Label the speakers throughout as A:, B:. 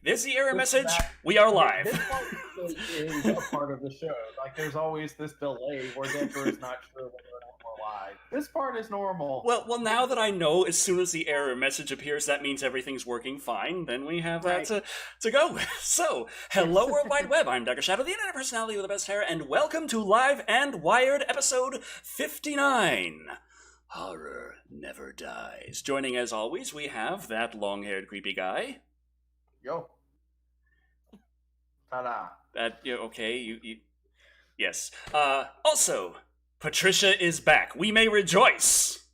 A: There's the error message. We are live.
B: This part is a part of the show. Like, there's always this delay where Denver is not sure whether or not we're live. This part is normal.
A: Well, now that I know, as soon as the error message appears, that means everything's working fine. Then we have that to go with. So, hello, World Wide Web. I'm Dr. Shadow, the internet personality with the best hair, and welcome to Live and Wired, episode 59. Horror never dies. Joining, as always, we have that long-haired creepy guy.
B: Yo. Ta-da.
A: Yes. Also, Patricia is back. We may rejoice.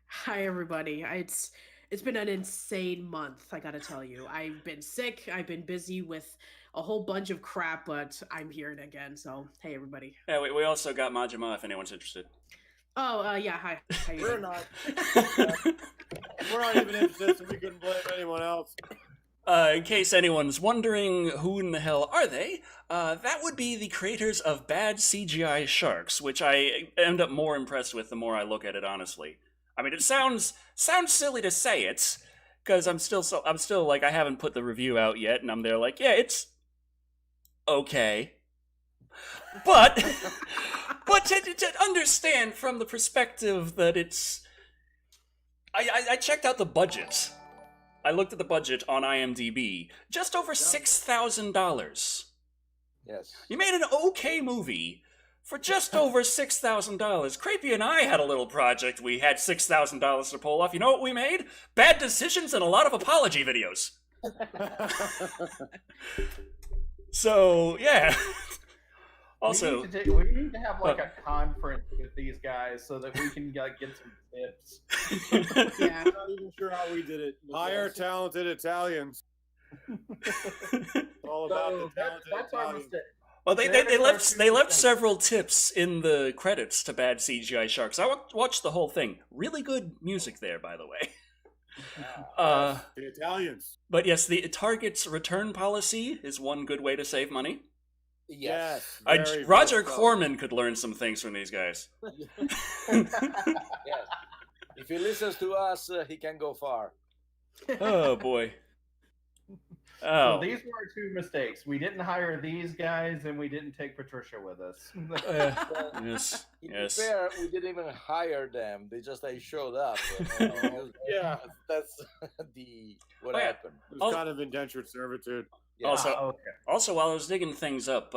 C: Hi, everybody. It's been an insane month, I gotta tell you. I've been sick, I've been busy with a whole bunch of crap, but I'm here again, so hey, everybody.
A: Yeah, we also got MaJaMa if anyone's interested.
C: Oh, yeah, hi. How you
D: We're
C: doing?
D: not. We're not even interested, so we couldn't blame anyone else.
A: In case anyone's wondering who in the hell are they, that would be the creators of Bad CGI Sharks, which I end up more impressed with the more I look at it, honestly. I mean, it sounds silly to say it, because I'm still like, I haven't put the review out yet, and I'm there like, yeah, it's okay. But to understand from the perspective that it's... I checked out the budget. I looked at the budget on IMDb. Just over $6,000.
D: Yes.
A: You made an okay movie for just over $6,000. Creepy and I had a little project we had $6,000 to pull off. You know what we made? Bad decisions and a lot of apology videos. So, yeah. Also,
B: we need to have like a conference with these guys so that we can get some tips.
C: Yeah.
D: I'm not even sure how we did it. Hire talented Italians. All about the talented
B: That's our
D: Italians.
B: mistake.
A: well, they left several tips in the credits to Bad CGI Sharks. I watched the whole thing. Really good music there, by the way.
D: The Italians.
A: But yes, the Target's return policy is one good way to save money.
D: Yes.
A: Roger Corman could learn some things from these guys.
E: Yes. If he listens to us, he can go far.
A: Oh boy.
B: So
A: Oh.
B: these were our two mistakes. We didn't hire these guys, and we didn't take Patricia with us.
A: Yes.
E: To
A: Yes.
E: be fair, we didn't even hire them. They showed up.
D: Yeah.
E: That's what
A: Oh, yeah.
E: happened.
D: It was kind of indentured servitude.
E: Yeah.
A: Also,
B: okay.
A: Also, while I was digging things up,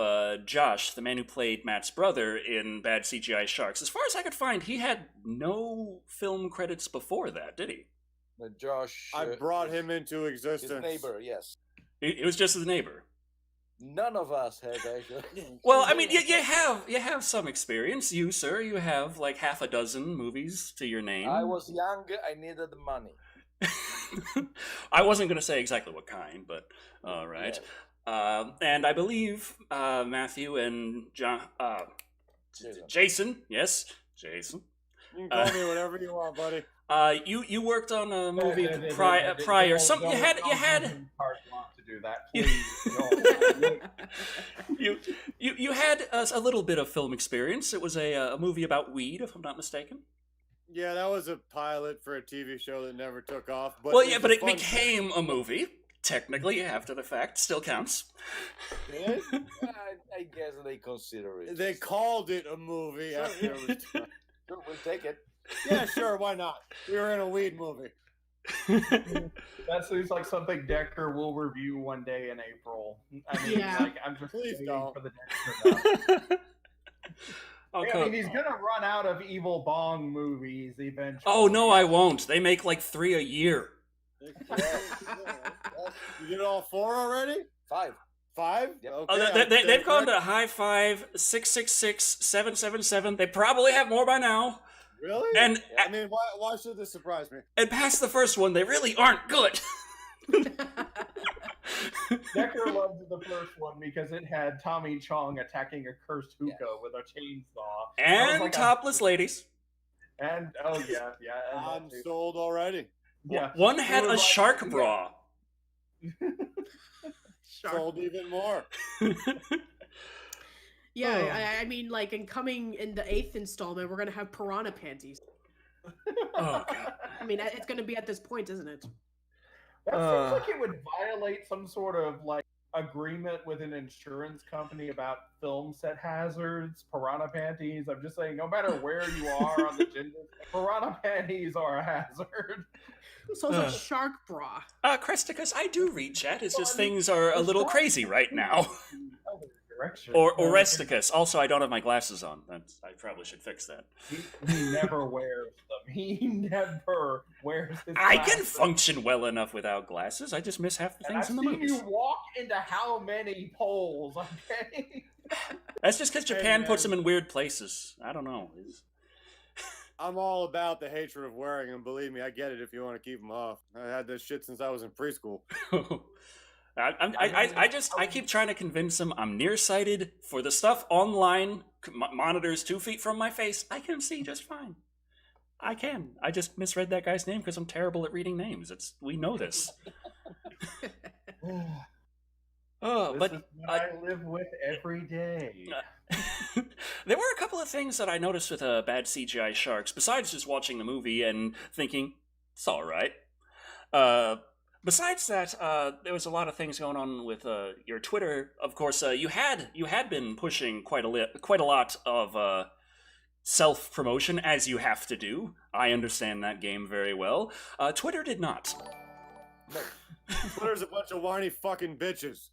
A: Josh, the man who played Matt's brother in Bad CGI Sharks, as far as I could find, he had no film credits before that, did he?
E: Josh.
D: I brought him into
E: his
D: existence.
E: neighbor. Yes.
A: It was just his neighbor.
E: None of us had actually.
A: Well, I mean, you have some experience. You, sir, you have like half a dozen movies to your name.
E: I was young. I needed the money.
A: I wasn't going to say exactly what kind, but all right.
E: Yeah.
A: And I believe Matthew and Jason, yes, Jason.
D: You can call me whatever you want, buddy.
A: You worked on a movie prior. Some you had
B: Want to do that, please.
A: you had a little bit of film experience. It was a movie about weed, if I'm not mistaken.
D: Yeah, that was a pilot for a TV show that never took off. But
A: Well, yeah, but it
D: fun-
A: became a movie. Technically, after the fact, still counts.
D: Did it?
E: I guess they consider it.
D: They called it a movie after it was done.
E: Sure, we'll take it.
D: Yeah, sure, why not? We were in a weed movie.
B: That seems like something Decker will review one day in April. I mean,
C: Yeah.
B: like, I'm just
D: Please
B: waiting
D: don't.
B: for the Decker stuff.
A: Okay.
B: I mean, he's gonna run out of Evil Bong movies eventually.
A: Oh no, I won't. They make like 3 a year.
D: You did all 4 already?
E: 5.
D: 5?
E: Yep.
D: Okay,
A: They've gone to High Five, 666, 777. They probably have more by now.
D: Really?
A: And
D: I mean, why should this surprise me?
A: and past the first one, they really aren't good.
B: Decker loved the first one because it had Tommy Chong attacking a cursed hookah with a chainsaw. I was
A: And
B: like,
A: topless ladies.
B: And oh yeah. And
D: I'm
B: that too.
D: sold already.
B: Yeah.
A: One had
B: It
A: a
B: was like-
A: shark bra.
D: Sold even more.
C: Yeah, I mean, like, in coming in the 8th installment, we're gonna have piranha panties.
A: Oh god.
C: I mean, it's gonna be at this point, isn't it?
B: That seems like it would violate some sort of like agreement with an insurance company about film set hazards, piranha panties. I'm just saying, no matter where you are on the gender, piranha panties are a hazard.
C: So it's a shark bra.
A: Cresticus, I do read chat. It's just things are a little crazy right now.
B: Direction.
A: Or Oresticus. Also, I don't have my glasses on. I probably should fix that.
B: He never wears them. He never wears his
A: I
B: glasses.
A: can function well enough without glasses. I just miss half the things in the
B: I've seen
A: movies.
B: you walk into how many poles, okay?
A: That's just because Japan puts them in weird places. I don't know.
D: I'm all about the hatred of wearing them. Believe me, I get it if you want to keep them off. I had this shit since I was in preschool.
A: I keep trying to convince him I'm nearsighted. For the stuff online, monitors 2 feet from my face, I can see just fine. I can. I just misread that guy's name because I'm terrible at reading names. We know this.
B: This is what I live with every day.
A: There were a couple of things that I noticed with bad CGI sharks, besides just watching the movie and thinking, it's all right. Besides that, there was a lot of things going on with your Twitter. Of course, you had been pushing quite a lot of self-promotion, as you have to do. I understand that game very well. Twitter did not.
D: Twitter's a bunch of whiny fucking bitches.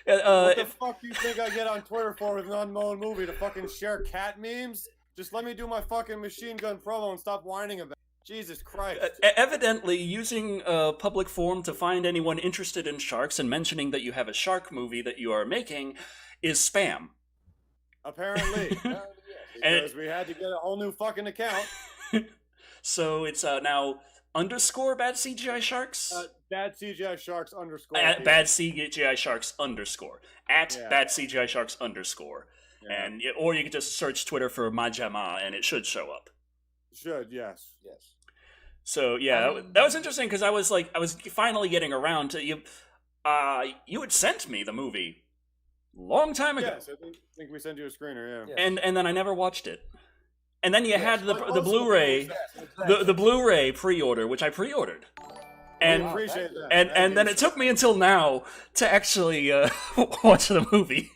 A: What
D: What the fuck do you think I get on Twitter for with an unknown movie? To fucking share cat memes? Just let me do my fucking machine gun promo and stop whining about it. Jesus Christ.
A: Evidently, using a public forum to find anyone interested in sharks and mentioning that you have a shark movie that you are making is spam.
D: Apparently. Because we had to get a whole new fucking account.
A: So it's now underscore bad CGI sharks?
D: Bad CGI sharks underscore.
A: At bad CGI sharks underscore. At
D: Yeah.
A: bad CGI sharks underscore.
D: Yeah.
A: Or you could just search Twitter for MaJaMa and it should show up.
D: Should, yes.
E: Yes.
A: So yeah, that was interesting because I was finally getting around to you. You had sent me the movie long time ago.
D: Yes, I think we sent you a screener, yeah.
A: And then I never watched it. And then you had the
E: Also,
A: Blu-ray,
E: yes,
A: the Blu-ray pre-order, which I pre-ordered. And
D: We appreciate that.
A: and then it took me until now to actually watch the movie.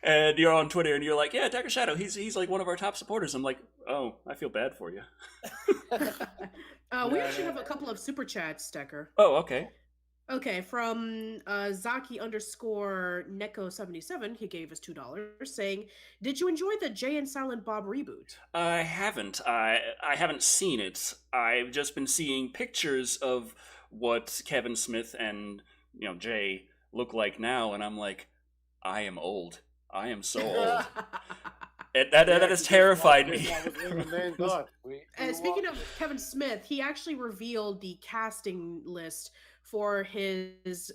A: And you're on Twitter and you're like, yeah, Dagger Shadow, he's like one of our top supporters. I'm like, oh, I feel bad for you.
C: We actually have a couple of super chats, Stecker.
A: Oh, okay.
C: Okay, from Zaki underscore Neko77, he gave us $2, saying, "Did you enjoy the Jay and Silent Bob reboot?"
A: I haven't. I haven't seen it. I've just been seeing pictures of what Kevin Smith and Jay look like now, and I'm like, I am old. I am so old. That has terrified me.
C: And speaking of Kevin Smith, he actually revealed the casting list for his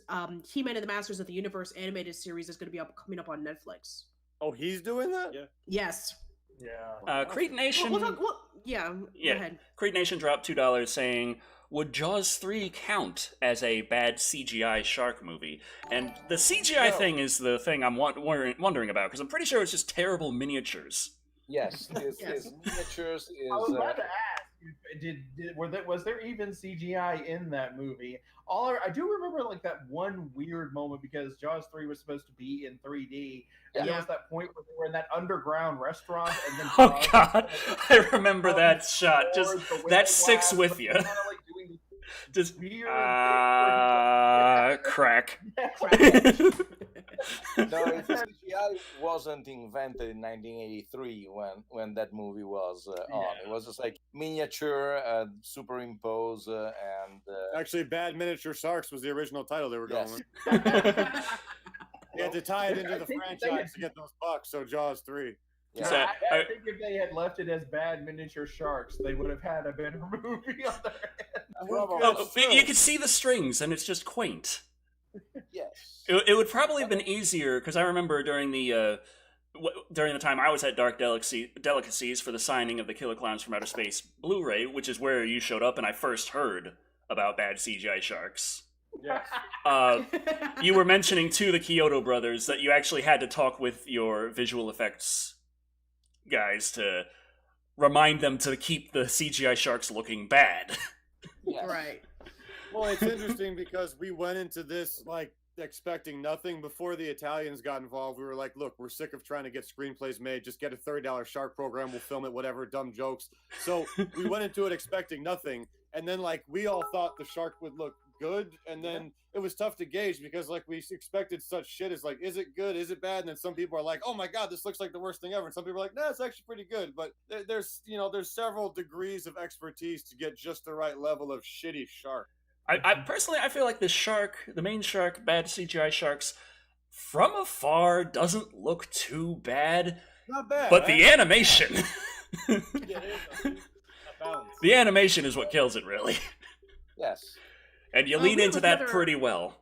C: He-Man and the Masters of the Universe animated series that's going to be coming up on Netflix.
D: Oh, he's doing that?
B: Yeah.
C: Yes.
B: Yeah.
A: Creed Nation.
C: Go ahead.
A: Creed Nation dropped $2 saying, would Jaws 3 count as a bad CGI shark movie? And the CGI thing is the thing I'm wondering about, because I'm pretty sure it's just terrible miniatures.
E: Yes, his miniatures is.
B: I was about to ask, was there even CGI in that movie? I do remember like that one weird moment because Jaws 3 was supposed to be in 3D, and there was that point where they were in that underground restaurant, and then
A: Oh God, I remember that shot. Just that sticks with you. Just
B: weird
A: crack.
E: No, CGI wasn't invented in 1983 when that movie was on. It was just like miniature, superimpose, and
D: Actually, Bad Miniature Sharks was the original title they were going with. They had to tie it into the franchise to get those bucks, so Jaws 3.
B: Yeah, I think if they had left it as Bad Miniature Sharks, they would have had a better movie on their hands.
A: You could see the strings, and it's just quaint.
E: Yes.
A: It would probably have been easier because I remember during the time I was at Dark Delicacies for the signing of the Killer Clowns from Outer Space Blu-ray, which is where you showed up and I first heard about bad CGI sharks.
D: Yes.
A: You were mentioning to the Kyoto brothers that you actually had to talk with your visual effects guys to remind them to keep the CGI sharks looking bad.
E: Yes.
C: Right.
D: Well, it's interesting because we went into this like expecting nothing. Before the Italians got involved, we were like, look, we're sick of trying to get screenplays made. Just get a $30 shark program. We'll film it, whatever, dumb jokes. So we went into it expecting nothing. And then like we all thought the shark would look good. And then it was tough to gauge because like we expected such shit as like, is it good? Is it bad? And then some people are like, oh my God, this looks like the worst thing ever. And some people are like, no, it's actually pretty good. But there's several degrees of expertise to get just the right level of shitty shark.
A: I personally, I feel like the main shark, bad CGI sharks, from afar doesn't look too bad.
D: Not bad.
A: But the animation,
D: Yeah, it is a balance.
A: the animation is what kills it, really.
E: Yes.
A: And you
C: Oh,
A: lean
C: we
A: into
C: have
A: that
C: another-
A: pretty well.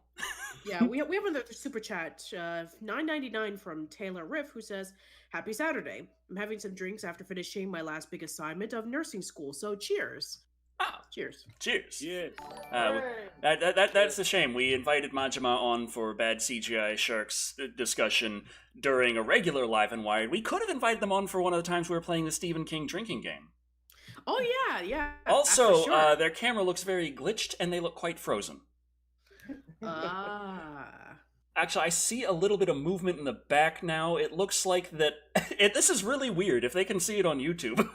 C: Yeah, we have another super chat, $9.99 from Taylor Riff, who says, "Happy Saturday. I'm having some drinks after finishing my last big assignment of nursing school, so cheers."
A: Ah,
C: Cheers.
A: cheers.
D: Yeah.
B: Hooray.
A: That's a shame. We invited MaJaMa on for bad CGI sharks discussion during a regular Live and Wired. We could have invited them on for one of the times we were playing the Stephen King drinking game.
C: Oh yeah.
A: Also,
C: for sure.
A: their camera looks very glitched and they look quite frozen. Actually, I see a little bit of movement in the back now. It looks like that. This is really weird. If they can see it on YouTube,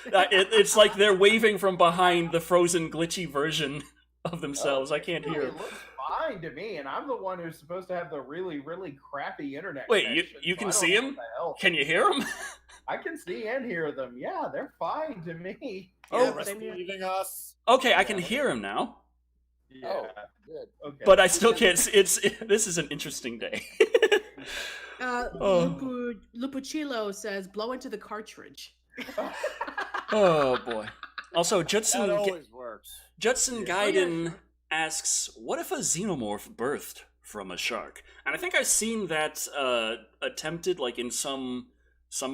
A: it's like they're waving from behind the frozen, glitchy version of themselves. I can't hear
B: It
A: them.
B: looks fine to me, and I'm the one who's supposed to have the really, really crappy internet.
A: Wait,
B: connection,
A: you
B: so
A: can
B: I don't
A: see
B: know
A: him?
B: what the hell.
A: Can you hear them?
B: I can see and hear them. Yeah, they're fine to me.
A: Oh,
C: Yeah, same here.
D: Leaving us.
A: Okay, I can hear him now,
B: Yeah.
E: Oh, good.
B: Okay.
A: but I still can't. This is an interesting day.
C: Lupucillo says, "Blow into the cartridge."
A: Oh boy. Also,
D: That
A: Judson
D: always works.
A: Judson
B: Yeah.
A: Gaiden asks, "What if a xenomorph birthed from a shark?" And I think I've seen that attempted, like in some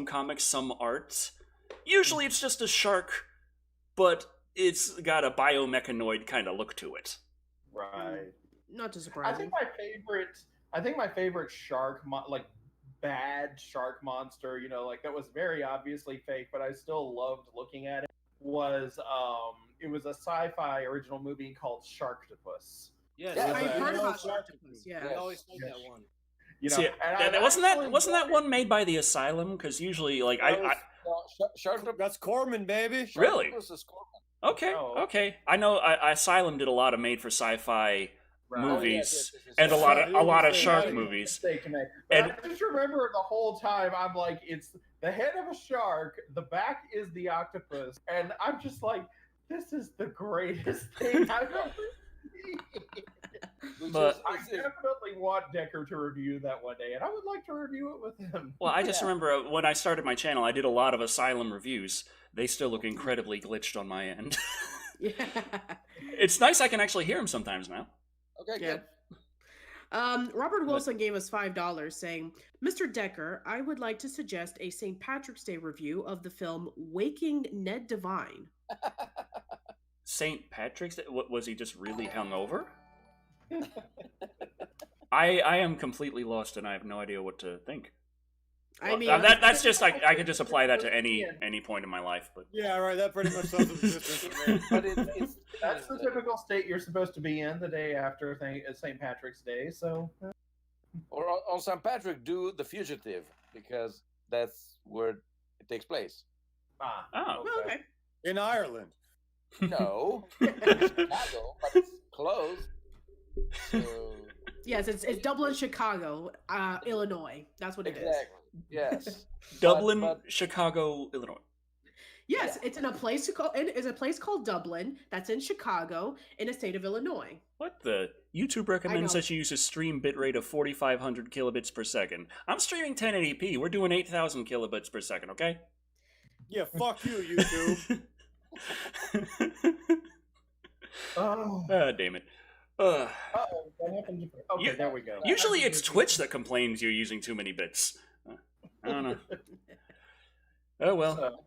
A: comics, some art. Usually, it's just a shark, but it's got a biomechanoid kind of look to it.
B: Right.
C: Not too
B: I
C: surprising.
B: think my favorite shark, like bad shark monster, like that was very obviously fake, but I still loved looking at it. Was it was a sci-fi original movie called Sharktopus.
D: Yes,
E: Yeah,
C: I've heard about
D: Shark.
C: Sharktopus. Yeah.
D: I always like
B: Yes.
D: that one.
A: See,
B: and I
A: wasn't
B: actually
A: that one made by the Asylum? Because usually, like
E: Sharktopus.
D: That's Corman, baby.
A: Really?
E: Is Corman.
B: Oh.
A: okay. I know Asylum did a lot of made for sci-fi
B: Right.
A: movies
E: Oh, yes,
A: and a lot of
D: Yeah,
A: shark
B: Made a
A: movies.
B: mistake to make.
A: And-
B: But I just remember the whole time I'm like, it's the head of a shark, the back is the octopus, and I'm just like, this is the greatest thing I've ever seen.
A: But-
B: I definitely want Decker to review that one day, and I would like to review it with him.
A: Well, I just
E: Yeah.
A: remember when I started my channel, I did a lot of Asylum reviews. They still look incredibly glitched on my end.
C: Yeah.
A: It's nice I can actually hear them sometimes now.
E: Okay,
C: Yeah.
E: good.
C: Robert Wilson gave us $5 saying, "Mr. Decker, I would like to suggest a St. Patrick's Day review of the film Waking Ned Devine."
A: St. Patrick's Day? Was he just really hungover? I am completely lost and I have no idea what to think.
C: I mean,
A: that's just like I could just apply that to any point in my life, but
D: Yeah, right. That pretty much sums up the distance for me.
E: But it's
B: That's the typical state you're supposed to be in the day after St. Patrick's Day, so.
E: Or on St. Patrick, do The Fugitive, because that's where it takes place.
B: Ah,
A: Oh.
C: well, okay.
D: In Ireland.
E: No, Chicago, but it's close. So,
C: Yes, it's Dublin, Chicago, Illinois. That's what it is.
E: exactly. Yes.
A: Dublin,
E: But-
A: Chicago, Illinois.
C: Yes, it's in a place called Dublin. That's in Chicago, in the state of Illinois.
A: What the? YouTube recommends
C: know.
A: that you use a stream bitrate of 4,500 kilobits per second. I'm streaming 1080p. We're doing 8,000 kilobits per second, okay?
D: Yeah, fuck you, YouTube.
B: Oh,
A: Damn it.
B: uh-oh, what happened to... Okay,
A: You-
B: there we go.
A: Usually it's Twitch that complains you're using too many bits. I don't know. Oh well.
B: So,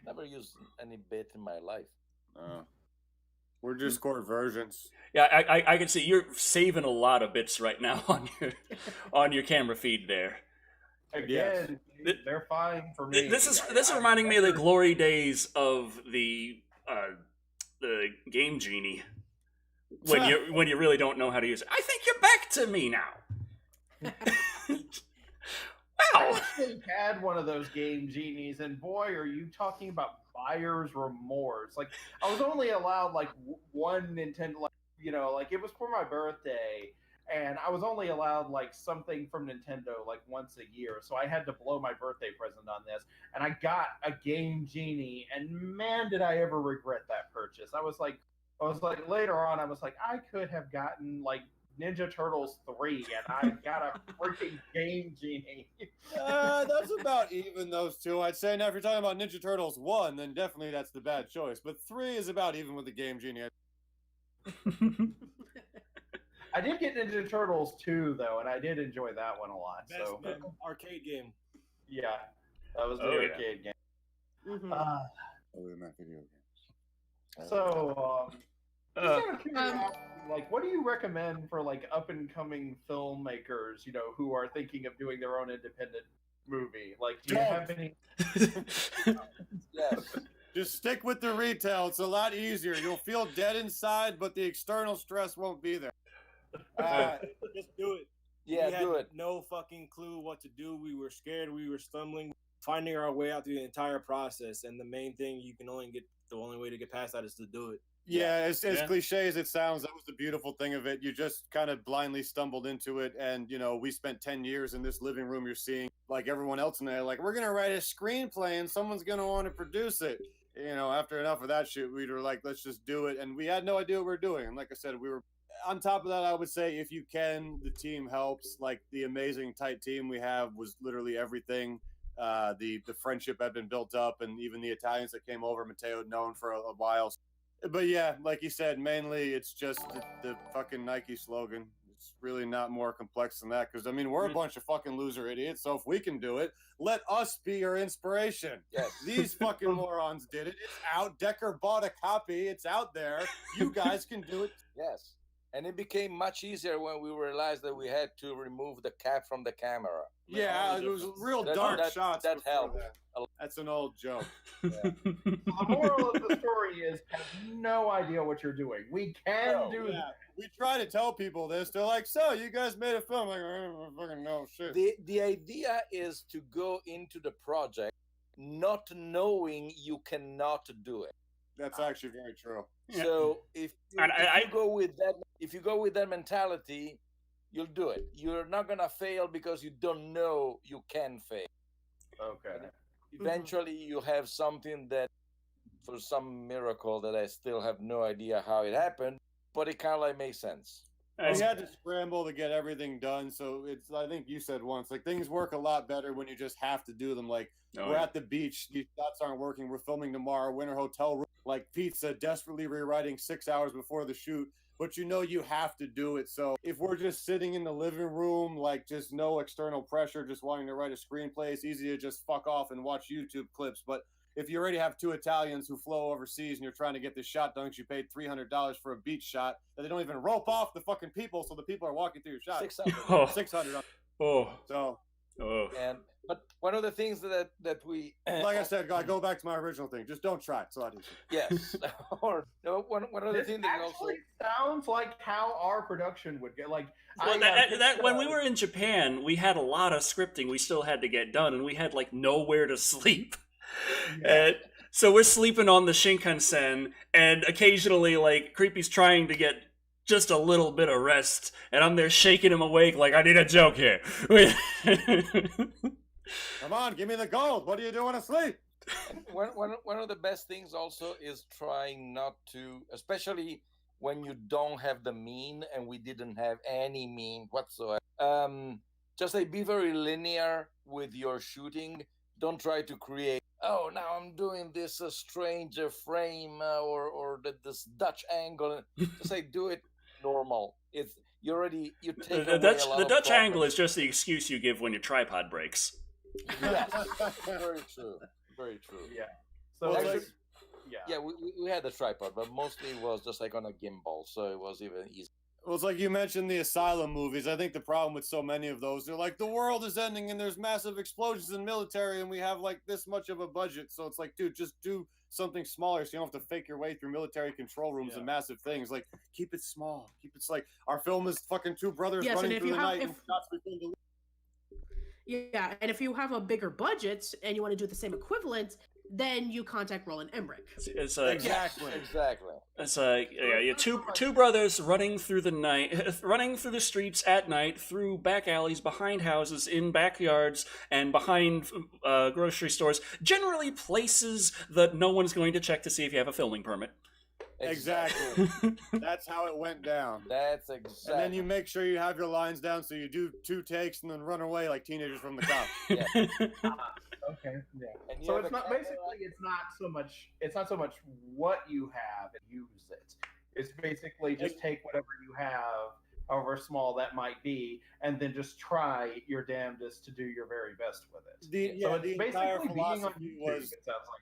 E: Never used any bit in my life.
D: We're Discord versions.
A: Yeah, I can see you're saving a lot of bits right now on your camera feed there.
B: again,
A: Yes.
B: they're fine for me.
A: This is reminding me of the glory days of the Game Genie, when you really don't know how to use it. I think you're back to me now.
B: I
A: Wow.
B: actually had one of those game genies, and boy, are you talking about buyer's remorse. Like, I was only allowed like one Nintendo, like, like it was for my birthday, and I was only allowed like something from Nintendo like once a year. So I had to blow my birthday present on this, and I got a game genie, and man, did I ever regret that purchase. I was like later on, I was like, I could have gotten like Ninja Turtles 3, and I got a freaking game genie.
D: That's about even, those two. I'd say now if you're talking about Ninja Turtles 1, then definitely that's the bad choice. But 3 is about even with the game genie.
B: I did get Ninja Turtles 2, though, and I did enjoy that one a lot.
F: Best
B: So
F: arcade game.
B: yeah, that was the
A: Oh, yeah.
B: arcade game.
C: Mhm.
D: Other than video games.
B: So, just
A: Uh,
B: out of curiosity, like, what do you recommend for like up and coming filmmakers, who are thinking of doing their own independent movie? Like, do you have any?
E: Yes.
D: Just stick with the retail. It's a lot easier. You'll feel dead inside, but the external stress won't be there.
F: Just do it.
E: Yeah,
F: we had
E: do it.
F: no fucking clue what to do. We were scared. We were stumbling, finding our way out through the entire process. And the main thing the only way to get past that is to do it.
D: Yeah, as
A: Yeah.
D: cliche as it sounds, that was the beautiful thing of it. You just kind of blindly stumbled into it. And, we spent 10 years in this living room you're seeing, like everyone else in there, like, we're going to write a screenplay and someone's going to want to produce it. After enough of that shit, we were like, let's just do it. And we had no idea what we were doing. And like I said, we were on top of that. I would say if you can, the team helps. Like the amazing tight team we have was literally everything. The friendship had been built up, and even the Italians that came over, Matteo had known for a while. But yeah, like you said, mainly it's just the fucking Nike slogan. It's really not more complex than that, because we're a bunch of fucking loser idiots. So if we can do it, let us be your inspiration.
E: Yes.
D: These fucking morons did it. It's out. Decker bought a copy. It's out there. You guys can do it.
E: Yes. And it became much easier when we realized that we had to remove the cap from the camera.
D: Yeah, it was real dark shots.
E: That
D: before
E: helped.
D: that. That's an old joke.
B: The moral of the story is have no idea what you're doing. We can do that.
D: We try to tell people this. They're like, so you guys made a film. Like, I don't fucking know shit.
E: The idea is to go into the project not knowing you cannot do it.
D: That's actually very true.
A: Yeah.
E: So if
A: And
E: you go with that mentality, you'll do it. You're not gonna fail because you don't know you can fail.
B: Okay.
E: Eventually, you have something that, for some miracle that I still have no idea how it happened, but it kind of like makes sense.
D: We had to scramble to get everything done. So I think you said once, like things work a lot better when you just have to do them. Like we're at the beach, these shots aren't working. We're filming tomorrow, winter hotel room, like pizza, desperately rewriting 6 hours before the shoot. But you have to do it. So if we're just sitting in the living room, like just no external pressure, just wanting to write a screenplay, it's easy to just fuck off and watch YouTube clips. But if you already have 2 Italians who flow overseas and you're trying to get this shot done because you paid $300 for a beach shot that they don't even rope off the fucking people, so the people are walking through your shot.
E: 600.
A: Oh.
D: 600.
A: Oh.
D: So,
E: But one of the things that we
D: like I said, I go back to my original thing. Just don't try. It's a lot easier.
E: yes, or no, one of the
B: This
E: things that we also
B: actually sounds like how our production would get. Like,
A: Well, when we were in Japan, we had a lot of scripting we still had to get done, and we had like nowhere to sleep. And so we're sleeping on the Shinkansen, and occasionally, like, Creepy's trying to get just a little bit of rest, and I'm there shaking him awake like, I need a joke here.
D: Come on, give me the gold. What are you doing asleep?
E: one of the best things also is trying not to, especially when you don't have the mean, and we didn't have any mean whatsoever. Just like be very linear with your shooting. Don't try to create, oh, now I'm doing this strange frame or this Dutch angle. Just like do it normal. You take
A: The Dutch angle is just the excuse you give when your tripod breaks.
E: Yes, very true. Very true.
B: Yeah. So,
D: Well,
B: like,
D: like-
B: yeah.
E: Yeah, we had a tripod, but mostly it was just like on a gimbal, so it was even easy.
D: Well, it's like you mentioned the Asylum movies. I think the problem with so many of those, they're like, the world is ending and there's massive explosions in military and we have like this much of a budget. So it's like, dude, just do something smaller so you don't have to fake your way through military control rooms and massive things. Like, keep it small. Keep it like, our film is fucking two brothers running through the night and shots between the...
C: Yeah, and if you have a bigger budget and you want to do the same equivalent, then you contact Roland Emmerich.
E: Exactly.
A: It's two brothers running through the night, running through the streets at night, through back alleys, behind houses, in backyards, and behind grocery stores. Generally, places that no one's going to check to see if you have a filming permit.
D: Exactly. That's how it went down.
E: That's exactly.
D: And then you make sure you have your lines down, so you do 2 takes and then run away like teenagers from the cops.
E: Yeah.
B: Okay. Yeah. So it's not basically. It's not so much what you have and use it. It's basically just take whatever you have, however small that might be, and then just try your damnedest to do your very best with it.
D: The entire philosophy was,
B: it sounds like.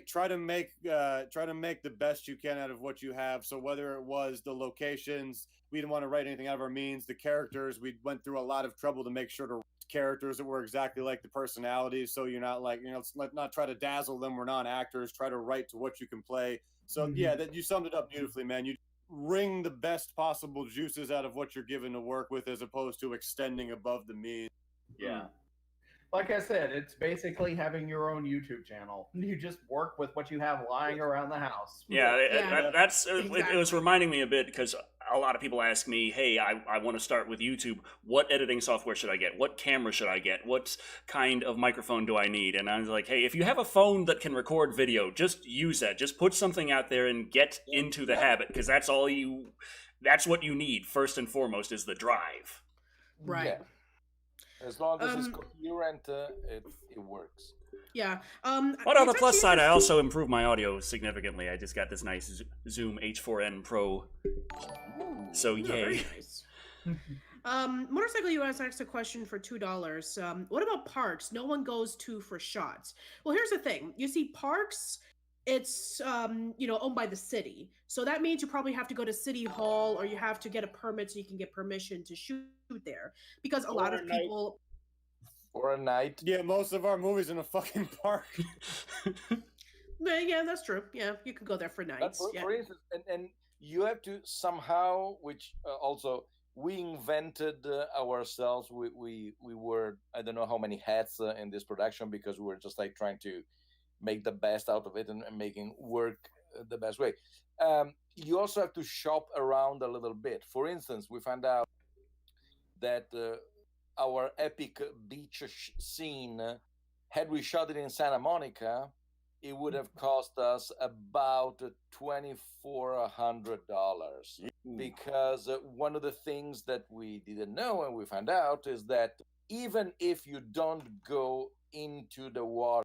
D: try to make the best you can out of what you have. So whether it was the locations, we didn't want to write anything out of our means. The characters, we went through a lot of trouble to make sure to characters that were exactly like the personalities. So you're not like, not try to dazzle them. We're not actors. Try to write to what you can play. So that you summed it up beautifully, man. You wring the best possible juices out of what you're given to work with, as opposed to extending above the means.
B: Yeah. Like I said, it's basically having your own YouTube channel. You just work with what you have lying around the house.
A: That's exactly. It was reminding me a bit, because a lot of people ask me, hey, I want to start with YouTube. What editing software should I get? What camera should I get? What kind of microphone do I need? And I was like, hey, if you have a phone that can record video, just use that. Just put something out there and get into the habit, because that's what you need first and foremost, is the drive.
C: Right.
E: Yeah. As long as it's coherent, it works.
C: Yeah.
A: But on the plus side, I also improved my audio significantly. I just got this nice Zoom H4n Pro. So yay.
C: Very nice. Motorcycle US asked a question for $2. What about parks? No one goes to for shots. Well, here's the thing. You see, parks, it's owned by the city. So that means you probably have to go to City Hall, or you have to get a permit so you can get permission to shoot there. Because a lot of people...
E: For a night.
D: Yeah, most of our movies in a fucking park.
C: Yeah, that's true. Yeah, you could go there for nights.
E: For instance, and you have to somehow, which also we invented ourselves. We were, I don't know how many hats in this production, because we were just like trying to make the best out of it and making work the best way. You also have to shop around a little bit. For instance, we found out that our epic beach scene, had we shot it in Santa Monica, it would have cost us about $2,400. Because one of the things that we didn't know and we found out is that even if you don't go into the water,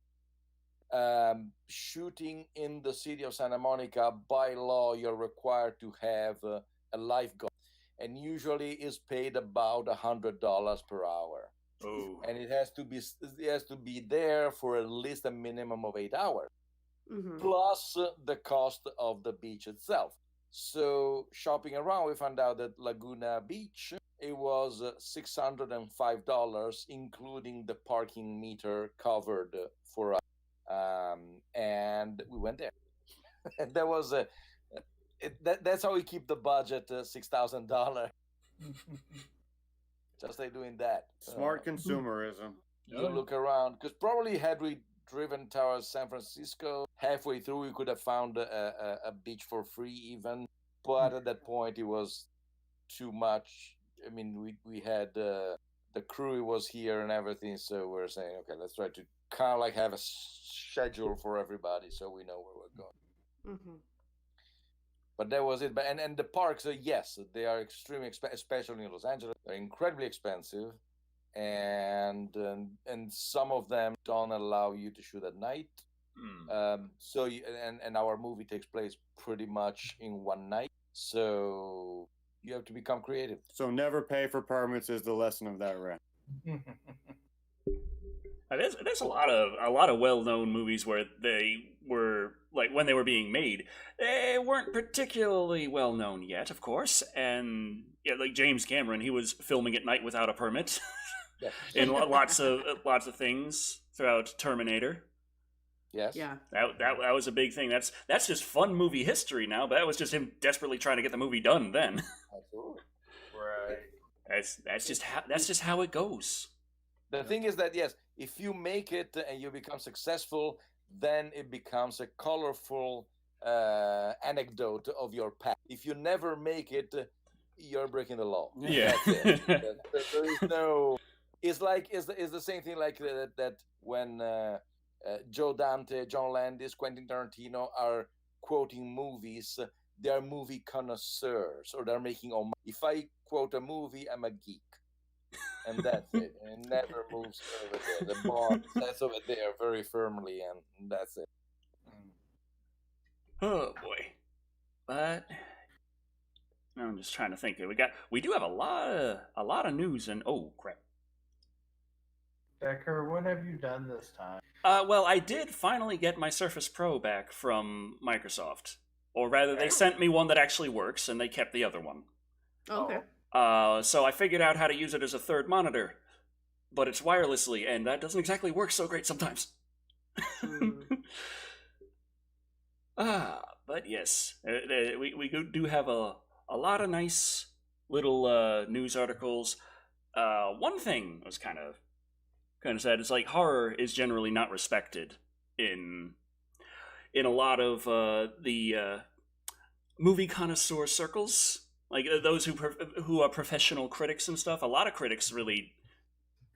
E: shooting in the city of Santa Monica, by law, you're required to have a lifeguard, and usually is paid about $100 per hour.
A: Oh.
E: And it has to be there for at least a minimum of 8 hours, plus the cost of the beach itself. So shopping around, we found out that Laguna Beach, it was $605, including the parking meter covered for us. And we went there. And that was that's how we keep the budget $6,000. Just like doing that.
D: Smart consumerism.
E: You look around, because probably had we driven towards San Francisco, halfway through we could have found a beach for free even. But at that point it was too much. I mean, we had the crew was here and everything, so we're saying, okay, let's try to kind of like have a schedule for everybody so we know where we're going. But that was it. But and the parks, yes, they are extremely expensive, especially in Los Angeles. They're incredibly expensive, and some of them don't allow you to shoot at night. So and our movie takes place pretty much in one night. So you have to become creative.
D: So never pay for permits is the lesson of that rant.
A: There's a lot of well-known movies where they were like when they were being made, they weren't particularly well known yet, of course. And yeah, like James Cameron, he was filming at night without a permit in lots of things throughout Terminator.
E: Yes.
C: Yeah.
A: That was a big thing. That's just fun movie history now, but that was just him desperately trying to get the movie done then.
E: Absolutely.
B: Right.
A: That's just how it goes.
E: The thing is that, yes, if you make it and you become successful, then it becomes a colorful anecdote of your past. If you never make it, you're breaking the law.
A: Yeah.
E: That's it. There is no. It's the same thing like that when Joe Dante, John Landis, Quentin Tarantino are quoting movies. They are movie connoisseurs, or they're making. If I quote a movie, I'm a geek. And that's it. And it never moves over there. The bar sets over there very firmly, and that's it.
A: Oh boy. But I'm just trying to think. We do have a lot of news, and oh crap.
B: Decker, what have you done this time?
A: Well, I did finally get my Surface Pro back from Microsoft. Or rather, they sent me one that actually works, and they kept the other one.
C: Okay.
A: So I figured out how to use it as a third monitor. But it's wirelessly, and that doesn't exactly work so great sometimes. But yes, we do have a lot of nice little news articles. One thing was kind of sad. It's like horror is generally not respected in a lot of the movie connoisseur circles, like those who are professional critics and stuff. A lot of critics really.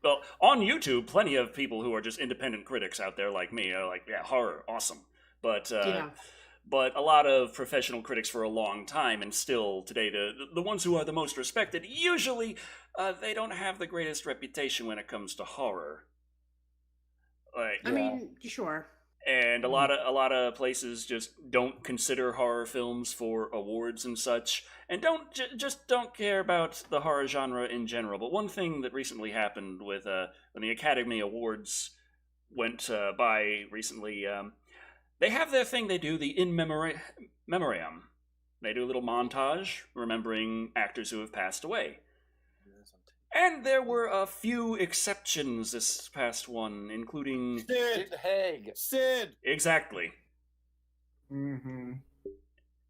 A: Well, on YouTube, plenty of people who are just independent critics out there like me are like, yeah, horror, awesome. But but a lot of professional critics for a long time, and still today, the ones who are the most respected, usually they don't have the greatest reputation when it comes to horror. Like,
C: I mean, sure.
A: And a lot of places just don't consider horror films for awards and such, and just don't care about the horror genre in general. But one thing that recently happened with when the Academy Awards went by recently, they have their thing they do, the in memoriam. They do a little montage remembering actors who have passed away. And there were a few exceptions this past one, including
E: Sid Haig.
D: Sid.
A: Exactly.
B: Mm-hmm.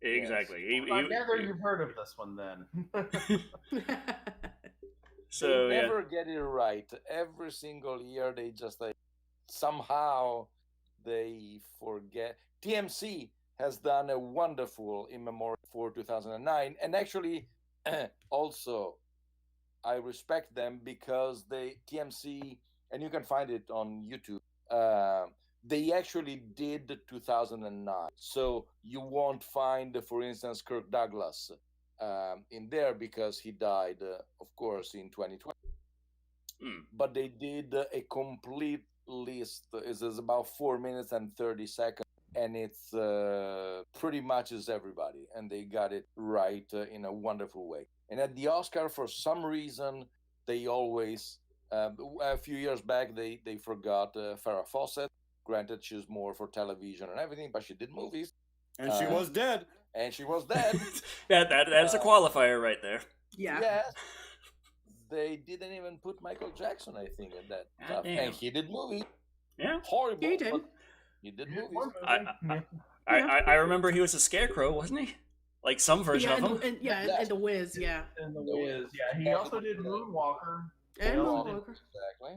A: Exactly.
B: Well, I gather you've heard of this one then.
A: So
E: They never get it right. Every single year they just somehow they forget. TMC has done a wonderful in memoriam for 2009, and actually also I respect them because TMC, and you can find it on YouTube. They actually did 2009, so you won't find, for instance, Kirk Douglas in there because he died, of course, in 2020. But they did a complete list. It's about 4 minutes and 30 seconds, and it's pretty much is everybody, and they got it right in a wonderful way. And at the Oscar, for some reason, they always a few years back they forgot Farrah Fawcett. Granted, she's more for television and everything, but she did movies,
D: and she was dead.
E: And she was dead.
A: that's a qualifier right there.
C: Yeah.
E: Yes. They didn't even put Michael Jackson, I think, in that stuff. And he did movies.
A: Yeah.
E: Horrible.
C: He did.
E: But he did movies.
A: I remember he was a scarecrow, wasn't he? Like some version of him.
C: And The Wiz, yeah.
B: And The Wiz, yeah. He also did Moonwalker.
C: And Moonwalker.
E: Exactly.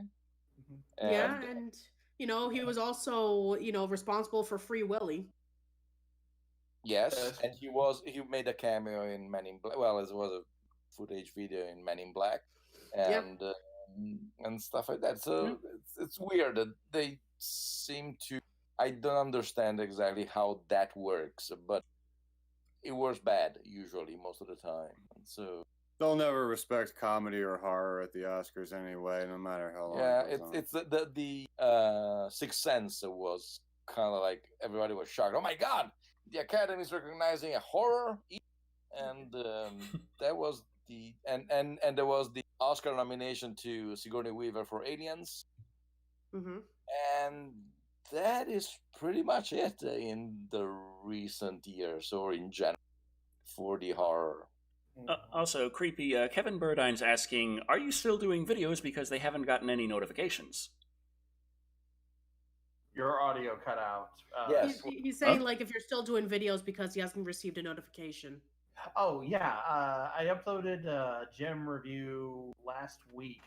C: And he was also, responsible for Free Willy.
E: Yes, and he made a cameo in Men in Black. Well, it was a footage video in Men in Black, and stuff like that. So it's weird that they seem to. I don't understand exactly how that works, but it works bad usually most of the time. And so
D: they'll never respect comedy or horror at the Oscars anyway, no matter how long.
E: Yeah, it's the Sixth Sense was kind of like everybody was shocked. Oh my God, the Academy is recognizing a horror, and that was and there was the Oscar nomination to Sigourney Weaver for Aliens, and that is pretty much it in the recent years, or in general, for the horror.
A: Also, creepy Kevin Burdine's asking, are you still doing videos because they haven't gotten any notifications?
B: Your audio cut out.
E: Yes.
C: He's saying, like, if you're still doing videos because he hasn't received a notification.
B: Oh, yeah. I uploaded a gym review last week,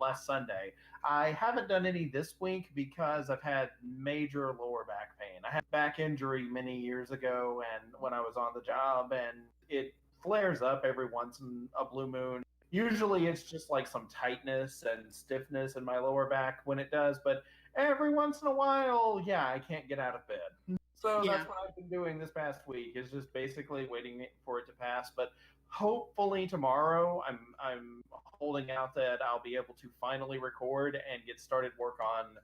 B: last Sunday. I haven't done any this week because I've had major lower back pain. I had a back injury many years ago, and when I was on the job, and it flares up every once in a blue moon. Usually it's just like some tightness and stiffness in my lower back when it does, but every once in a while, yeah, I can't get out of bed. So
C: Yeah.
B: that's what I've been doing this past week, is just basically waiting for it to pass. But hopefully tomorrow, I'm holding out that I'll be able to finally record and get started work on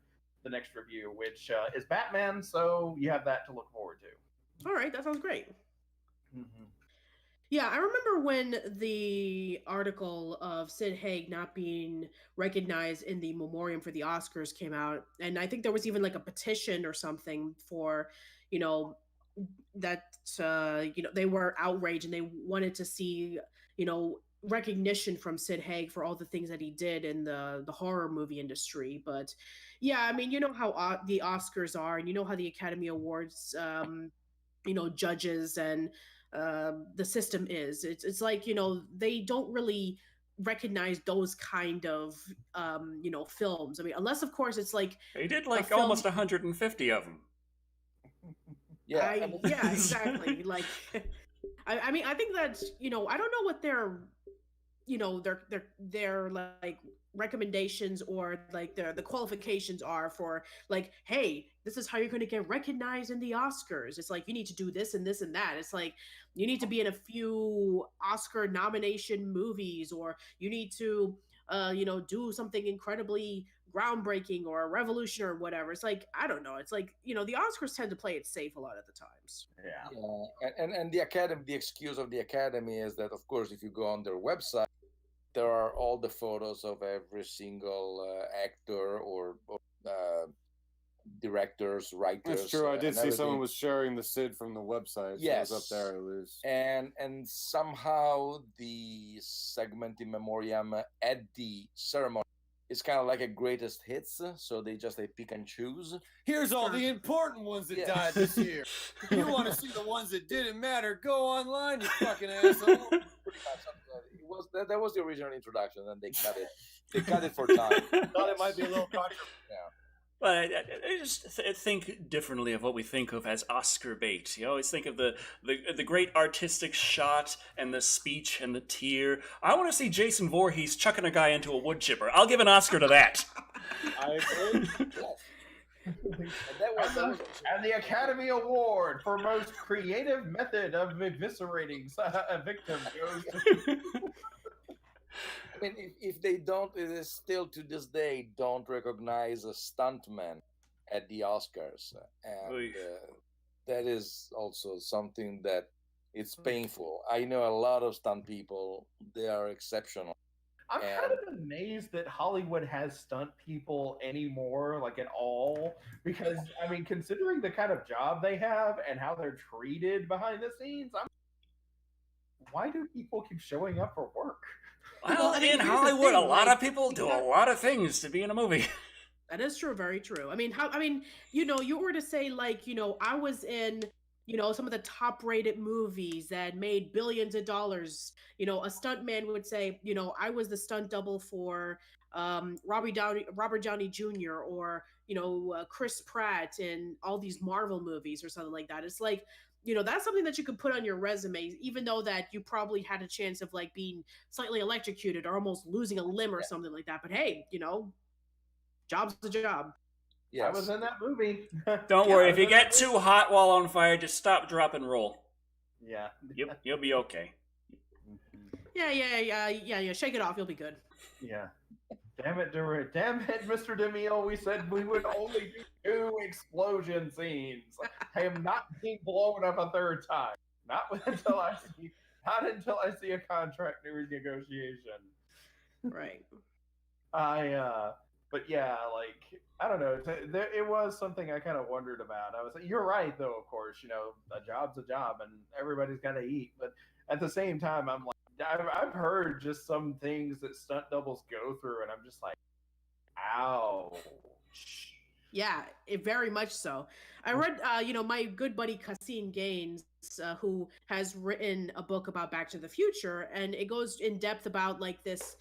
B: the next review, which is Batman. So you have that to look forward to.
C: All right, that sounds great.
B: Mm-hmm.
C: Yeah, I remember when the article of Sid Haig not being recognized in the memoriam for the Oscars came out, and I think there was even like a petition or something for, that they were outraged and they wanted to see, recognition from Sid Haig for all the things that he did in the horror movie industry. But yeah, I mean, you know how the Oscars are, and you know how the Academy Awards, judges and the system is. It's like, they don't really recognize those kind of films. I mean, unless of course it's like
A: They did like almost 150 of them.
E: Yeah.
C: yeah, exactly. Like, I mean, I think that I don't know what their like recommendations or like the qualifications are for, like, hey, this is how you're going to get recognized in the Oscars. It's like you need to do this and this and that. It's like you need to be in a few Oscar nomination movies, or you need to do something incredibly groundbreaking or a revolution or whatever. It's like, I don't know. It's like, the Oscars tend to play it safe a lot of the times.
B: Yeah.
E: And the Academy, the excuse of the Academy is that, of course, if you go on their website, there are all the photos of every single actor or directors, writers.
D: That's true. I did see someone was sharing the Sid from the website. So
E: yes,
D: it was up there at least.
E: And somehow the segment in memoriam at the ceremony is kind of like a greatest hits. So they pick and choose.
D: Here's all the important ones that died this year. You want to see the ones that didn't matter? Go online, you fucking asshole.
E: That was the original introduction, and they cut it. They cut it for time.
D: Thought it might be a little controversial.
E: Yeah.
A: But I just think differently of what we think of as Oscar bait. You always think of the great artistic shot and the speech and the tear. I want to see Jason Voorhees chucking a guy into a wood chipper. I'll give an Oscar to that.
D: I agree.
B: And the Academy Award for most creative method of eviscerating a victim goes to...
E: I mean, if they don't, it is still to this day don't recognize a stuntman at the Oscars, and that is also something that it's painful. I know a lot of stunt people; they are exceptional.
B: I'm kind of amazed that Hollywood has stunt people anymore, like at all, because I mean, considering the kind of job they have and how they're treated behind the scenes, why do people keep showing up for work?
A: Well, in Hollywood, a lot of people do a lot of things to be in a movie.
C: That is true, very true. I mean, you were to say, like, I was in, some of the top-rated movies that made billions of dollars. A stuntman would say, I was the stunt double for Robert Downey Jr. or Chris Pratt in all these Marvel movies or something like that. It's like, that's something that you could put on your resume, even though that you probably had a chance of like being slightly electrocuted or almost losing a limb or something like that. But hey, job's the job.
B: Yes. I was in that movie.
A: Don't worry, if you get too hot while on fire, just stop, drop, and roll.
B: Yeah.
A: You'll be okay.
C: Yeah. Shake it off. You'll be good.
B: Yeah. Damn it, Mr. DeMille. We said we would only do 2 explosion scenes. I am not being blown up a third time. Not until I see a contract negotiation.
C: Right.
B: But yeah, like I don't know. It was something I kind of wondered about. I was like, you're right, though. Of course, a job's a job, and everybody's got to eat. But at the same time, I'm like, I've heard just some things that stunt doubles go through, and I'm just like, ouch.
C: Yeah, very much so. I read, my good buddy Cassine Gaines, who has written a book about Back to the Future, and it goes in depth about like this,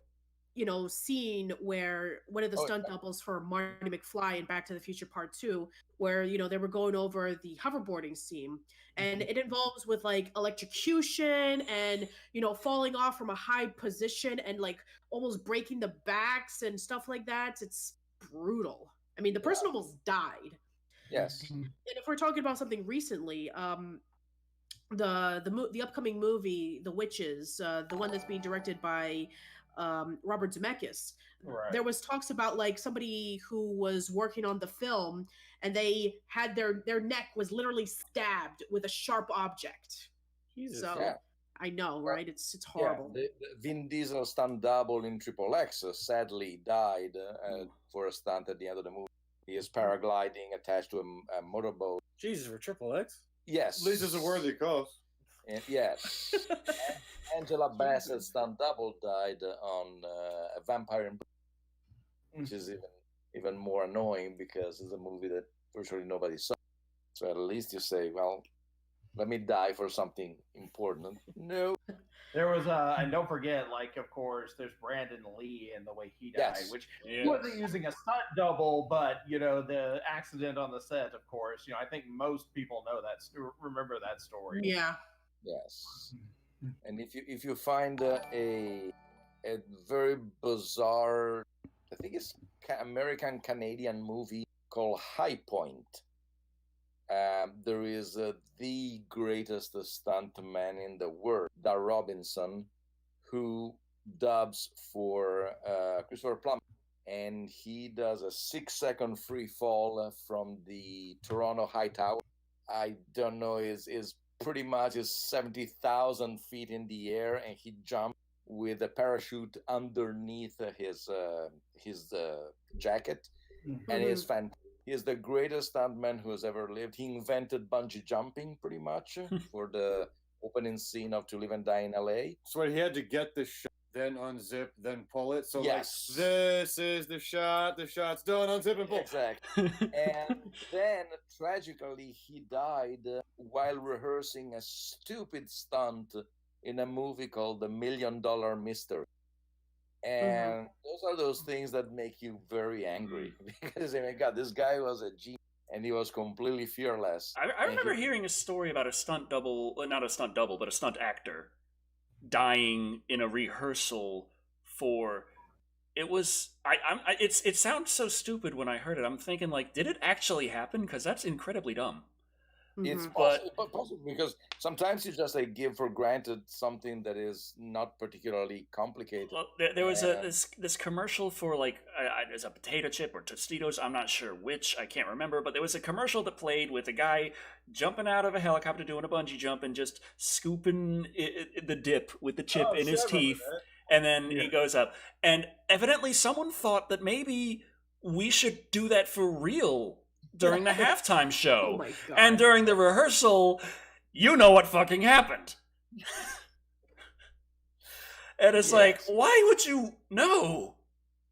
C: scene where one of the stunt doubles for Marty McFly in Back to the Future Part 2, where, they were going over the hoverboarding scene, and it involves with like electrocution and, falling off from a high position and like almost breaking the backs and stuff like that. It's brutal. I mean, the person almost died.
E: Yes.
C: And if we're talking about something recently, the upcoming movie, The Witches, the one that's being directed by Robert Zemeckis,
B: Right.
C: there was talks about like somebody who was working on the film, and they had their neck was literally stabbed with a sharp object.
F: Jesus.
C: So
E: Yeah.
C: I know, right? It's horrible.
E: Yeah, the Vin Diesel stunt double in Triple X sadly died for a stunt at the end of the movie. He is paragliding attached to a motorboat.
F: Jesus, for Triple X?
E: Yes.
D: At least it's a worthy cause.
E: And, yes. Angela Bassett's stunt double died on a Vampire in Blue, which is even more annoying because it's a movie that virtually nobody saw. So at least you say, well, let me die for something important. No.
B: There was and don't forget, like, of course, there's Brandon Lee and the way he died,
E: Yes.
B: which he wasn't using a stunt double, but the accident on the set, of course. I think most people know remember that story.
C: Yeah.
E: Yes. And if you find a very bizarre, I think it's American Canadian movie called High Point. There is the greatest stuntman in the world, Dar Robinson, who dubs for Christopher Plummer, and he does a 6-second free fall from the Toronto High Tower. I don't know, is pretty much is 70,000 feet in the air, and he jumped with a parachute underneath his jacket, and it's fantastic. He is the greatest stuntman who has ever lived. He invented bungee jumping, pretty much, for the opening scene of To Live and Die in LA.
D: So he had to get the shot, then unzip, then pull it. So
E: Yes.
D: like, this is the shot. The shot's done. Unzip and pull.
E: Exactly. And then, tragically, he died while rehearsing a stupid stunt in a movie called The $1 Million Mystery. And those are those things that make you very angry because, I mean, God, this guy was a genius and he was completely fearless.
A: I remember hearing a story about a stunt double, not a stunt double, but a stunt actor dying in a rehearsal for. It was. It sounds so stupid when I heard it. I'm thinking, like, did it actually happen? Because that's incredibly dumb.
E: It's possible because sometimes you just give for granted something that is not particularly complicated.
A: Well, there was this commercial for there's a potato chip or Tostitos. I'm not sure which. I can't remember. But there was a commercial that played with a guy jumping out of a helicopter doing a bungee jump and just scooping the dip with the chip in his teeth. And then he goes up. And evidently someone thought that maybe we should do that for real during the halftime show.
C: Oh my God.
A: And during the rehearsal, you know what fucking happened. And it's like, why would you? No.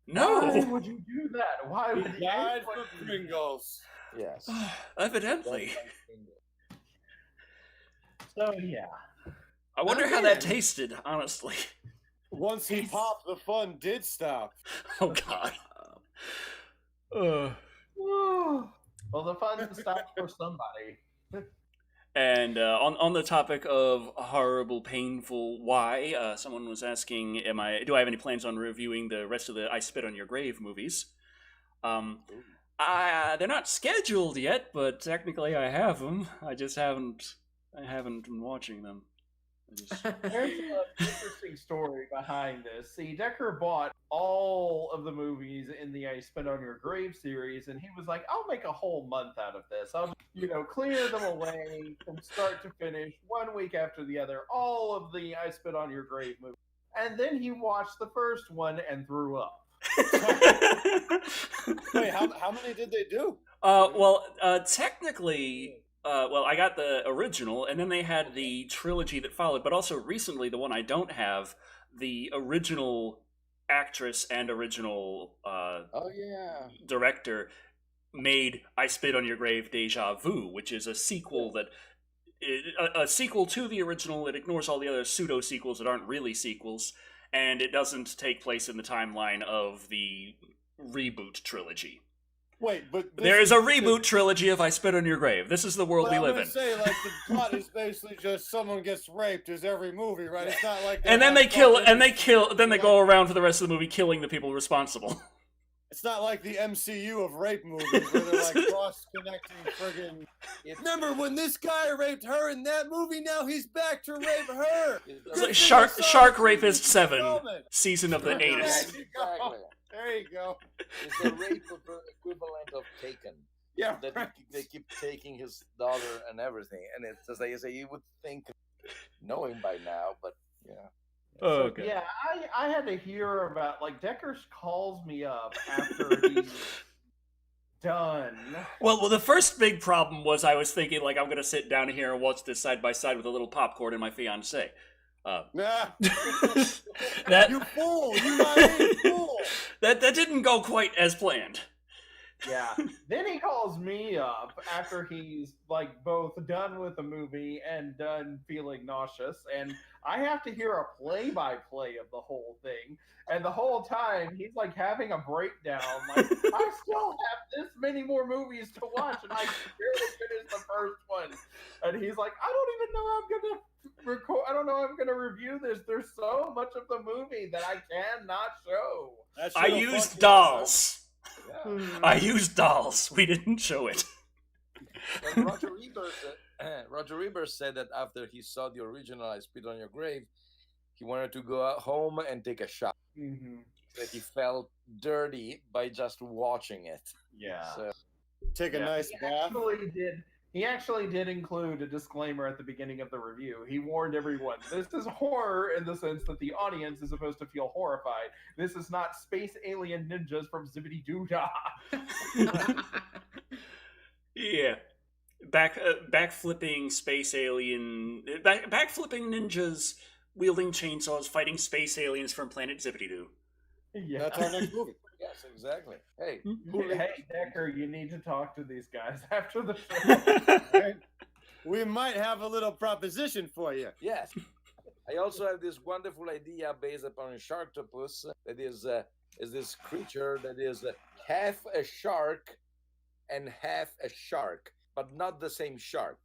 B: Why would you do that? Why would
D: He died for Pringles.
E: Yes.
A: Evidently.
B: So, yeah.
A: I wonder how that tasted, honestly.
D: Once he popped, the fun did stop.
A: Oh, God.
B: Well, the fun stopped for somebody.
A: And on the topic of horrible, painful why, someone was asking, do I have any plans on reviewing the rest of the I Spit on Your Grave movies? They're not scheduled yet, but technically I have them. I haven't been watching them.
B: There's an interesting story behind this. See, Decker bought all of the movies in the I Spit on Your Grave series, and he was like, I'll make a whole month out of this. I'll, clear them away from start to finish, 1 week after the other, all of the I Spit on Your Grave movies. And then he watched the first one and threw up.
D: Wait, how many did they do?
A: Technically, I got the original, and then they had the trilogy that followed, but also recently, the one I don't have, the original actress and original director made I Spit on Your Grave Deja Vu, which is a sequel a sequel to the original. It ignores all the other pseudo-sequels that aren't really sequels, and it doesn't take place in the timeline of the reboot trilogy.
D: Wait, but
A: there is a reboot trilogy of I Spit on Your Grave. This is the world we live in.
D: Say, like, the plot is basically just someone gets raped as every movie, right? It's not like
A: then they go around for the rest of the movie killing the people responsible.
D: It's not like the MCU of rape movies where they're like cross-connecting friggin'... Remember when this guy raped her in that movie? Now he's back to rape her!
A: Shark Rapist 7, Season of the Anus.
D: There you go.
E: It's the rape equivalent of Taken.
D: Yeah,
E: that they keep taking his daughter and everything, and it's just like you would think, knowing by now, but yeah.
A: Oh, okay.
B: Yeah, I had to hear about, like, Decker calls me up after he's done.
A: Well, the first big problem was I was thinking, like, I'm going to sit down here and watch this side by side with a little popcorn and my fiance.
D: That
E: you fool! You naive fool!
A: That didn't go quite as planned.
B: Yeah. Then he calls me up after he's like both done with the movie and done feeling nauseous, and I have to hear a play-by-play of the whole thing. And the whole time he's like having a breakdown, like I still have this many more movies to watch, and I barely finished the first one. And he's like, I don't even know how I'm gonna record. I don't know how I'm gonna review this. There's so much of the movie that I cannot show.
A: I used dolls.
E: Yeah.
A: I used dolls. We didn't show it.
E: And Roger Ebert said that after he saw the original I Spit on Your Grave, he wanted to go home and take a shower.
B: Mm-hmm.
E: That he felt dirty by just watching it.
B: Yeah.
E: So,
D: take a nice bath.
B: He actually did include a disclaimer at the beginning of the review. He warned everyone, this is horror in the sense that the audience is supposed to feel horrified. This is not space alien ninjas from Zibbity Doo-Dah.
A: Yeah. Backflipping space alien... Backflipping ninjas wielding chainsaws fighting space aliens from planet Zibbity Doo.
B: Yeah.
D: That's our next movie.
E: yes, exactly. Hey,
B: hey, Decker, you need to talk to these guys after the show.
D: Right? We might have a little proposition for you.
E: Yes. I also have this wonderful idea based upon a sharktopus that is this creature that is half a shark and half a shark, but not the same shark.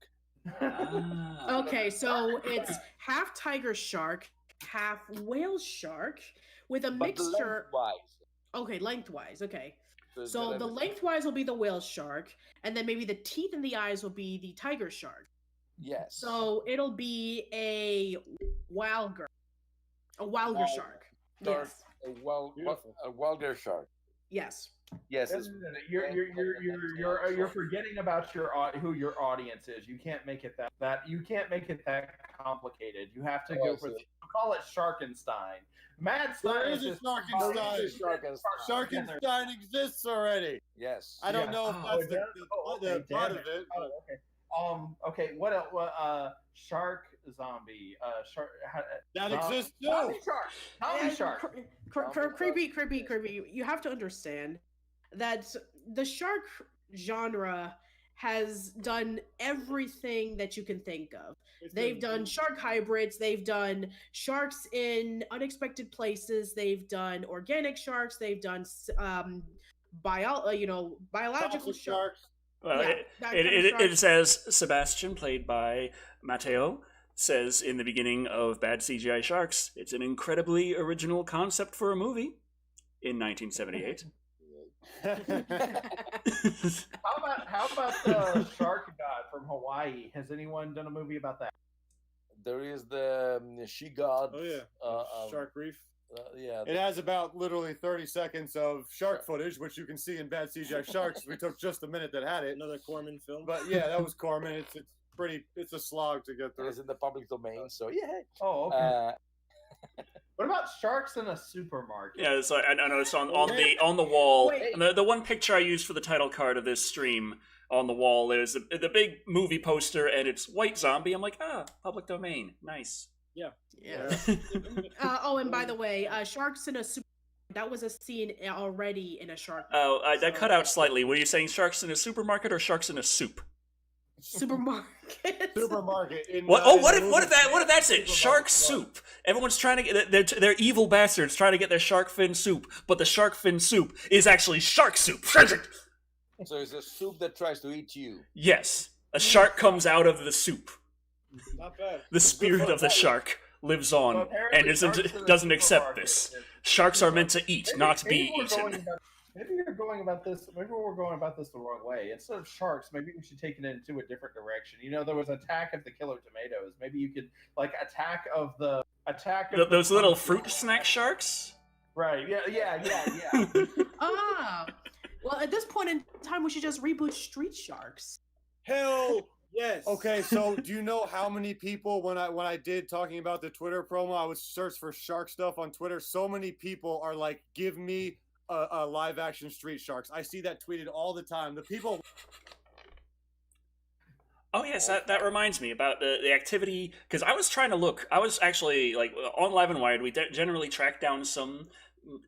C: Okay, so it's half tiger shark, half whale shark, with a mixture.
E: Lengthwise.
C: Okay, lengthwise. Okay.
E: So
C: the lengthwise will be the whale shark, and then maybe the teeth and the eyes will be the tiger shark.
E: Yes.
C: So it'll be a wilger shark. Yes.
E: A wilder shark.
C: Yes.
E: Yes.
B: You're forgetting about who your audience is. You can't make it that complicated. You have to go for call it Sharkenstein. Mad science is
D: Sharkenstein. Sharkenstein exists already.
E: Yes.
D: I don't know if that's the part of it.
B: Oh, okay. Okay. What else? Shark zombie. Shark.
D: That exists too.
B: Zombie shark.
C: Creepy. You have to understand that the shark genre has done everything that you can think of. They've done shark hybrids. They've done sharks in unexpected places. They've done organic sharks. They've done biological sharks.
A: Well, it says Sebastian, played by Matteo, says in the beginning of Bad CGI Sharks, it's an incredibly original concept for a movie in 1978.
B: How about the shark god from Hawaii? Has anyone done a movie about that?
E: There is the She God.
D: Oh yeah, Shark Reef.
E: Yeah.
D: It has about literally 30 seconds of shark footage, which you can see in Bad CGI Sharks. We took just a minute that had it.
F: Another Corman film.
D: But yeah, that was Corman. It's a slog to get through.
E: It's in the public domain, so yeah.
B: Oh, okay. What about sharks in a supermarket?
A: Yeah, so I noticed on the wall.
C: Wait.
A: And the one picture I used for the title card of this stream on the wall, there's the big movie poster, and it's White Zombie. I'm like, public domain, nice.
C: Yeah. And by the way, sharks in a super. That was a scene already in a shark.
A: Oh, that cut out slightly. Were you saying sharks in a supermarket or sharks in a soup?
C: Supermarket.
D: Supermarket.
A: What? Oh, what if that's it? Shark soup. Everyone's trying to get they're evil bastards trying to get their shark fin soup, but the shark fin soup is actually shark soup.
E: So it's a soup that tries to eat you.
A: Yes, a shark comes out of the soup.
F: Not bad.
A: The spirit of the shark lives on and doesn't accept this. Sharks are meant to eat, not be eaten.
B: Maybe we're going about this the wrong way. Instead of sharks, maybe we should take it into a different direction. You know, there was Attack of the Killer Tomatoes. Maybe you could attack of
A: those little fruit snack sharks.
B: Right? Yeah.
C: Well, at this point in time, we should just reboot Street Sharks.
F: Hell yes.
D: Okay, so do you know how many people when I did talking about the Twitter promo, I would search for shark stuff on Twitter. So many people are like, "Give me a live action Street Sharks." I see that tweeted all the time. The people.
A: Oh yes, that reminds me about the activity, because I was trying to look. I was actually on Live and Wired. We generally track down some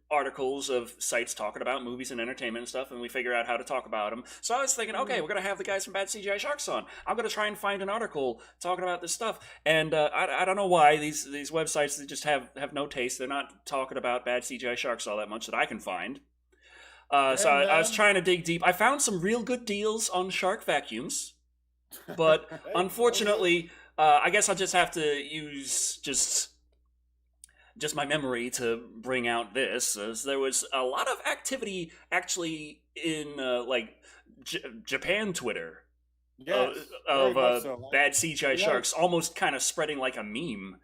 A: articles of sites talking about movies and entertainment and stuff, and we figure out how to talk about them. So I was thinking, okay, we're gonna have the guys from Bad CGI Sharks on. I'm gonna try and find an article talking about this stuff, and I don't know why these websites, they just have no taste. They're not talking about Bad CGI Sharks all that much that I can find. So I was trying to dig deep. I found some real good deals on shark vacuums, but unfortunately, I guess I'll just have to use just my memory to bring out this. As there was a lot of activity actually in Japan Twitter of Bad CGI Sharks, almost kind of spreading like a meme.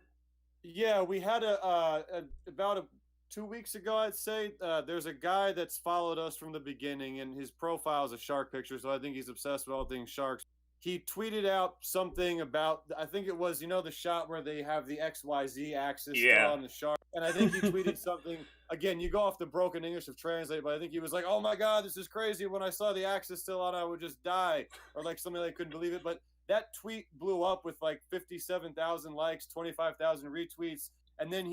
D: Yeah, we had about 2 weeks ago, I'd say. There's a guy that's followed us from the beginning, and his profile is a shark picture, so I think he's obsessed with all things sharks. He tweeted out something about, I think it was, the shot where they have the XYZ axis still on the shark. And I think he tweeted something, again, you go off the broken English of Translate, but I think he was like, "Oh my God, this is crazy. When I saw the axis still on, I would just die." Or something like, couldn't believe it. But that tweet blew up with 57,000 likes, 25,000 retweets. And then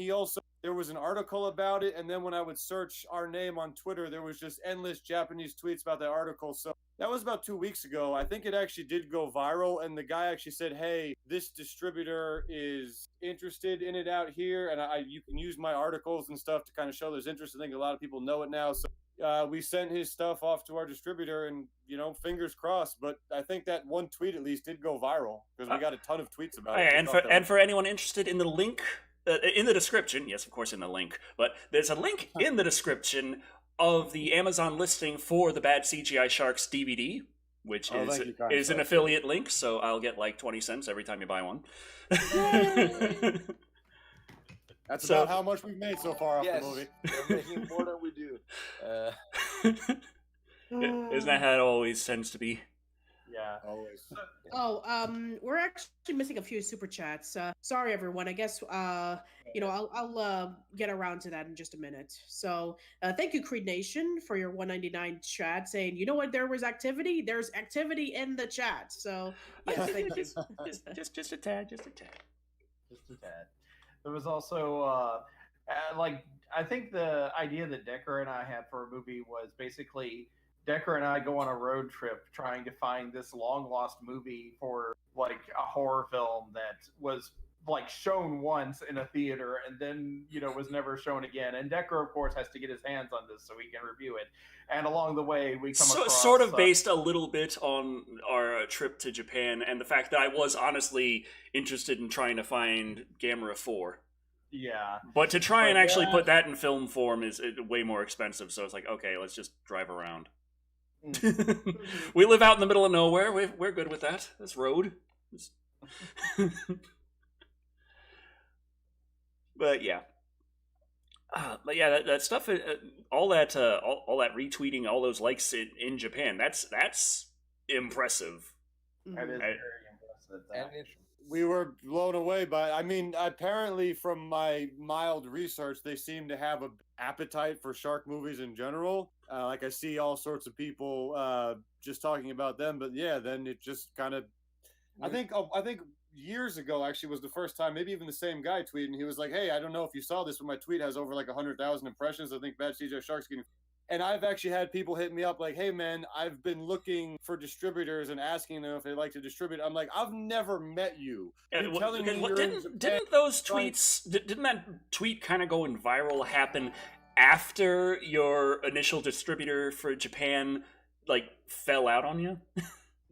D: there was an article about it. And then when I would search our name on Twitter, there was just endless Japanese tweets about that article. So that was about 2 weeks ago. I think it actually did go viral. And the guy actually said, "Hey, this distributor is interested in it out here. And you can use my articles and stuff to kind of show there's interest." I think a lot of people know it now. So we sent his stuff off to our distributor, and, fingers crossed. But I think that one tweet at least did go viral because we got a ton of tweets about it.
A: And for anyone interested in the link, in the description, yes, of course, in the link, but there's a link in the description of the Amazon listing for the Bad CGI Sharks DVD, which is an affiliate link, so I'll get 20 cents every time you buy one.
D: That's about how much we've made so far off the movie.
E: We're making more than we do.
A: Isn't that how it always tends to be?
B: Yeah,
D: always.
C: We're actually missing a few super chats. Sorry, everyone. I guess I'll get around to that in just a minute. So thank you, Creed Nation, for your 199 chat saying, "You know what? There was activity. There's activity in the chat." So yes, thank you.
A: just a tad.
B: There was also I think the idea that Decker and I had for a movie was basically Decker and I go on a road trip trying to find this long lost movie for a horror film that was shown once in a theater and then was never shown again. And Decker, of course, has to get his hands on this so he can review it. And along the way, we come across
A: sort of based a little bit on our trip to Japan and the fact that I was honestly interested in trying to find Gamera 4.
B: Yeah.
A: But to try and actually put that in film form is way more expensive. So it's okay, let's just drive around. We live out in the middle of nowhere. We're good with that. This road. But yeah. That stuff, all that retweeting, all those likes in Japan, that's impressive.
B: That is very impressive.
E: And
D: We were blown away by. I mean, apparently, from my mild research, they seem to have an appetite for shark movies in general. Like I see all sorts of people just talking about them, but yeah, then it just kind of. I think years ago actually was the first time. Maybe even the same guy tweeted. He was like, "Hey, I don't know if you saw this, but my tweet has over like 100,000 impressions. I think Bad CGI Sharks getting." And I've actually had people hit me up like, "Hey, man, I've been looking for distributors and asking them if they'd like to distribute." I'm like, "I've never met you. You're telling me you're in Japan."
A: Didn't those tweets? Didn't that tweet kind of going viral happen after your initial distributor for Japan like fell out on you?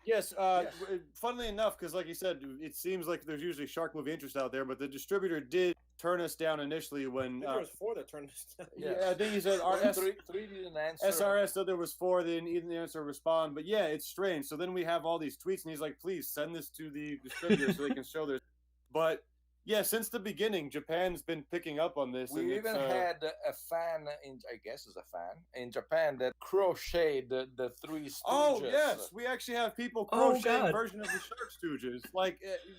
D: Yes, funnily enough, because like you said, it seems like there's usually shark movie interest out there, but the distributor did turn us down initially when...
F: there was 4 that turned us down.
D: Yeah, I think he said...
E: Three didn't answer.
D: SRS said there was 4, they didn't even answer or respond, but yeah, it's strange. So then we have all these tweets, and he's like, please send this to the distributor so they can show this. But... yeah, since the beginning, Japan's been picking up on this.
E: We even had a fan, I guess is a fan, in Japan that crocheted the Three Stooges.
D: Oh, yes. We actually have people crocheting version of the Shark Stooges. Like,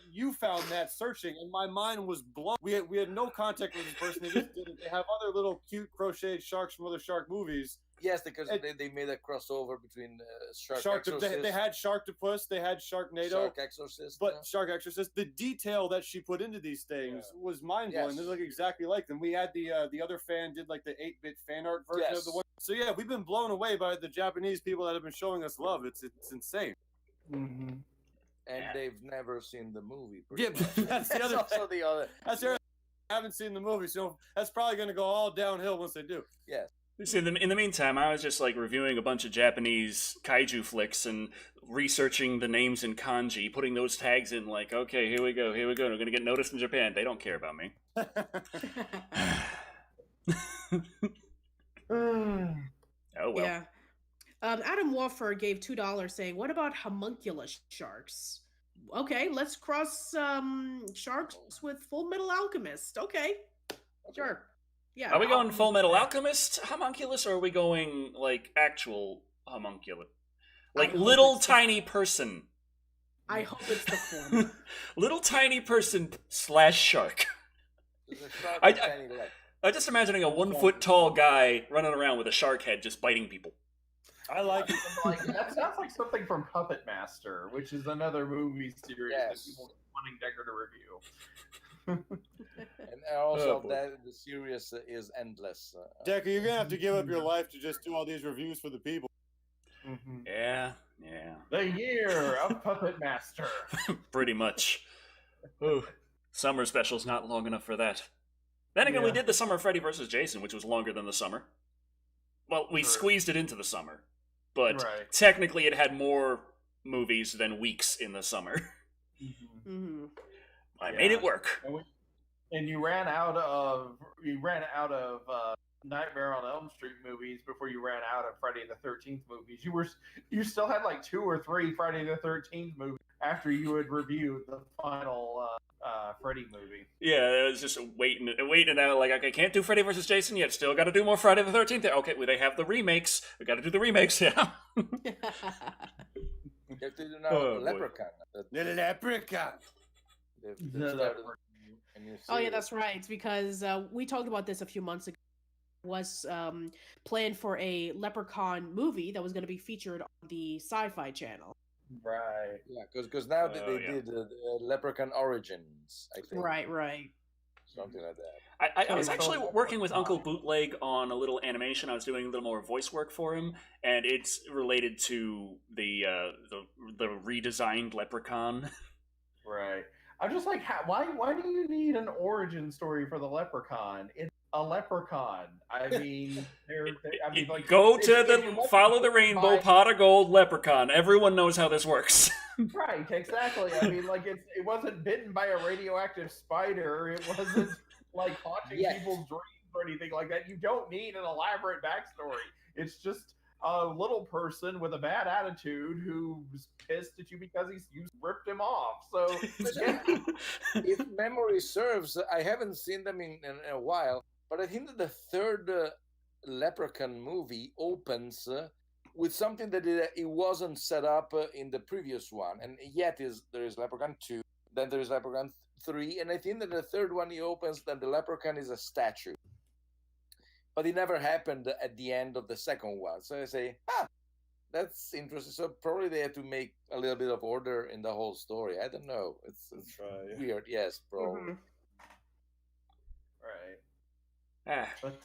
D: you found that searching, and my mind was blown. We had no contact with this person. They just did it. They have other little cute crocheted sharks from other shark movies.
E: Yes, because they made a crossover between Shark Exorcist.
D: They had Sharktopus, they had Sharknado.
E: Shark Exorcist.
D: But Shark Exorcist, the detail that she put into these things was mind-blowing. They look exactly like them. We had the other fan did like the 8-bit fan art version of the one. So yeah, we've been blown away by the Japanese people that have been showing us love. It's insane.
B: Mm-hmm.
E: And they've never seen the movie.
D: Yeah, that's the other
E: also the other.
D: That's the other. I haven't seen the movie, so that's probably going to go all downhill once they do.
E: Yes.
A: See, in the meantime, I was just like reviewing a bunch of Japanese kaiju flicks and researching the names in kanji, putting those tags in like, okay, here we go. We're going to get noticed in Japan. They don't care about me. Oh, well.
C: Yeah. Adam Woffor gave $2 saying, what about homunculus sharks? Okay, let's cross sharks with Full Metal Alchemist. Okay, sure. Yeah.
A: Are we going Full Metal Alchemist homunculus, or are we going like actual homunculus? Like little tiny person.
C: I hope it's the former.
A: Little tiny person / shark. I'm just imagining a 1 foot tall guy running around with a shark head just biting people.
B: I like it. That sounds like something from Puppet Master, which is another movie series that people are wanting Decker to review.
E: And also, the series is endless.
D: Decker, you're gonna have to give up your life to just do all these reviews for the people.
A: Mm-hmm. Yeah.
B: The year of Puppet Master.
A: Pretty much. Ooh, summer special's not long enough for that. Then again, we did the summer Freddy vs. Jason, which was longer than the summer. Well, we squeezed it into the summer, but technically it had more movies than weeks in the summer.
C: Mm-hmm.
A: I made it work.
B: And you ran out of Nightmare on Elm Street movies before you ran out of Friday the 13th movies. You still had like 2 or 3 Friday the 13th movies after you had reviewed the final Freddy movie.
A: Yeah, it was just waiting out. Like, okay, can't do Freddy vs. Jason yet. Still got to do more Friday the 13th. Okay, well, they have the remakes. We got to do the remakes. Yeah.
E: You have to do now Leprechaun.
D: The Leprechaun.
C: Oh yeah, that's right. Because we talked about this a few months ago. Was planned for a Leprechaun movie that was going to be featured on the Sci-Fi Channel.
B: Right.
E: Yeah, because now they did Leprechaun Origins, I think.
C: Right.
E: Something like that.
A: I was actually working with Uncle Bootleg on a little animation. I was doing a little more voice work for him, and it's related to the redesigned Leprechaun.
B: Right. I'm just like, why do you need an origin story for the Leprechaun? It's a leprechaun. I mean,
A: follow the rainbow pot of gold leprechaun. Everyone knows how this works.
B: Right, exactly. I mean, like it wasn't bitten by a radioactive spider. It wasn't like haunting people's dreams or anything like that. You don't need an elaborate backstory. It's just a little person with a bad attitude who's pissed at you because you ripped him off. So,
E: if memory serves, I haven't seen them in a while, but I think that the third Leprechaun movie opens with something that it wasn't set up in the previous one, and yet there is Leprechaun 2, Then there's Leprechaun 3, and I think that the third one he opens, then the Leprechaun is a statue. But it never happened at the end of the second one. So I say, that's interesting. So probably they had to make a little bit of order in the whole story. I don't know. It's weird. Yes, probably.
C: Mhm.
B: Right. But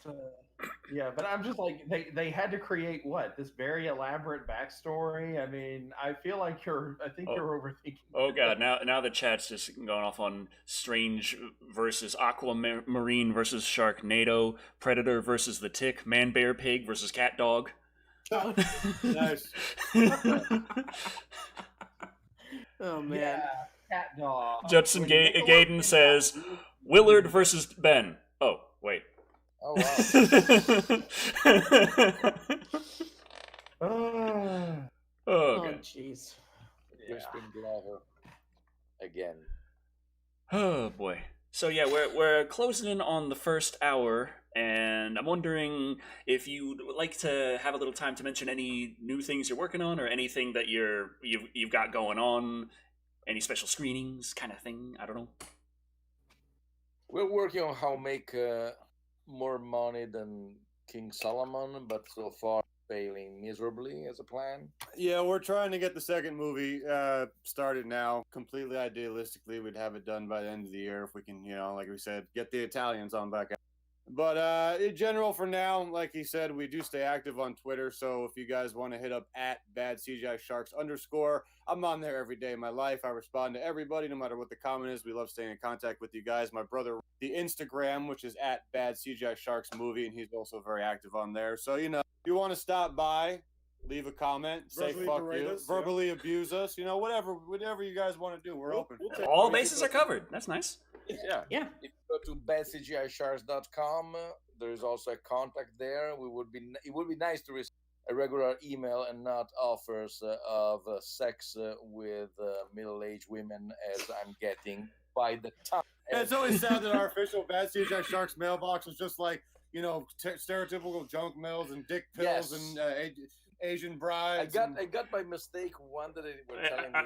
B: yeah, but I'm just like they had to create this very elaborate backstory. I mean, I feel like you're overthinking.
A: Oh god, now the chat's just going off on Strange versus Aquamarine versus Sharknado, Predator versus the Tick, Man Bear Pig versus Cat Dog.
D: Nice.
C: Oh man.
B: Yeah, Cat Dog.
A: Judson Gaiden says Willard versus Ben. Oh, wait.
E: Oh, wow.
A: Oh,
C: jeez.
E: Crispin Glover again.
A: Oh boy. So yeah, we're closing in on the first hour, and I'm wondering if you'd like to have a little time to mention any new things you're working on, or anything that you've got going on, any special screenings, kind of thing. I don't know.
E: We're working on how to make more money than King Solomon, but so far failing miserably as a plan.
D: Yeah, we're trying to get the second movie started now. Completely idealistically, we'd have it done by the end of the year if we can, like we said, get the Italians on back. But in general, for now, like he said, we do stay active on Twitter. So if you guys want to hit up at @BadCGISharks_, I'm on there every day of my life. I respond to everybody, no matter what the comment is. We love staying in contact with you guys. My brother, the Instagram, which is @BadCGISharksMovie, and he's also very active on there. So, if you want to stop by, leave a comment, say fuck you, verbally abuse us, whatever you guys want to do. We're open.
A: All bases are covered. That's nice.
E: Yeah.
C: Yeah.
E: If you go to badcgisharks.com, there's also a contact there. It would be nice to receive a regular email and not offers of sex with middle-aged women, as I'm getting by the time.
D: It's always sad that our official Bad CGI Sharks mailbox is just like, stereotypical junk mails and dick pills and Asian brides.
E: I got by mistake one that they were telling me.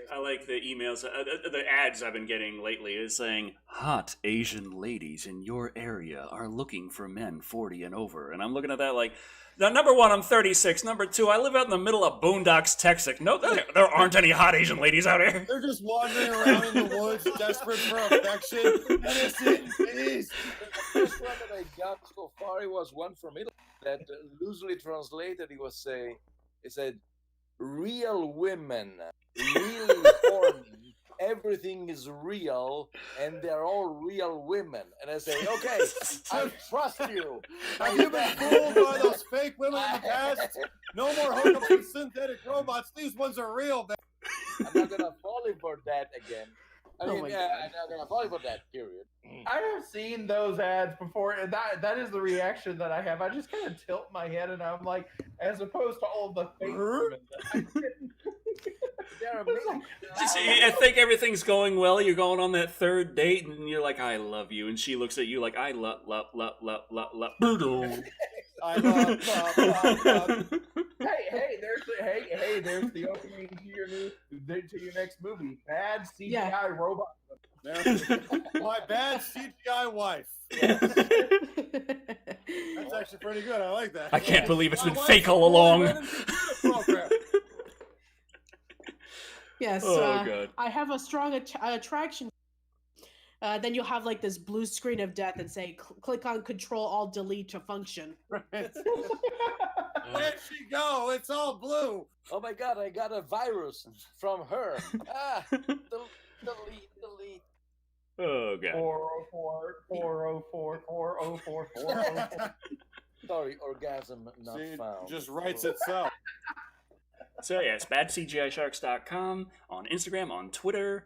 A: I like the emails, the ads I've been getting lately is saying hot Asian ladies in your area are looking for men 40 and over, and I'm looking at that like, now, number one, I'm 36. Number two, I live out in the middle of Boondocks, Texas. No, there aren't any hot Asian ladies out here.
D: They're just wandering around in the woods, desperate for affection. Innocent, please.
E: The first one that I got so far, it was one from Italy that loosely translated, it said, real women, really horny, everything is real, and they're all real women. And I say, okay, I trust you.
D: Have you been fooled by those fake women in the past? No more hookups with synthetic robots. These ones are real, man.
E: I'm not going to fall in for that again. I'm not going to fall in for that, period.
B: I have seen those ads before, and that is the reaction that I have. I just kind of tilt my head, and I'm like, as opposed to all the fake women.
E: They're amazing.
A: I think everything's going well. You're going on that third date, and you're like, "I love you," and she looks at you like, "I love."
B: I love. Hey, there's the opening to your next movie. Bad CGI robot.
D: My bad CGI wife.
C: Yeah.
D: That's actually pretty good. I like that.
A: I can't believe it's been fake all along.
C: Yes,
A: God.
C: I have a strong attraction. Then you'll have like this blue screen of death and say, click on Control Alt Delete to function.
D: Right. Where'd she go? It's all blue.
E: Oh my God, I got a virus from her. Delete.
A: Oh God.
B: 404, 404, 404, 404.
E: Sorry, orgasm not found.
D: Just writes itself.
A: So yeah, it's badcgisharks.com, on Instagram, on Twitter,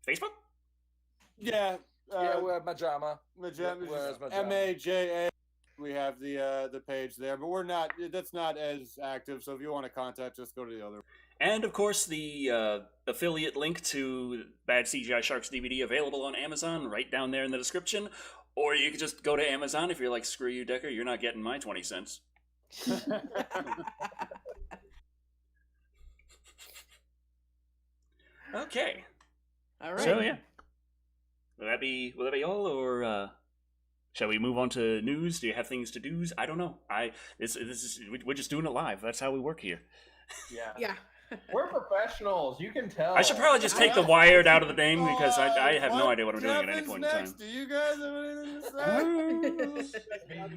A: Facebook?
D: Yeah.
E: We have MaJaMa.
D: MaJaMa. MaJa. We have the page there, but that's not as active, so if you want to contact us, go to the other.
A: And of course, the affiliate link to Bad CGI Sharks DVD available on Amazon, right down there in the description. Or you can just go to Amazon if you're like, screw you, Decker, you're not getting my 20 cents. Okay.
C: All right.
A: So yeah, will that be all, or shall we move on to news? Do you have things to do? I don't know. We're just doing it live. That's how we work here.
B: Yeah.
C: Yeah.
B: We're professionals. You can tell.
A: I should probably just take the Wired out of the name because I have no idea what I'm doing at any point in time.
D: Do you guys have anything to say?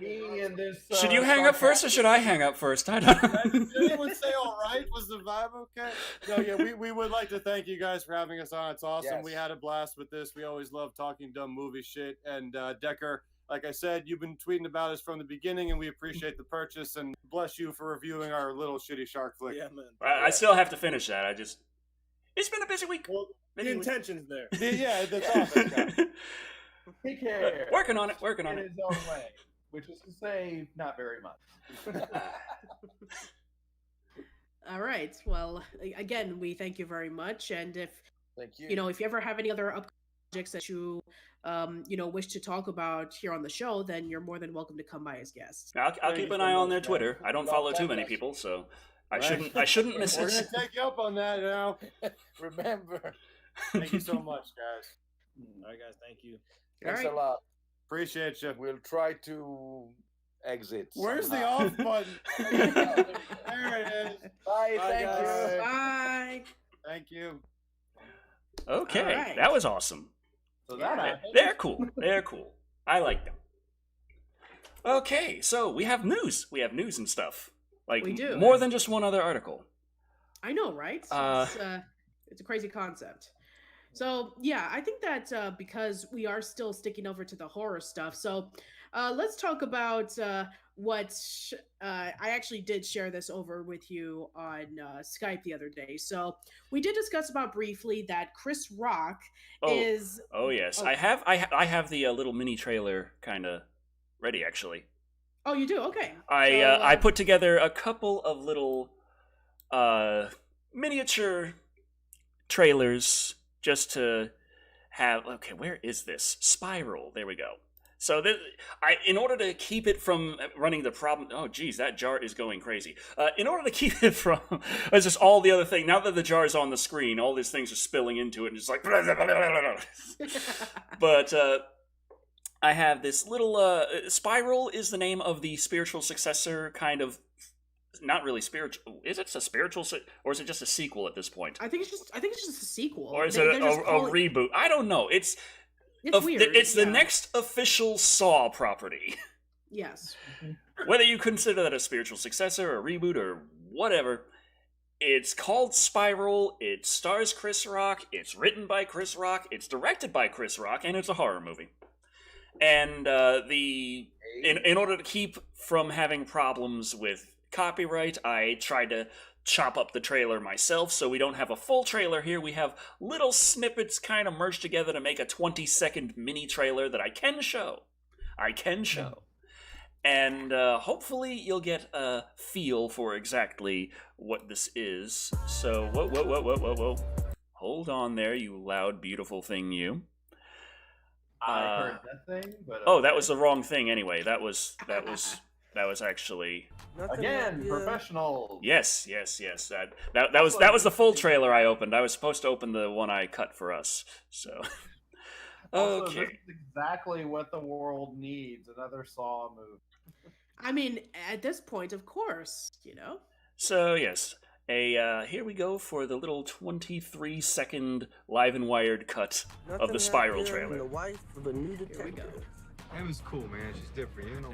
B: Me and this,
A: Should you hang up first, or should I hang up first? I don't know.
D: Did anyone say all right? Was the vibe okay? No, yeah, we would like to thank you guys for having us on. It's awesome.
E: Yes.
D: We had a blast with this. We always love talking dumb movie shit. And Decker, like I said, you've been tweeting about us from the beginning, and we appreciate the purchase. And bless you for reviewing our little shitty shark flick.
F: Yeah, man.
A: I still have to finish that. It's been a busy week.
F: Well, the intention's there.
D: Yeah, that's awesome.
B: Take care.
A: Working on it.
B: In his own way, which is to say, not very much.
C: All right. Well, again, we thank you very much. And if
E: Thank you.
C: if you ever have any other projects that you wish to talk about here on the show, then you're more than welcome to come by as guests.
A: I'll keep an eye on their Twitter. I don't follow too many people, so I shouldn't miss
D: We're
A: it.
D: gonna take you up on that now.
E: Remember.
D: Thank you so much, guys.
F: All right, guys. Thank you.
E: Thanks
C: All right.
E: a lot.
D: Appreciate you.
E: We'll try to exit.
D: Where's the
E: somehow.
D: off button? There it is.
E: Bye.
D: Bye,
E: Thank
D: guys.
E: you.
C: Bye.
D: Thank you.
A: Okay,
C: All right.
A: that was awesome.
B: So that happened.
A: They're cool. They're cool. I like them. Okay, so we have news. We have news and stuff. Like
C: We do.
A: more than just one other article.
C: I know, right? It's a crazy concept. So yeah, I think that because we are still sticking over to the horror stuff, so let's talk about what I actually did share this over with you on Skype the other day. So we did discuss about briefly that Chris Rock is.
A: Oh yes,
C: Oh.
A: I have the little mini trailer kind of ready actually.
C: Oh, you do? Okay.
A: I put together a couple of little miniature trailers just to have. Okay, where is this Spiral? There we go. So in order to keep it from running the problem. Oh, geez, that jar is going crazy. In order to keep it from, it's just all the other thing. Now that the jar is on the screen, all these things are spilling into it, and it's like. But I have this little Spiral is the name of the spiritual successor, kind of. Not really spiritual. Is it a spiritual, or is it just a sequel at this point?
C: I think it's just a sequel,
A: Or is it a reboot? I don't know. It's
C: weird.
A: It's the
C: yeah.
A: next official Saw property.
C: Yes.
A: Whether you consider that a spiritual successor, a reboot, or whatever, it's called Spiral. It stars Chris Rock. It's written by Chris Rock. It's directed by Chris Rock, and it's a horror movie. And in order to keep from having problems with copyright, I tried to chop up the trailer myself, so we don't have a full trailer here. We have little snippets kind of merged together to make a 20-second mini trailer that I can show. And hopefully you'll get a feel for exactly what this is. So, whoa. Hold on there, you loud, beautiful thing, you.
B: I heard that thing, but
A: Oh, that was the wrong thing anyway. That was actually
B: again professional.
A: yes. That was the full trailer I opened. I was supposed to open the one I cut for us. So
B: Also,
A: okay.
B: this is exactly what the world needs: another Saw movie.
C: I mean, at this point, of course,
A: So yes, here we go for the little 23-second live and wired cut of the Spiral trailer.
C: Here we go.
G: It was cool, man. She's different. You know.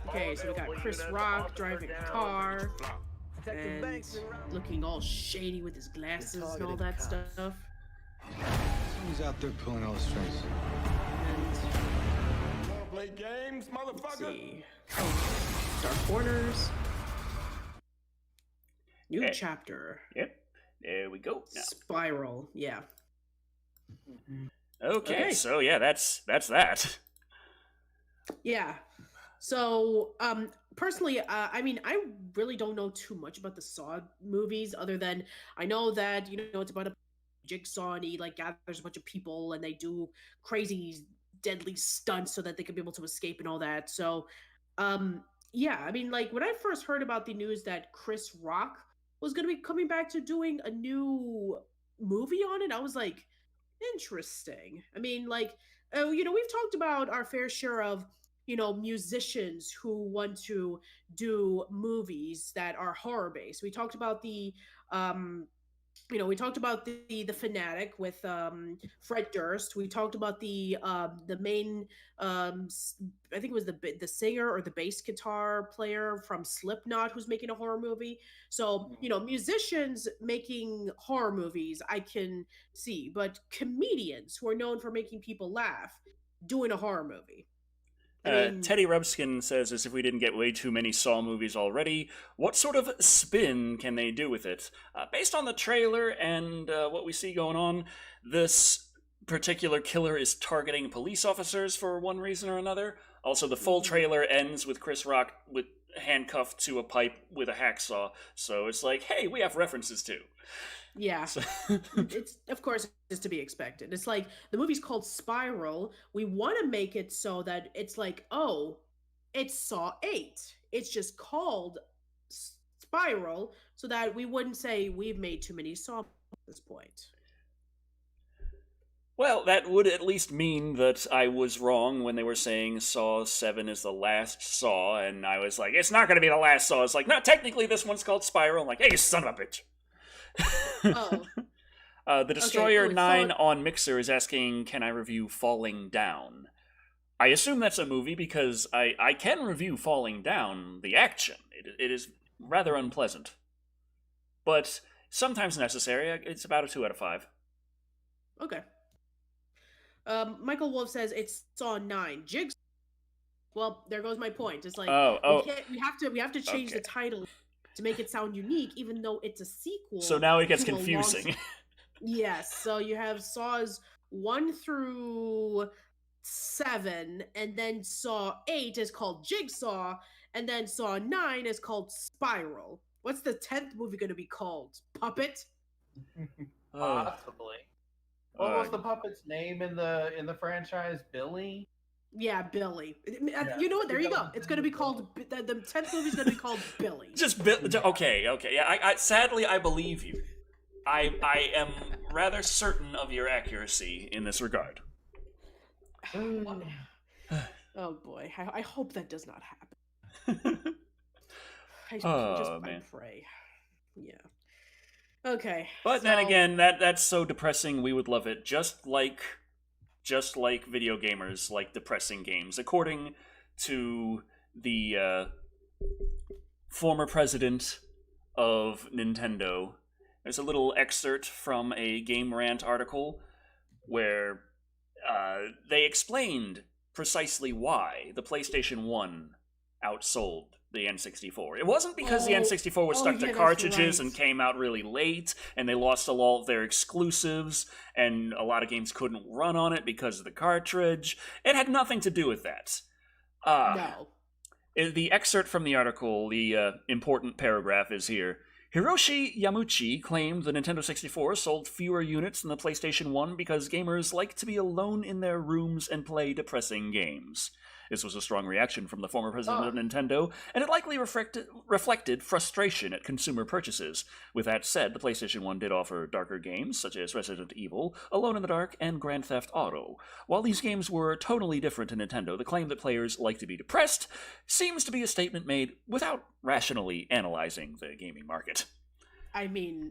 C: Okay, so we got Chris Rock driving a car and looking all shady with his glasses and all that stuff.
G: Who's out there pulling all the strings?
C: And
G: Play games,
C: let's
G: motherfucker.
C: see. Dark Corners. New
A: Okay.
C: chapter.
A: Yep, there we go. Now.
C: Spiral. Yeah.
A: Okay,
C: Okay.
A: so yeah, that's that.
C: Yeah. So, personally, I mean, I really don't know too much about the Saw movies, other than I know that it's about a jigsaw, and he gathers a bunch of people, and they do crazy, deadly stunts so that they can be able to escape and all that. So, yeah, I mean, when I first heard about the news that Chris Rock was going to be coming back to doing a new movie on it, I was like, Interesting. I mean, like, we've talked about our fair share of, musicians who want to do movies that are horror based. We talked about um, the Fanatic with Fred Durst. We talked about the main I think it was the singer or the bass guitar player from Slipknot who's making a horror movie. So musicians making horror movies I can see, but comedians who are known for making people laugh doing a horror movie. I mean,
A: Teddy Rubskin says, as if we didn't get way too many Saw movies already, what sort of spin can they do with it? Based on the trailer and what we see going on, this particular killer is targeting police officers for one reason or another. Also, the full trailer ends with Chris Rock handcuffed to a pipe with a hacksaw, so it's like, hey, we have references too.
C: Yeah, it's of course it's to be expected. It's like the movie's called Spiral. We want to make it so that it's like, oh, it's Saw 8. It's just called Spiral, so that we wouldn't say we've made too many Saw at this point.
A: Well, that would at least mean that I was wrong when they were saying Saw 7 is the last Saw, and I was like, it's not going to be the last Saw. It's like, no, technically this one's called Spiral. I'm like, hey, you son of a bitch.
C: Oh.
A: The Destroyer 9 on Mixer is asking, can I review Falling Down? I assume that's a movie because I can review Falling Down, the action. It is rather unpleasant. But sometimes necessary. It's about a 2 out of 5.
C: Okay. Michael Wolf says it's Saw 9. Jigsaw. Well, there goes my point. It's like we have to change the title to make it sound unique, even though it's a sequel.
A: So now it gets confusing.
C: Yes, so you have Saws 1 through 7, and then Saw 8 is called Jigsaw, and then Saw 9 is called Spiral. What's the 10th movie going to be called? Puppet?
B: Possibly. What was the puppet's name in the franchise? Billy?
C: Yeah, Billy.
B: Yeah.
C: You know what? There you go. It's going to be called... The 10th movie is going to be called Billy.
A: Okay. Yeah, I sadly, I believe you. I am rather certain of your accuracy in this regard.
C: Oh, boy. I hope that does not happen. I pray. Yeah. Okay.
A: But then again, that's so depressing, we would love it. Just like video gamers like depressing games. According to the former president of Nintendo, there's a little excerpt from a Game Rant article where they explained precisely why the PlayStation 1 outsold the N64. It wasn't because the N64 was stuck to cartridges and came out really late, and they lost all of their exclusives, and a lot of games couldn't run on it because of the cartridge. It had nothing to do with that.
C: No.
A: The excerpt from the article, the important paragraph is here. Hiroshi Yamauchi claimed the Nintendo 64 sold fewer units than the PlayStation 1 because gamers like to be alone in their rooms and play depressing games. This was a strong reaction from the former president of Nintendo, and it likely reflected frustration at consumer purchases. With that said, the PlayStation 1 did offer darker games, such as Resident Evil, Alone in the Dark, and Grand Theft Auto. While these games were totally different to Nintendo, the claim that players like to be depressed seems to be a statement made without rationally analyzing the gaming market.
C: I mean...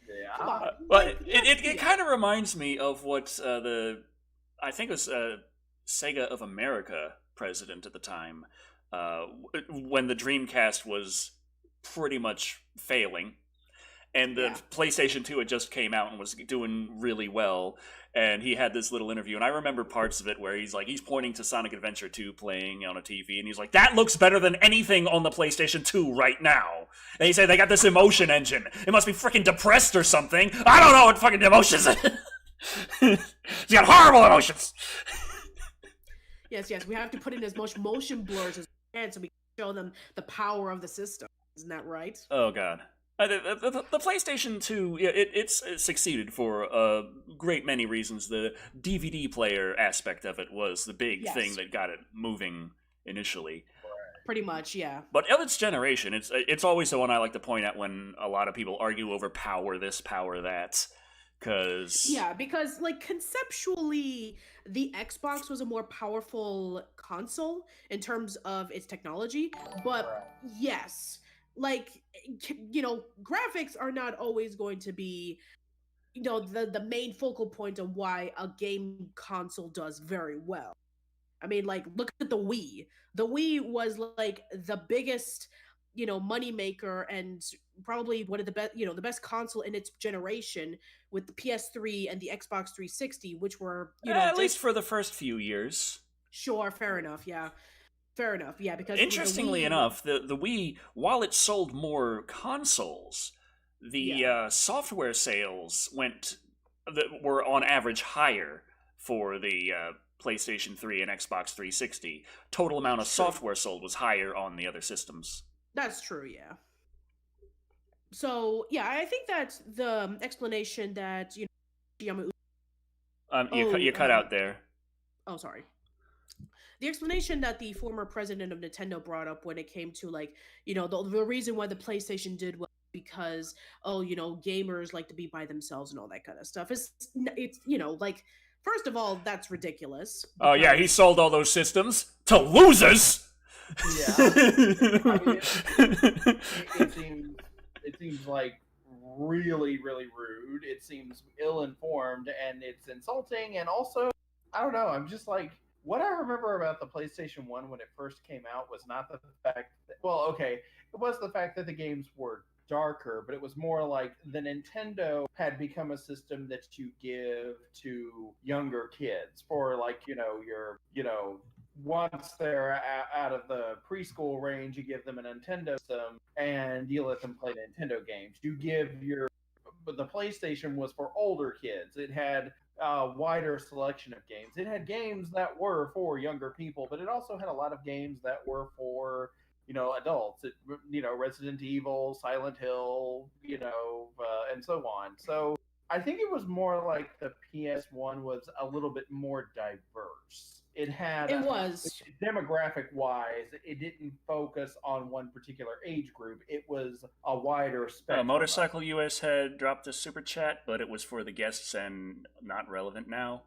B: Yeah.
A: But it kind of reminds me of what I think it was Sega of America president at the time, when the Dreamcast was pretty much failing, and the PlayStation 2 had just came out and was doing really well, and he had this little interview, and I remember parts of it where he's pointing to Sonic Adventure 2 playing on a TV, and he's like, that looks better than anything on the PlayStation 2 right now. And he said, they got this emotion engine. It must be freaking depressed or something. I don't know what fucking emotions it is. It's got horrible emotions.
C: Yes, we have to put in as much motion blurs as we can so we can show them the power of the system. Isn't that right?
A: Oh, God. The PlayStation 2, it's succeeded for a great many reasons. The DVD player aspect of it was the big thing that got it moving initially.
C: Pretty much, yeah.
A: But of its generation, it's always the one I like to point at when a lot of people argue over power this, power that.
C: because like conceptually the Xbox was a more powerful console in terms of its technology, but yes, like graphics are not always going to be the main focal point of why a game console does very well. I mean, like, look at the Wii. The Wii was like the biggest, money maker and probably one of the best, the best console in its generation with the PS3 and the Xbox 360, which were,
A: at least for the first few years.
C: Sure, fair enough. Yeah, fair enough. Yeah, because
A: interestingly enough, the Wii, while it sold more consoles, the software sales were on average higher for the PlayStation 3 and Xbox 360. Total amount of software sold was higher on the other systems.
C: That's true, yeah. So, yeah, I think that the explanation that, MaJaMa...
A: You cut out there.
C: Oh, sorry. The explanation that the former president of Nintendo brought up when it came to, like, the reason why the PlayStation did well because, gamers like to be by themselves and all that kind of stuff. It's like... First of all, that's ridiculous.
A: Oh, yeah, he sold all those systems to losers!
B: Yeah. I mean, it seems like really, really rude. It seems ill-informed, and it's insulting, and also, I don't know, I'm just like, what I remember about the PlayStation 1 when it first came out was not the fact that, it was the fact that the games were darker, but it was more like the Nintendo had become a system that you give to younger kids for once they're out of the preschool range, you give them a Nintendo system and you let them play Nintendo games. But the PlayStation was for older kids. It had a wider selection of games. It had games that were for younger people, but it also had a lot of games that were for adults. Resident Evil, Silent Hill, and so on. So I think it was more like the PS1 was a little bit more diverse. It was demographic wise, it didn't focus on one particular age group. It was a wider spectrum.
A: Motorcycleus had dropped a super chat, but it was for the guests and not relevant now.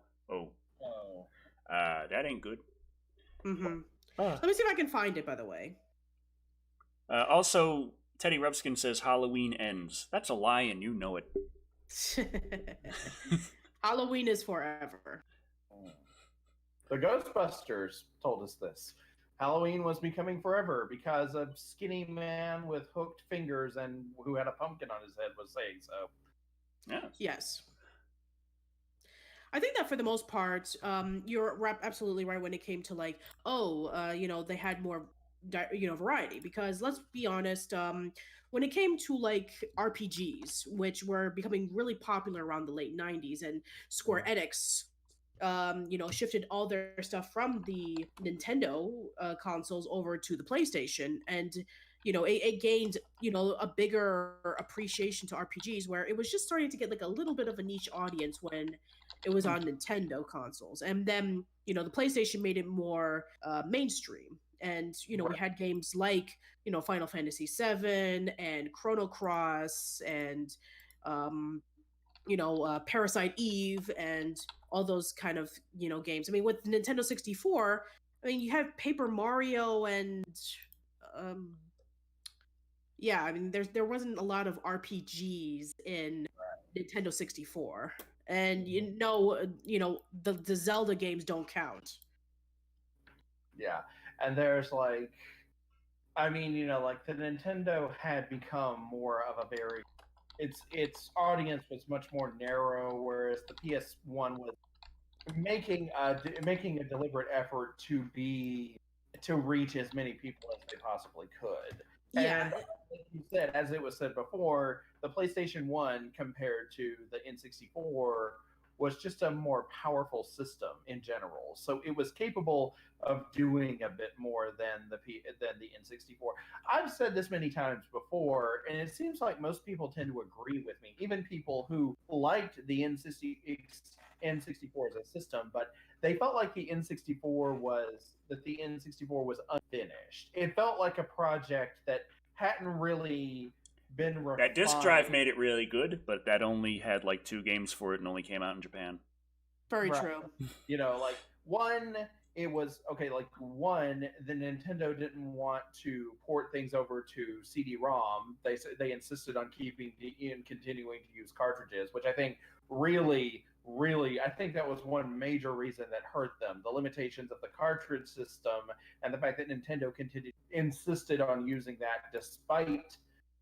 A: That ain't good.
C: Mm-hmm. Let me see if I can find it, by the way.
A: Also, Teddy Rubskin says Halloween ends. That's a lie, and you know it.
C: Halloween is forever.
B: The Ghostbusters told us this. Halloween was becoming forever because a skinny man with hooked fingers and who had a pumpkin on his head was saying so.
C: Yes. I think that for the most part, you're absolutely right when it came to like, they had more variety, because let's be honest, when it came to like RPGs, which were becoming really popular around the late 90s, and Square Enix shifted all their stuff from the Nintendo consoles over to the PlayStation, and it gained a bigger appreciation to RPGs, where it was just starting to get like a little bit of a niche audience when it was on Nintendo consoles, and then the PlayStation made it more mainstream. And we had games like Final Fantasy VII and Chrono Cross and Parasite Eve and all those kind of games. I mean, with Nintendo 64, I mean, you have Paper Mario and there wasn't a lot of RPGs in Nintendo 64, and the Zelda games don't count.
B: Yeah. And there's like, I mean, like the Nintendo had become more of a very, its audience was much more narrow, whereas the PS1 was making a deliberate effort to reach as many people as they possibly could.
C: Yeah.
B: And like you said, as it was said before, the PlayStation 1 compared to the N64 was just a more powerful system in general. So it was capable of doing a bit more than the N64. I've said this many times before, and it seems like most people tend to agree with me, even people who liked the N64 as a system, but they felt like the N64 was unfinished. It felt like a project that hadn't really been refined.
A: That disc drive made it really good, but that only had like 2 games for it and only came out in Japan.
C: Very true.
B: You know, like one, it was okay. Like one, the Nintendo didn't want to port things over to CD-ROM. They insisted on keeping and continuing to use cartridges, which I think really, I think that was one major reason that hurt them. The limitations of the cartridge system and the fact that Nintendo insisted on using that despite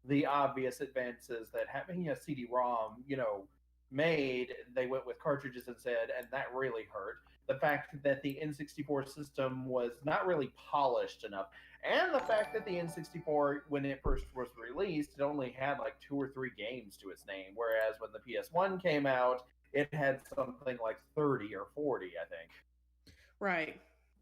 B: the obvious advances that having a CD-ROM, you know, made. They went with cartridges instead, and that really hurt. The fact that the N64 system was not really polished enough, and the fact that the N64, when it first was released, it only had like 2 or 3 games to its name, whereas when the PS1 came out, it had something like 30 or 40, I think.
C: Right.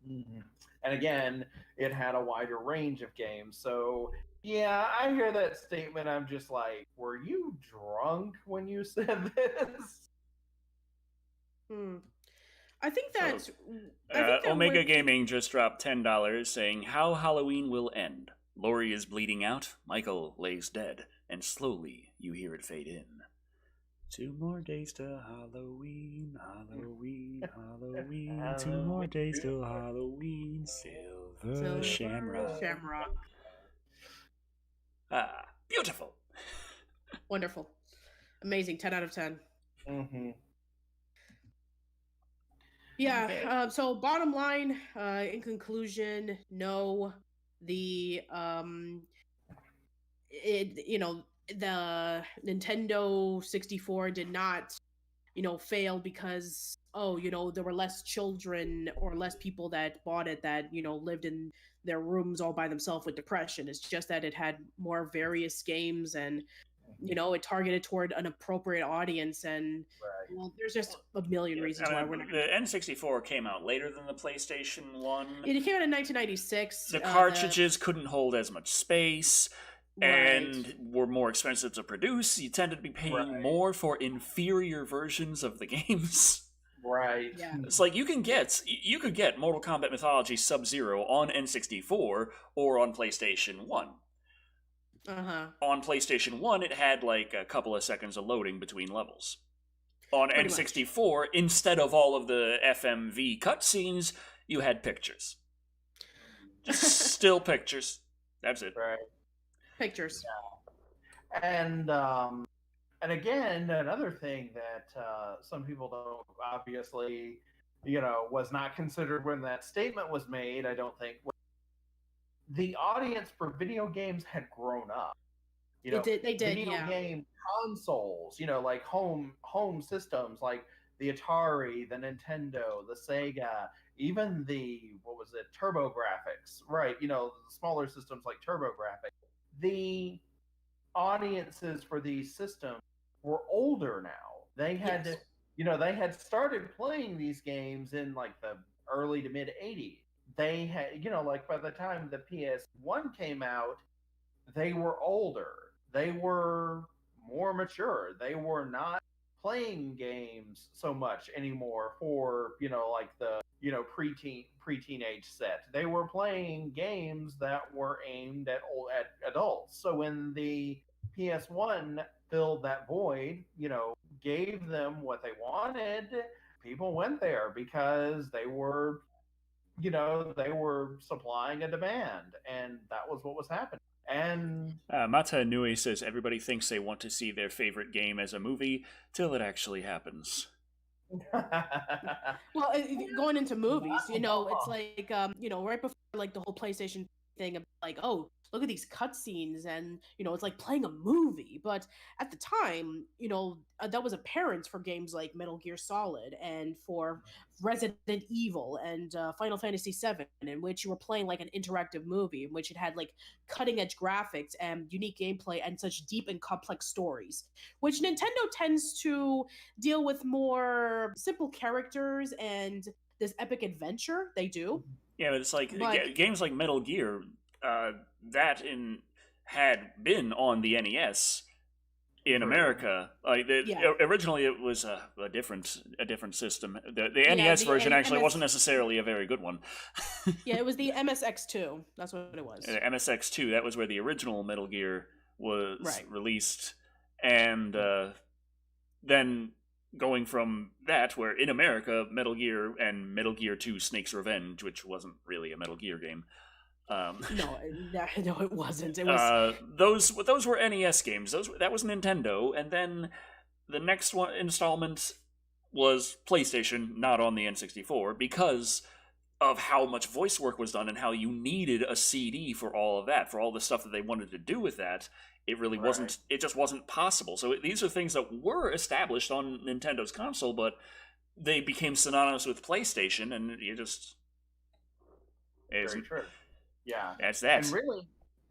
B: Mm-hmm. And again, it had a wider range of games. So, yeah, I hear that statement. I'm just like, were you drunk when you said this?
C: I think that
A: Omega
C: would...
A: Gaming just dropped $10 saying, "How Halloween will end. Laurie is bleeding out, Michael lays dead, and slowly you hear it fade in. 2 more days to Halloween, Halloween, Halloween. 2 more days till Halloween, Silver Shamrock. Ah, beautiful.
C: Wonderful. Amazing. 10 out of 10.
B: Mm-hmm.
C: Yeah.
B: Okay.
C: So bottom line, in conclusion, no, the the Nintendo 64 did not, fail because, there were less children or less people that bought it that, lived in their rooms all by themselves with depression. It's just that it had more various games and, it targeted toward an appropriate audience. And well, there's just a million reasons why we're not.
A: The N64 came out later than the PlayStation 1.
C: It came out in 1996.
A: The cartridges couldn't hold as much space.
C: Right.
A: And were more expensive to produce. You tended to be paying more for inferior versions of the games.
B: Right.
C: Yeah.
A: It's like you could get Mortal Kombat Mythology Sub-Zero on N64 or on PlayStation 1.
C: Uh-huh.
A: On PlayStation 1, it had like a couple of seconds of loading between levels. On
C: Pretty
A: N64,
C: much.
A: Instead of all of the FMV cutscenes, you had pictures. Just still pictures. That's it.
B: Right.
C: Pictures.
B: Yeah. And again, another thing that some people don't obviously, was not considered when that statement was made, I don't think, the audience for video games had grown up. They did, video game consoles, like home systems like the Atari, the Nintendo, the Sega, even the, TurboGrafx, right? The smaller systems like TurboGrafx. The audiences for these systems were older now. They had to, they had started playing these games in like the early to mid 80s. They had, like by the time the PS1 came out, they were older. They were more mature. They were not playing games so much anymore for, like the, pre-teenage set. They were playing games that were aimed at adults. So when the PS1 filled that void, gave them what they wanted, people went there because they were, they were supplying a demand, and that was what was happening. And
A: Mata Nui says everybody thinks they want to see their favorite game as a movie till it actually happens.
C: Well, going into movies, it's like, right before like the whole PlayStation thing of like, oh, look at these cutscenes, and it's like playing a movie. But at the time, that was apparent for games like Metal Gear Solid and for Resident Evil and Final Fantasy VII, in which you were playing like an interactive movie, in which it had like cutting edge graphics and unique gameplay and such deep and complex stories, which Nintendo tends to deal with more simple characters and this epic adventure. They do.
A: Yeah, but it's like games like Metal Gear. Had been on the NES in America. Like originally, it was a different system. The NES version actually wasn't necessarily a very good one.
C: Yeah, it was the MSX2. That's what it was.
A: MSX2. That was where the original Metal Gear was released, and then going from that, where in America, Metal Gear and Metal Gear 2 Snake's Revenge, which wasn't really a Metal Gear game.
C: No, it wasn't. It was
A: those were NES games. That was Nintendo, and then the next one installment was PlayStation, not on the N64, because of how much voice work was done and how you needed a CD for all of that, for all the stuff that they wanted to do with that. It really wasn't, it just wasn't possible. So these are things that were established on Nintendo's console, but they became synonymous with PlayStation, and you just...
B: Very true. Yeah.
A: That's that.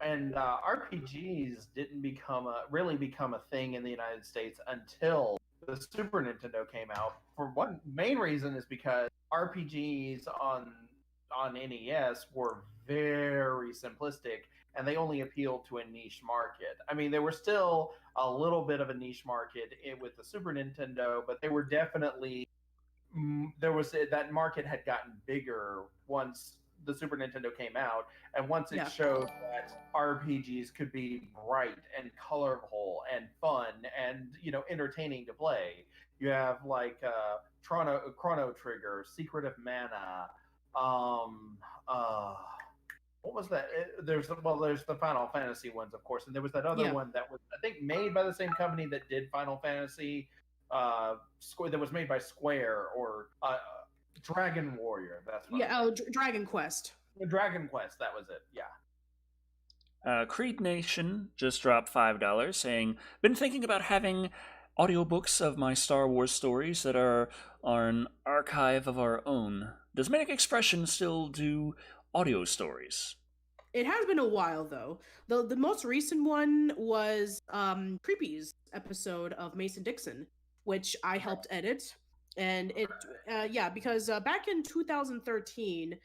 B: And RPGs didn't really become a thing in the United States until the Super Nintendo came out. For one main reason is because RPGs on NES were very simplistic, and they only appealed to a niche market. I mean, there were still a little bit of a niche market with the Super Nintendo, but they were definitely that market had gotten bigger once the Super Nintendo came out, and once it showed that RPGs could be bright and colorful and fun and entertaining to play. You have like Chrono Trigger, Secret of Mana. What was that? There's the Final Fantasy ones, of course, and there was that other one that was, I think, made by the same company that did Final Fantasy. That was made by Square, or Dragon Warrior. That's what
C: Dragon Quest.
B: Dragon Quest. That was it. Yeah.
A: Creed Nation just dropped $5, saying, "Been thinking about having audiobooks of my Star Wars stories that are an archive of our own. Does Manic Expression still do audio stories?"
C: It has been a while, though. The most recent one was Creepy's episode of Mason Dixon, which I helped edit. And it, because back in 2013,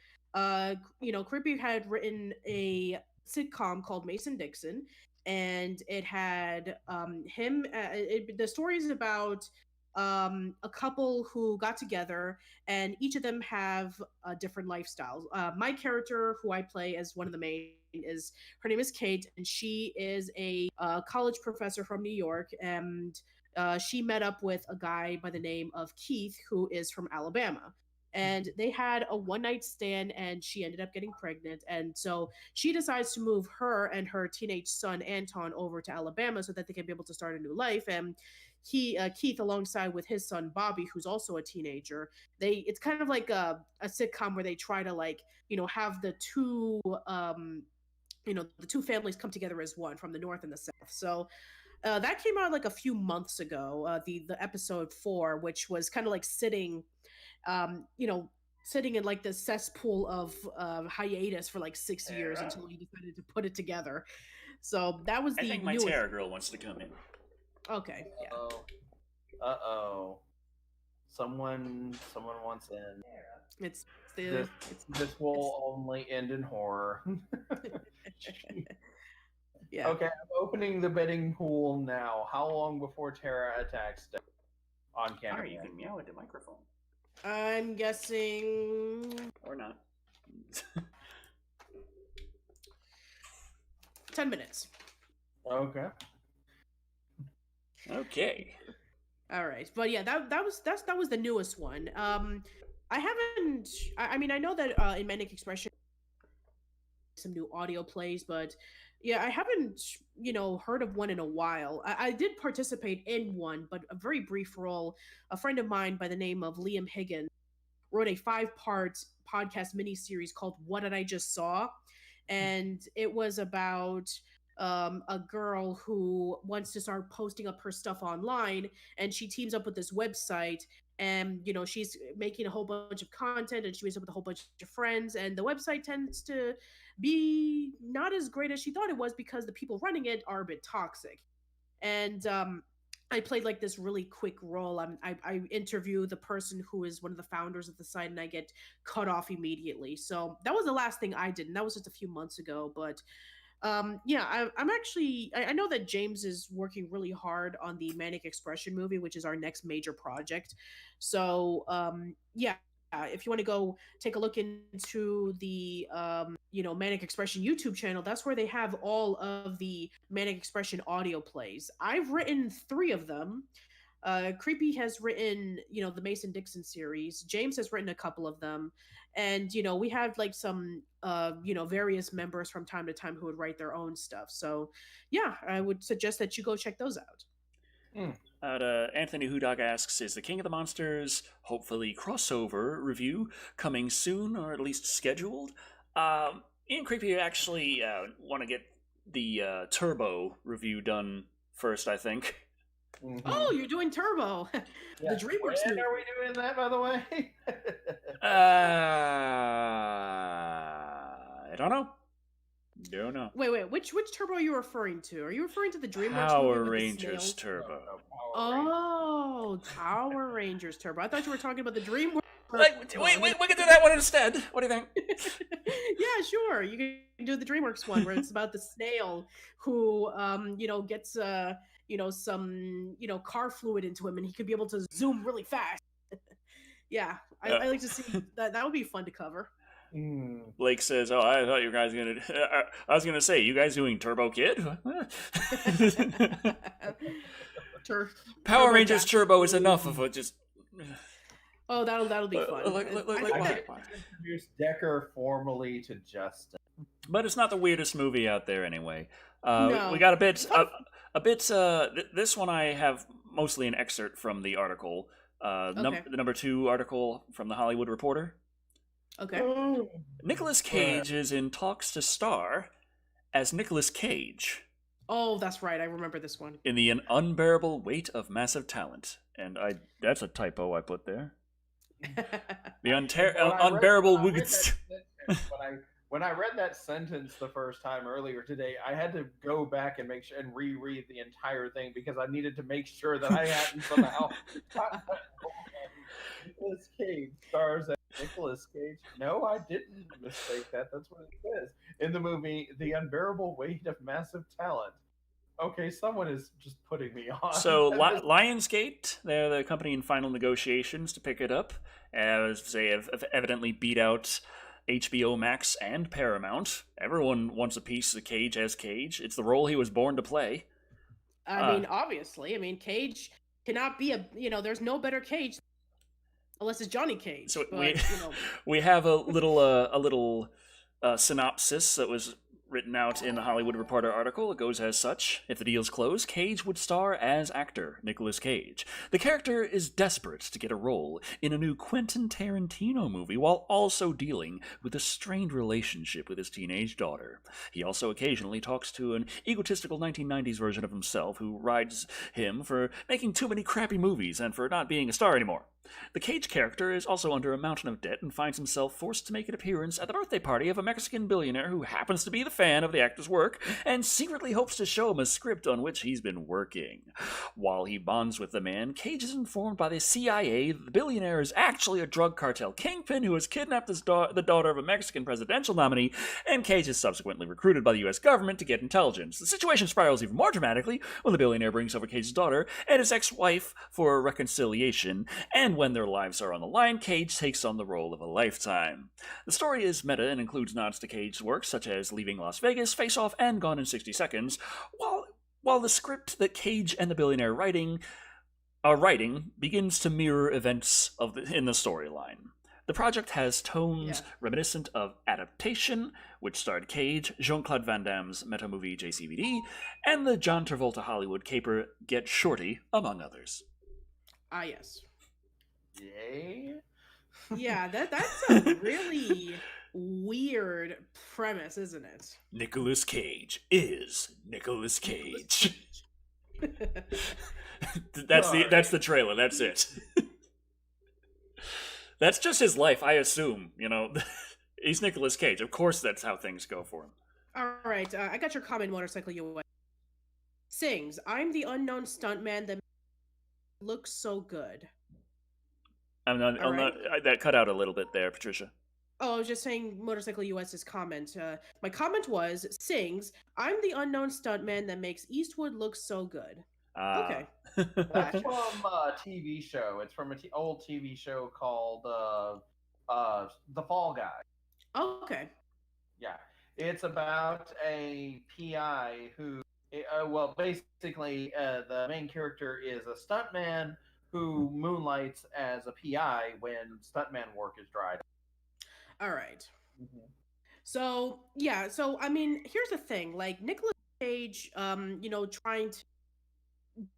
C: Creepy had written a sitcom called Mason Dixon, and it had him. The story is about a couple who got together, and each of them have different lifestyles. My character, who I play as one of the main, her name is Kate, and she is a college professor from New York, and she met up with a guy by the name of Keith, who is from Alabama. And they had a one-night stand, and she ended up getting pregnant. And so she decides to move her and her teenage son, Anton, over to Alabama so that they can be able to start a new life. And Keith, alongside with his son, Bobby, who's also a teenager, it's kind of like a sitcom where they try to have the two, the two families come together as one from the North and the South. So that came out like a few months ago, the episode 4, which was kind of like sitting in like the cesspool of hiatus for like 6 years until he decided to put it together. So that was
A: I think my Terra girl wants to come in.
C: Okay. Yeah.
B: Uh-oh. Someone wants in. This will only end in horror.
C: Yeah.
B: Okay, I'm opening the betting pool now. How long before Terra attacks on camera?
A: Alright, you can meow at the microphone.
C: I'm guessing...
A: Or not.
C: 10 minutes.
B: Okay.
A: Okay.
C: All right, but yeah, that was the newest one. I haven't. I mean, I know that in Manic Expression, some new audio plays, but yeah, I haven't heard of one in a while. I did participate in one, but a very brief role. A friend of mine by the name of Liam Higgins wrote a 5-part podcast miniseries called "What Did I Just Saw," and it was about a girl who wants to start posting up her stuff online, and she teams up with this website, and she's making a whole bunch of content, and she meets up with a whole bunch of friends, and the website tends to be not as great as she thought it was because the people running it are a bit toxic. And I played like this really quick role. I interview the person who is one of the founders of the site, and I get cut off immediately. So that was the last thing I did, and that was just a few months ago. But I'm actually, I know that James is working really hard on the Manic Expression movie, which is our next major project. So if you want to go take a look into the Manic Expression YouTube channel, that's where they have all of the Manic Expression audio plays. I've written 3 of them. Creepy has written, the Mason Dixon series. James has written a couple of them, and we have like some various members from time to time who would write their own stuff. So yeah, I would suggest that you go check those out.
A: Anthony Hudog asks, is the King of the Monsters hopefully crossover review coming soon, or at least scheduled? Ian Creepy actually want to get the Turbo review done first, I think.
C: Mm-hmm. Oh, you're doing Turbo.
B: Yeah.
C: The DreamWorks movie.
B: Are we doing that, by the way?
A: I don't know. Don't know.
C: Wait. Which Turbo are you referring to? Are you referring to the DreamWorks
A: Power
C: movie
A: Rangers Turbo.
C: Oh, Power Rangers Turbo. I thought you were talking about the DreamWorks.
A: Wait, we can do that one instead. What do you think?
C: Yeah, sure. You can do the DreamWorks one where it's about the snail who, gets, some, car fluid into him, and he could be able to zoom really fast. Yeah, I like to see that. That would be fun to cover.
A: Blake says, "Oh, I thought you guys were gonna. I was gonna say, you guys doing Turbo Kid? Power Rangers Turbo is enough of it. Just
C: oh, that'll be fun.
B: Introduce Decker formally to Justin,
A: but it's not the weirdest movie out there anyway.
C: No.
A: We got a bit. This one I have mostly an excerpt from the article. The number 2 article from the Hollywood Reporter.
C: Okay.
A: Nicolas Cage is in talks to star as Nicolas Cage.
C: Oh, that's right. I remember this one.
A: In the unbearable weight of massive talent. And that's a typo I put there. The unbearable weight.
B: When I read that sentence the first time earlier today, I had to go back and make sure and reread the entire thing because I needed to make sure that I hadn't somehow. Nicolas Cage stars as Nicolas Cage. No, I didn't mistake that. That's what it says in the movie, The Unbearable Weight of Massive Talent. Okay, someone is just putting me on.
A: So Lionsgate, they're the company in final negotiations to pick it up, as they have evidently beat out HBO Max and Paramount. Everyone wants a piece of Cage as Cage. It's the role he was born to play.
C: I mean, obviously. I mean, Cage cannot be there's no better Cage unless it's Johnny Cage.
A: So we have a little synopsis that was written out in the Hollywood Reporter article. It goes as such. If the deal's closed, Cage would star as actor Nicolas Cage. The character is desperate to get a role in a new Quentin Tarantino movie while also dealing with a strained relationship with his teenage daughter. He also occasionally talks to an egotistical 1990s version of himself who rides him for making too many crappy movies and for not being a star anymore. The Cage character is also under a mountain of debt and finds himself forced to make an appearance at the birthday party of a Mexican billionaire who happens to be the fan of the actor's work and secretly hopes to show him a script on which he's been working. While he bonds with the man, Cage is informed by the CIA that the billionaire is actually a drug cartel kingpin who has kidnapped the daughter of a Mexican presidential nominee, and Cage is subsequently recruited by the U.S. government to get intelligence. The situation spirals even more dramatically when the billionaire brings over Cage's daughter and his ex-wife for a reconciliation, and when their lives are on the line, Cage takes on the role of a lifetime. The story is meta and includes nods to Cage's works such as Leaving Las Vegas, Face Off, and Gone in 60 Seconds, while the script that Cage and the billionaire are writing begins to mirror events in the storyline. The project has tones reminiscent of Adaptation, which starred Cage, Jean-Claude Van Damme's meta-movie JCVD, and the John Travolta Hollywood caper Get Shorty, among others.
C: Ah, yes.
B: Yay?
C: Yeah, that's a really weird premise, isn't it?
A: Nicolas Cage is Nicolas Cage. That's the trailer. That's it. That's just his life, I assume. He's Nicolas Cage. Of course, that's how things go for him.
C: All right, I got your comment, Motorcycle US. Sings, I'm the unknown stuntman that looks so good.
A: That cut out a little bit there, Patricia.
C: Oh, I was just saying Motorcycle US's comment. My comment was, Sings, I'm the unknown stuntman that makes Eastwood look so good. Okay.
B: That's from a TV show. It's from an old TV show called The Fall Guy.
C: Okay.
B: Yeah, it's about a PI who, basically, the main character is a stuntman who moonlights as a PI when stuntman work is dried up.
C: All right.
B: Mm-hmm.
C: So yeah, so I mean, here's the thing: like Nicolas Cage, trying to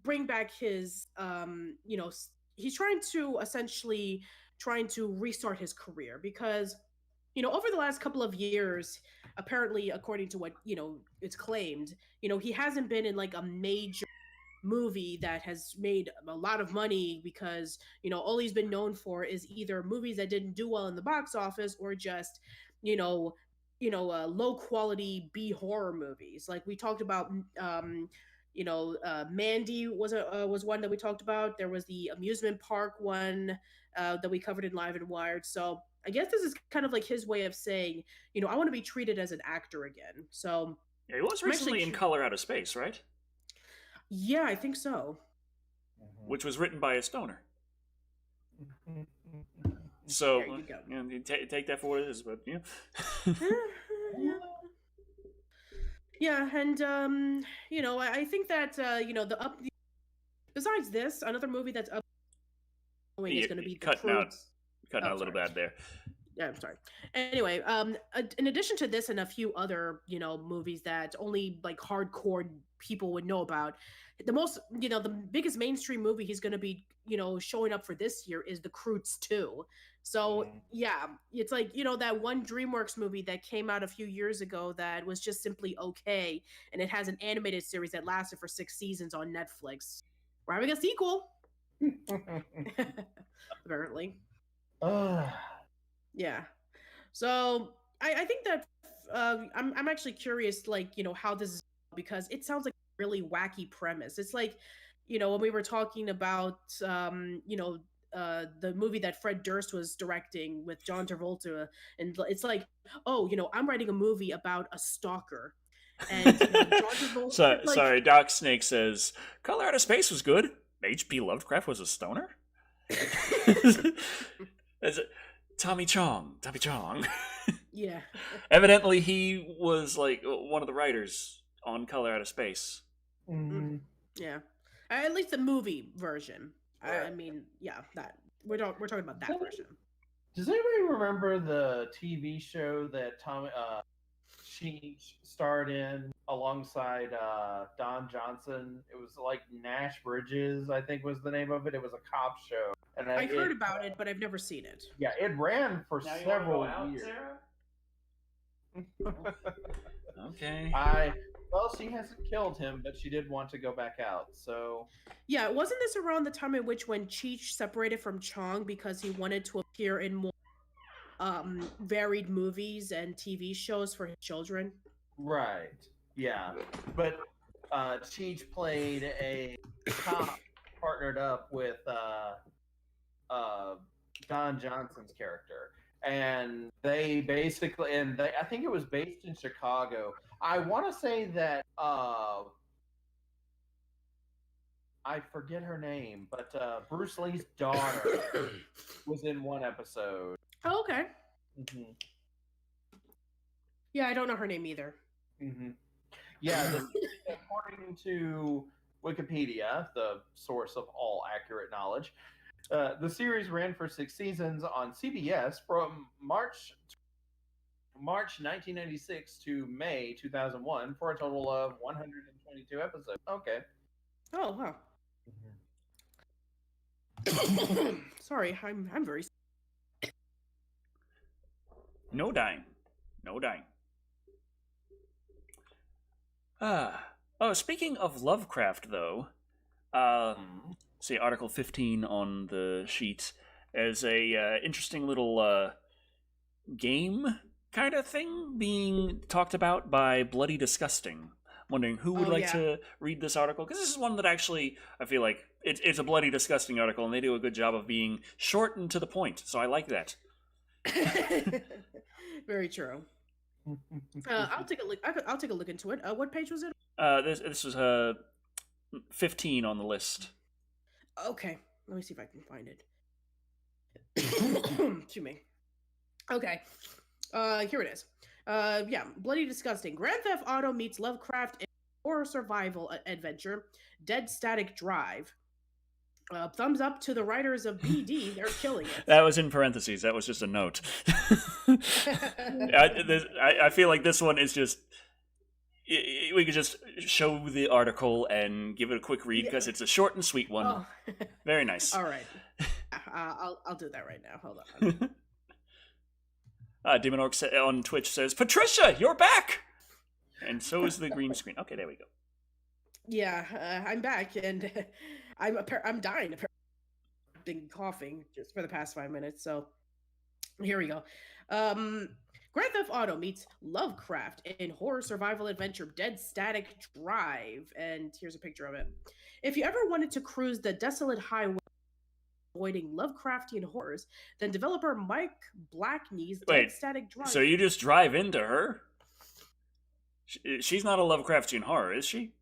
C: bring back his, he's trying to essentially trying to restart his career because, over the last couple of years, apparently, according to what it's claimed, he hasn't been in like a major movie that has made a lot of money because all he's been known for is either movies that didn't do well in the box office or just you know low quality B horror movies. Like we talked about, Mandy was one that we talked about. There was the amusement park one that we covered in Live and Wired. So I guess this is kind of like his way of saying, I want to be treated as an actor again. So
A: Yeah, he was recently in Color Out of Space, right?
C: Yeah, I think so.
A: Which was written by a stoner. So, take that for what it is, but yeah.
C: Yeah, and I think that besides this, another movie that's up is going to be
A: cutting out a little bad there.
C: Yeah, I'm sorry. Anyway, in addition to this and a few other, movies that only like hardcore people would know about, the biggest mainstream movie he's going to be, showing up for this year is The Croods 2. So yeah, it's like, that one DreamWorks movie that came out a few years ago that was just simply okay. And it has an animated series that lasted for 6 seasons on Netflix. We're having a sequel. Apparently. Yeah. So I think that I'm actually curious, like, how this is, because it sounds like a really wacky premise. It's like, when we were talking about, the movie that Fred Durst was directing with John Travolta, and it's like, oh, I'm writing a movie about a stalker. And John Travolta,
A: sorry, Doc Snake says, Color Out of Space was good. H.P. Lovecraft was a stoner? Tommy Chong.
C: Yeah.
A: Evidently, he was like one of the writers on Color Out of Space.
B: Mm-hmm.
C: Yeah. At least the movie version. Right. I mean, yeah, that we're talking about that version.
B: Does anybody remember the TV show that Cheech starred in alongside Don Johnson? It was like Nash Bridges, I think was the name of it. It was a cop show. And
C: I heard about it, but I've never seen it.
B: Yeah, it ran for several years.
A: Okay.
B: Well, she hasn't killed him, but she did want to go back out. So
C: yeah, wasn't this around the time in which when Cheech separated from Chong because he wanted to appear in more varied movies and TV shows for his children?
B: Right. Yeah, but Cheech played a cop partnered up with Don Johnson's character, and they basically, I think it was based in Chicago. I want to say that I forget her name, but Bruce Lee's daughter was in one episode.
C: Oh, okay.
B: Mm-hmm.
C: Yeah, I don't know her name either.
B: Mm-hmm. Yeah, according to Wikipedia, the source of all accurate knowledge, the series ran for 6 seasons on CBS from March 1996 to May 2001 for a total of 122 episodes. Okay.
C: Oh, wow. Sorry, I'm very...
A: No dying. Speaking of Lovecraft, though, see Article 15 on the sheet as a interesting little game kind of thing being talked about by Bloody Disgusting. Wondering who would like to read this article, because this is one that actually I feel like it's a Bloody Disgusting article, and they do a good job of being short and to the point. So I like that.
C: Very true. I'll take a look. I'll take a look into it. What page was it?
A: This was 15 on the list.
C: Okay, let me see if I can find it. Excuse me. Okay. Here it is. Yeah, bloody disgusting. Grand Theft Auto meets Lovecraft horror survival adventure, Dead Static Drive. Thumbs up to the writers of BD. They're killing it.
A: That was in parentheses. That was just a note. I feel like this one is just... We could just show the article and give it a quick read because it's a short and sweet one.
C: Oh.
A: Very nice.
C: All right. I'll do that right now. Hold on.
A: Demon Orc on Twitch says, Patricia, you're back! And so is the green screen. Okay, there we go.
C: Yeah, I'm back, and I'm dying. I've been coughing just for the past 5 minutes, so here we go. Grand Theft Auto meets Lovecraft in horror survival adventure Dead Static Drive, and here's a picture of it. If you ever wanted to cruise the desolate highway avoiding Lovecraftian horrors, then developer Mike Blackney's Dead Static Drive...
A: So you just drive into her? She's not a Lovecraftian horror, is she?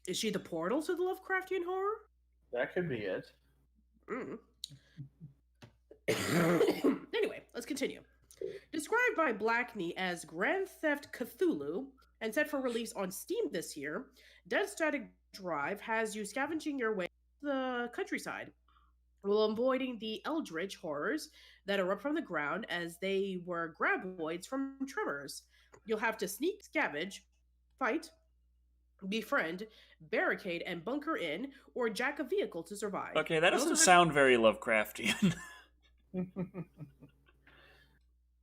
C: Is she the portal to the Lovecraftian horror?
B: That could be it.
C: Anyway, let's continue. Described by Blackney as Grand Theft Cthulhu and set for release on Steam this year, Dead Static Drive has you scavenging your way to the countryside while avoiding the eldritch horrors that erupt from the ground as they were graboids from Tremors. You'll have to sneak, scavenge, fight, befriend, barricade, and bunker in, or jack a vehicle to survive.
A: Okay, that doesn't sound very Lovecraftian.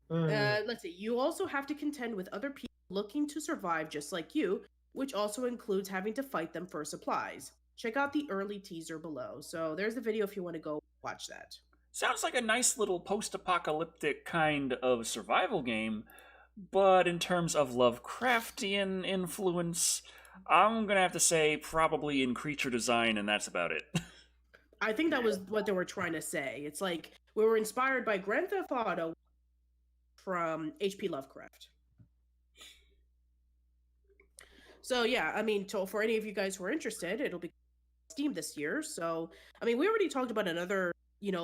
C: Let's see. You also have to contend with other people looking to survive just like you, which also includes having to fight them for supplies. Check out the early teaser below. So there's the video if you want to go watch that.
A: Sounds like a nice little post-apocalyptic kind of survival game, but in terms of Lovecraftian influence, I'm going to have to say probably in creature design, and that's about it.
C: I think that was what they were trying to say. It's like we were inspired by Grand Theft Auto from H.P. Lovecraft. So yeah, I mean, for any of you guys who are interested, it'll be Steam this year. So, I mean, we already talked about another,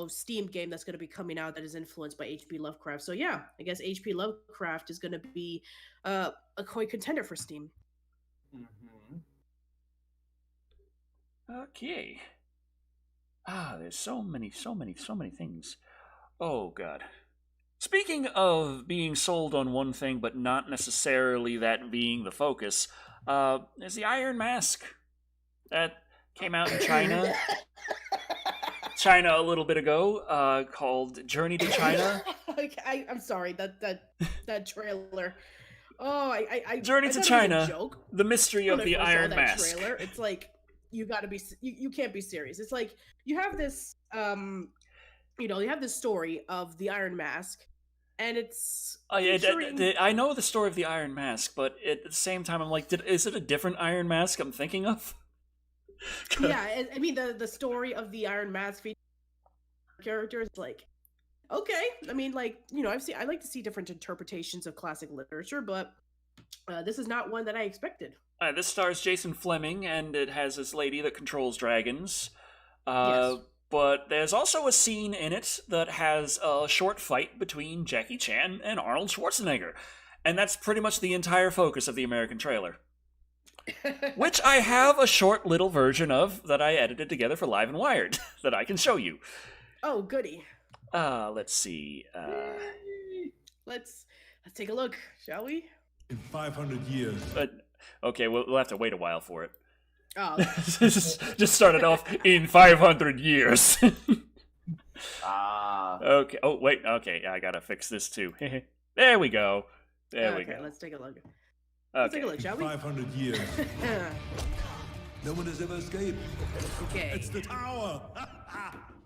C: Steam game that's going to be coming out that is influenced by H.P. Lovecraft. So yeah, I guess H.P. Lovecraft is going to be a coin contender for Steam.
B: Mm-hmm.
A: Okay. There's so many things. Oh, God. Speaking of being sold on one thing, but not necessarily that being the focus, there's the Iron Mask that came out in China a little bit ago, called Journey to China.
C: I'm sorry, that trailer. Oh, I
A: Journey to China, the mystery of the Iron Mask.
C: Trailer, it's like, you gotta be, you can't be serious. It's like, you have this, you have this story of the Iron Mask, and it's...
A: Oh, yeah, I know the story of the Iron Mask, but at the same time, I'm like, is it a different Iron Mask I'm thinking of?
C: Yeah, I mean, the story of the Iron Mask characters, like, okay. I mean, like, I like to see different interpretations of classic literature, but this is not one that I expected.
A: This stars Jason Fleming, and it has this lady that controls dragons.
C: Yes.
A: But there's also a scene in it that has a short fight between Jackie Chan and Arnold Schwarzenegger. And that's pretty much the entire focus of the American trailer. Which I have a short little version of that I edited together for Live and Wired that I can show you.
C: Oh, goody.
A: Let's see.
C: Let's take a look, shall we?
H: In 500 years.
A: Okay, we'll have to wait a while for it.
C: Oh.
A: Just started off in 500 years. Okay. Oh, wait. Okay, I gotta fix this too. There we go. There we go.
C: Let's take a look.
A: Okay.
C: Let's take a look, shall we?
H: 500 years. No one has ever escaped.
C: Okay.
H: It's the tower.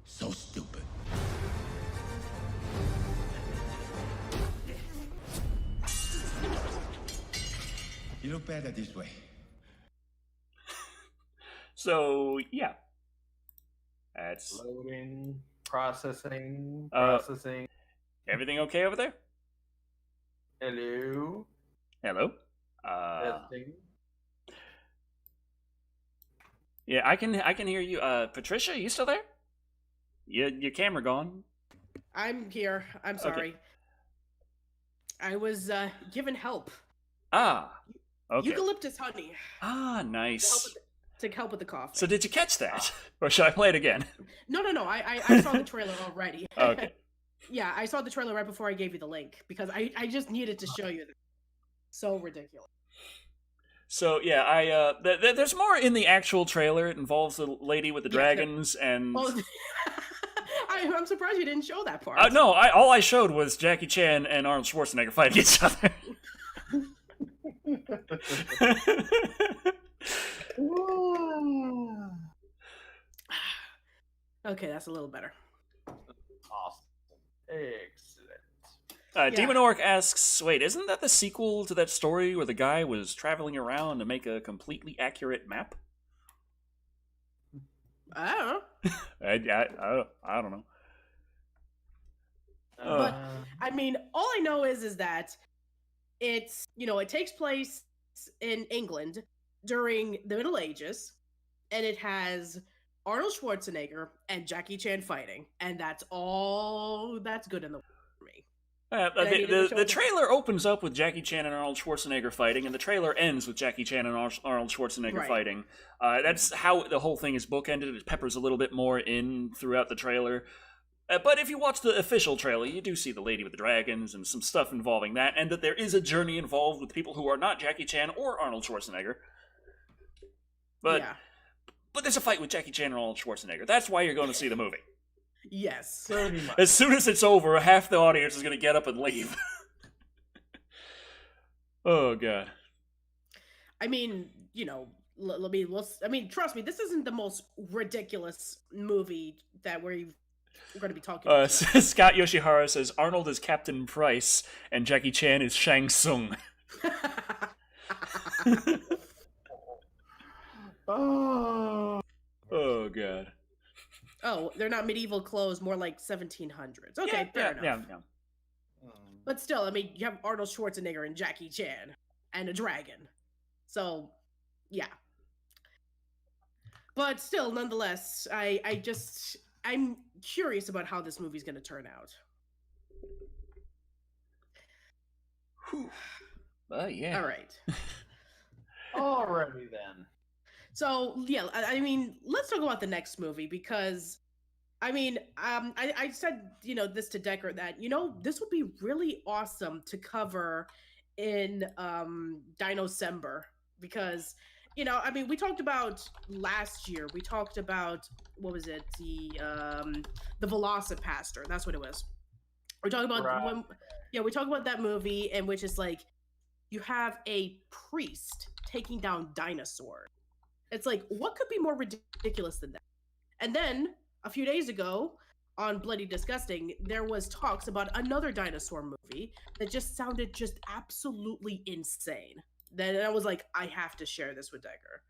H: So stupid. You look better this way.
A: So, yeah. That's...
B: Loading, processing.
A: Everything okay over there?
B: Hello?
A: Hello?
B: Testing.
A: Yeah, I can hear you. Patricia, you still there? Your camera gone.
C: I'm here. I'm sorry. I was given help.
A: Ah, okay.
C: Eucalyptus honey.
A: Ah, nice.
C: To help with the cough.
A: So did you catch that? Or should I play it again?
C: No. I saw the trailer already.
A: Okay.
C: Yeah, I saw the trailer right before I gave you the link because I just needed to show you. So ridiculous.
A: So yeah, there's more in the actual trailer. It involves the lady with the dragons and.
C: Oh, I'm surprised you didn't show that part.
A: No, all I showed was Jackie Chan and Arnold Schwarzenegger fighting each other.
C: Okay, that's a little better.
B: Awesome. Excellent.
A: Demon Orc asks, wait, isn't that the sequel to that story where the guy was traveling around to make a completely accurate map?
C: I don't know.
A: I don't know.
C: But I mean, all I know is that it's, it takes place in England during the Middle Ages, and it has Arnold Schwarzenegger and Jackie Chan fighting, and that's all that's good in the world for me.
A: The trailer opens up with Jackie Chan and Arnold Schwarzenegger fighting, and the trailer ends with Jackie Chan and Arnold Schwarzenegger fighting. That's how the whole thing is bookended. It peppers a little bit more in throughout the trailer. But if you watch the official trailer, you do see the lady with the dragons and some stuff involving that, and that there is a journey involved with people who are not Jackie Chan or Arnold Schwarzenegger. But there's a fight with Jackie Chan and Arnold Schwarzenegger. That's why you're going to see the movie.
C: Yes.
A: As soon as it's over, half the audience is going to get up and leave. Oh, God.
C: I mean, trust me, this isn't the most ridiculous movie that we're going to be talking about.
A: Scott Yoshihara says Arnold is Captain Price and Jackie Chan is Shang Tsung. Oh, God.
C: Oh, they're not medieval clothes, more like 1700s. Okay, fair enough. Yeah. But still, you have Arnold Schwarzenegger and Jackie Chan and a dragon. So, yeah. But still, nonetheless, I'm curious about how this movie's going to turn out.
A: Yeah.
C: All right.
B: Alrighty then.
C: So, yeah, let's talk about the next movie because, I said, this to Decker that, this would be really awesome to cover in Dino-cember because, we talked about last year, we talked about, what was it, the Velocipaster, that's what it was. We're talking about, we talked about that movie in which it's like, you have a priest taking down dinosaurs. It's like, what could be more ridiculous than that? And then, a few days ago, on Bloody Disgusting, there was talks about another dinosaur movie that just sounded just absolutely insane. Then I was like, I have to share this with Decker.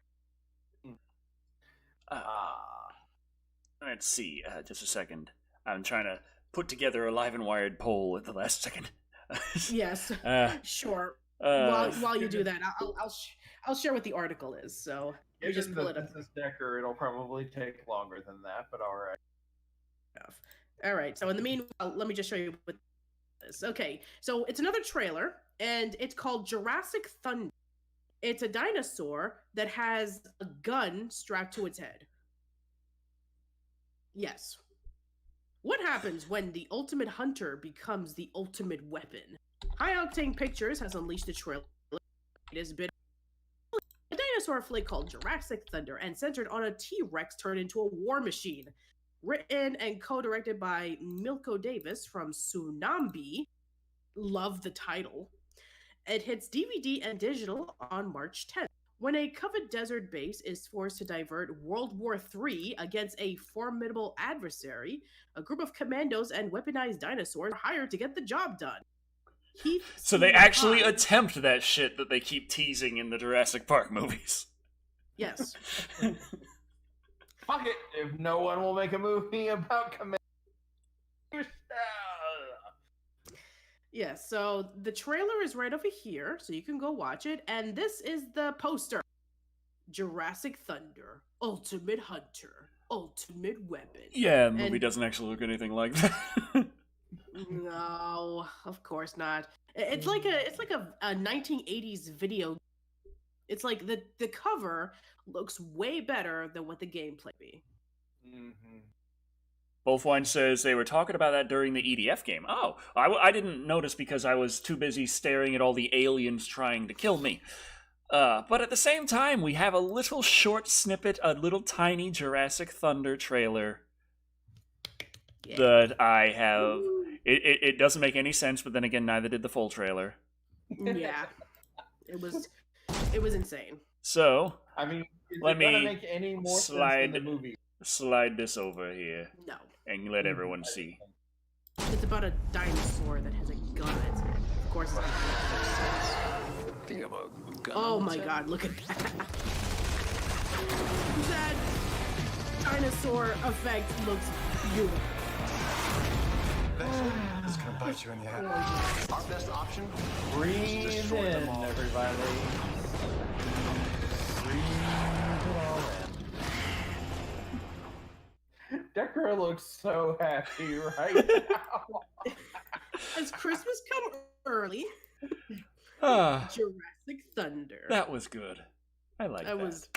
A: Let's see, just a second. I'm trying to put together a live and wired poll at the last second.
C: Yes, sure. While you do that, I'll share what the article is. So you just pull it up.
B: This Decker, it'll probably take longer than that, but all right.
C: All right. So in the meanwhile, let me just show you what this is. Okay. So it's another trailer, and it's called Jurassic Thunder. It's a dinosaur that has a gun strapped to its head. Yes. What happens when the ultimate hunter becomes the ultimate weapon? High Octane Pictures has unleashed the trailer. It has been a dinosaur flick called Jurassic Thunder and centered on a T-Rex turned into a war machine. Written and co-directed by Milko Davis from Tsunami. Love the title. It hits DVD and digital on March 10th. When a coveted desert base is forced to divert World War III against a formidable adversary, a group of commandos and weaponized dinosaurs are hired to get the job done.
A: So they actually attempt that shit that they keep teasing in the Jurassic Park movies.
C: Yes.
B: Fuck it, if no one will make a movie about commandos.
C: Yeah, so the trailer is right over here, so you can go watch it. And this is the poster. Jurassic Thunder, Ultimate Hunter, Ultimate Weapon.
A: Yeah, the movie doesn't actually look anything like that.
C: No, of course not. It's like a 1980s video. It's like the cover looks way better than what the gameplay be.
B: Mm-hmm.
A: Wolfwine says they were talking about that during the EDF game. Oh, I didn't notice because I was too busy staring at all the aliens trying to kill me. But at the same time, we have a little short snippet, a little tiny Jurassic Thunder trailer that I have. It doesn't make any sense, but then again, neither did the full trailer.
C: Yeah, it was insane.
A: So,
B: I mean,
A: let me
B: make any more
A: slide
B: sense than the movie?
A: Slide this over here
C: No,
A: and let everyone see.
C: it's about a dinosaur that has a gun on its head. Of course, it's not gonna make sense. Oh my god, look at that! That dinosaur effect looks beautiful.
G: It's gonna bite you in the head.
H: Our best option?
B: Breathe
H: Destroy
B: in,
H: them all.
B: everybody. Breathe it all in. Decker looks so happy right now.
C: As Christmas come early,
A: Ah,
C: Jurassic Thunder.
A: that was good. I like that.
C: That was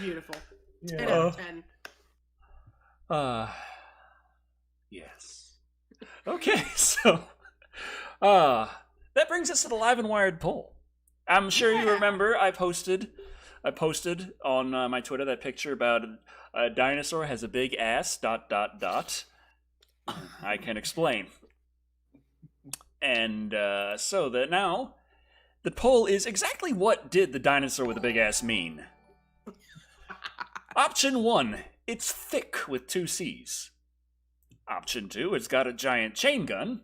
C: beautiful.
B: Yeah.
C: 10 out of 10.
A: Yes. Okay, so, that brings us to the Live and Wired poll. I'm sure you remember I posted on my Twitter that picture about a dinosaur has a big ass, ... I can explain. And, so that now, the poll is exactly what did the dinosaur with a big ass mean? Option 1, it's thick with 2 C's. Option 2, it's got a giant chain gun.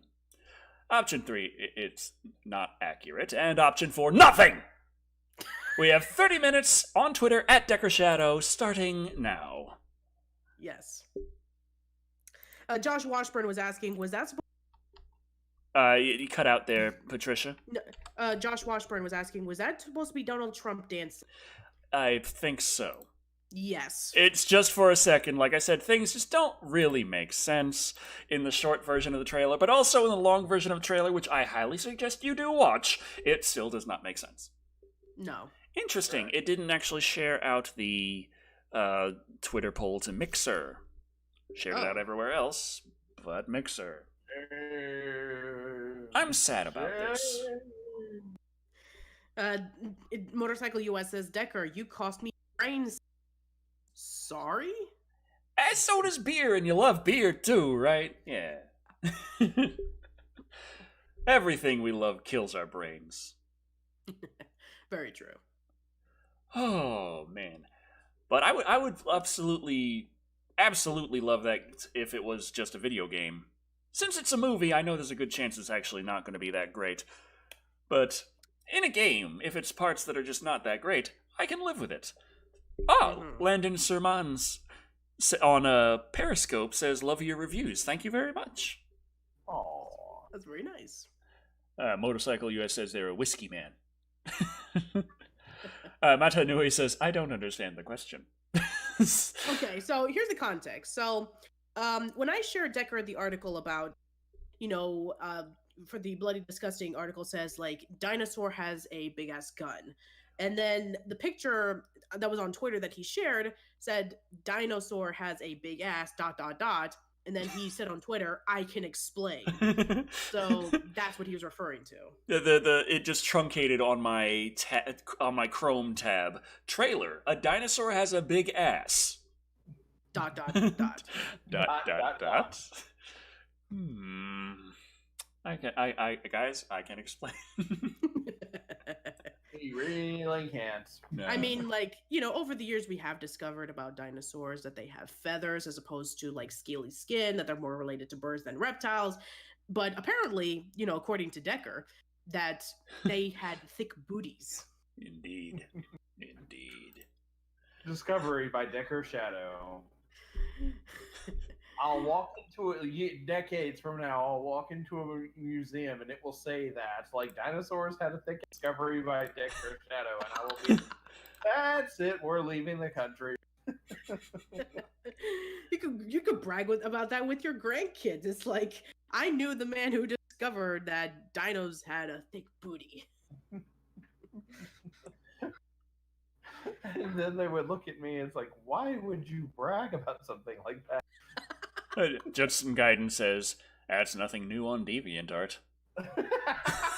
A: Option 3, it's not accurate. And option 4, nothing! We have 30 minutes on Twitter at DeckerShadow, starting now.
C: Yes. Josh Washburn was asking, was that supposed
A: You cut out there, Patricia.
C: Josh Washburn was asking, was that supposed to be Donald Trump dancing?
A: I think so.
C: Yes.
A: It's just for a second. Like I said, things just don't really make sense in the short version of the trailer, but also in the long version of the trailer, which I highly suggest you do watch, it still does not make sense.
C: No.
A: Interesting. It didn't actually share out the Twitter poll to Mixer. Shared it out everywhere else, but Mixer. I'm sad about this.
C: Motorcycle US says, Decker, you cost me brains. Sorry?
A: So does beer, and you love beer too, right? Yeah. Everything we love kills our brains.
C: Very true.
A: Oh, man. But I would absolutely love that if it was just a video game. Since it's a movie, I know there's a good chance it's actually not going to be that great. But in a game, if it's parts that are just not that great, I can live with it. Oh, Landon Sermons on Periscope says, love your reviews. Thank you very much.
B: Oh,
C: That's very nice.
A: Motorcycle US says they're a whiskey man. Mata Nui says, I don't understand the question.
C: Okay, so here's the context. So, when I shared Decker the article about, for the Bloody Disgusting article says, like, dinosaur has a big-ass gun. And then the picture that was on Twitter that he shared said, dinosaur has a big ass, ... And then he said on Twitter, I can explain. So that's what he was referring to.
A: It just truncated on my Chrome tab. Trailer. A dinosaur has a big ass. ... Dot. Guys, I can explain.
B: you really can't.
A: No.
C: I mean, like, over the years we have discovered about dinosaurs that they have feathers as opposed to, like, scaly skin, that they're more related to birds than reptiles. But apparently, according to Decker, that they had thick booties.
A: Indeed.
B: Discovery by Decker Shadow. I'll walk into decades from now. I'll walk into a museum and it will say that, like, dinosaurs had a thick discovery by Decker Shadow, and I will be. That's it. We're leaving the country.
C: You could brag about that with your grandkids. It's like, I knew the man who discovered that dinos had a thick booty.
B: And then they would look at me and it's like, why would you brag about something like that?
A: Judson Gaiden says, that's nothing new on DeviantArt.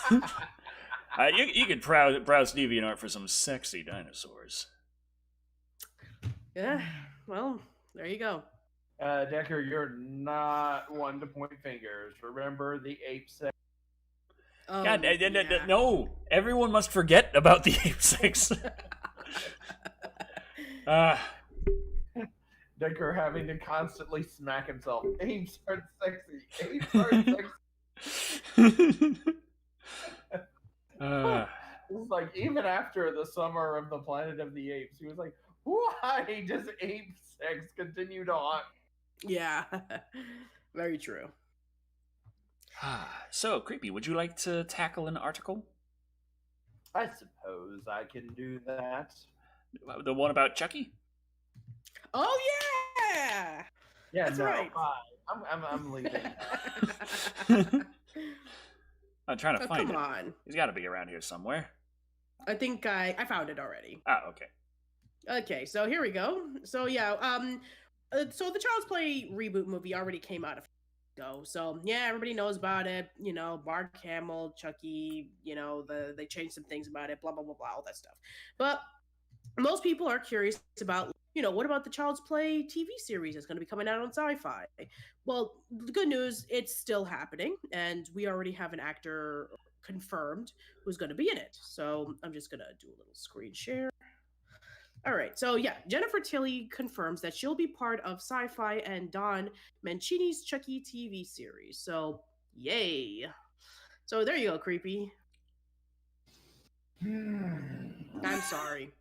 A: You could browse DeviantArt for some sexy dinosaurs.
C: Yeah, well, there you go.
B: Decker, you're not one to point fingers. Remember the ape sex?
A: God,
C: Yeah.
A: no! Everyone must forget about the ape sex.
B: Decker having to constantly smack himself. Apes aren't sexy. Apes aren't sexy. It's like, even after the summer of the Planet of the Apes, he was like, why does ape sex continue to haunt?
C: Yeah, very true.
A: So, Creepy, would you like to tackle an article?
B: I suppose I can do that.
A: The one about Chucky?
C: Oh yeah,
B: Yeah,
C: that's
B: no,
C: right.
B: bye. I'm leaving.
A: I'm trying to find
C: Come
A: it.
C: on,
A: He's got to be around here somewhere.
C: I think I found it already.
A: Okay.
C: Okay, so here we go. So yeah, so the Child's Play reboot movie already came out a few ago. So yeah, everybody knows about it. You know, Mark Hamill, Chucky. You know, they changed some things about it. Blah blah blah blah, all that stuff. But most people are curious about, you know, what about the Child's Play TV series that's going to be coming out on Sci-Fi? Well, the good news, it's still happening, and we already have an actor confirmed who's going to be in it. So I'm just going to do a little screen share. All right, so yeah, Jennifer Tilly confirms that she'll be part of Sci-Fi and Don Mancini's Chucky TV series. So, yay. So there you go, Creepy. I'm sorry.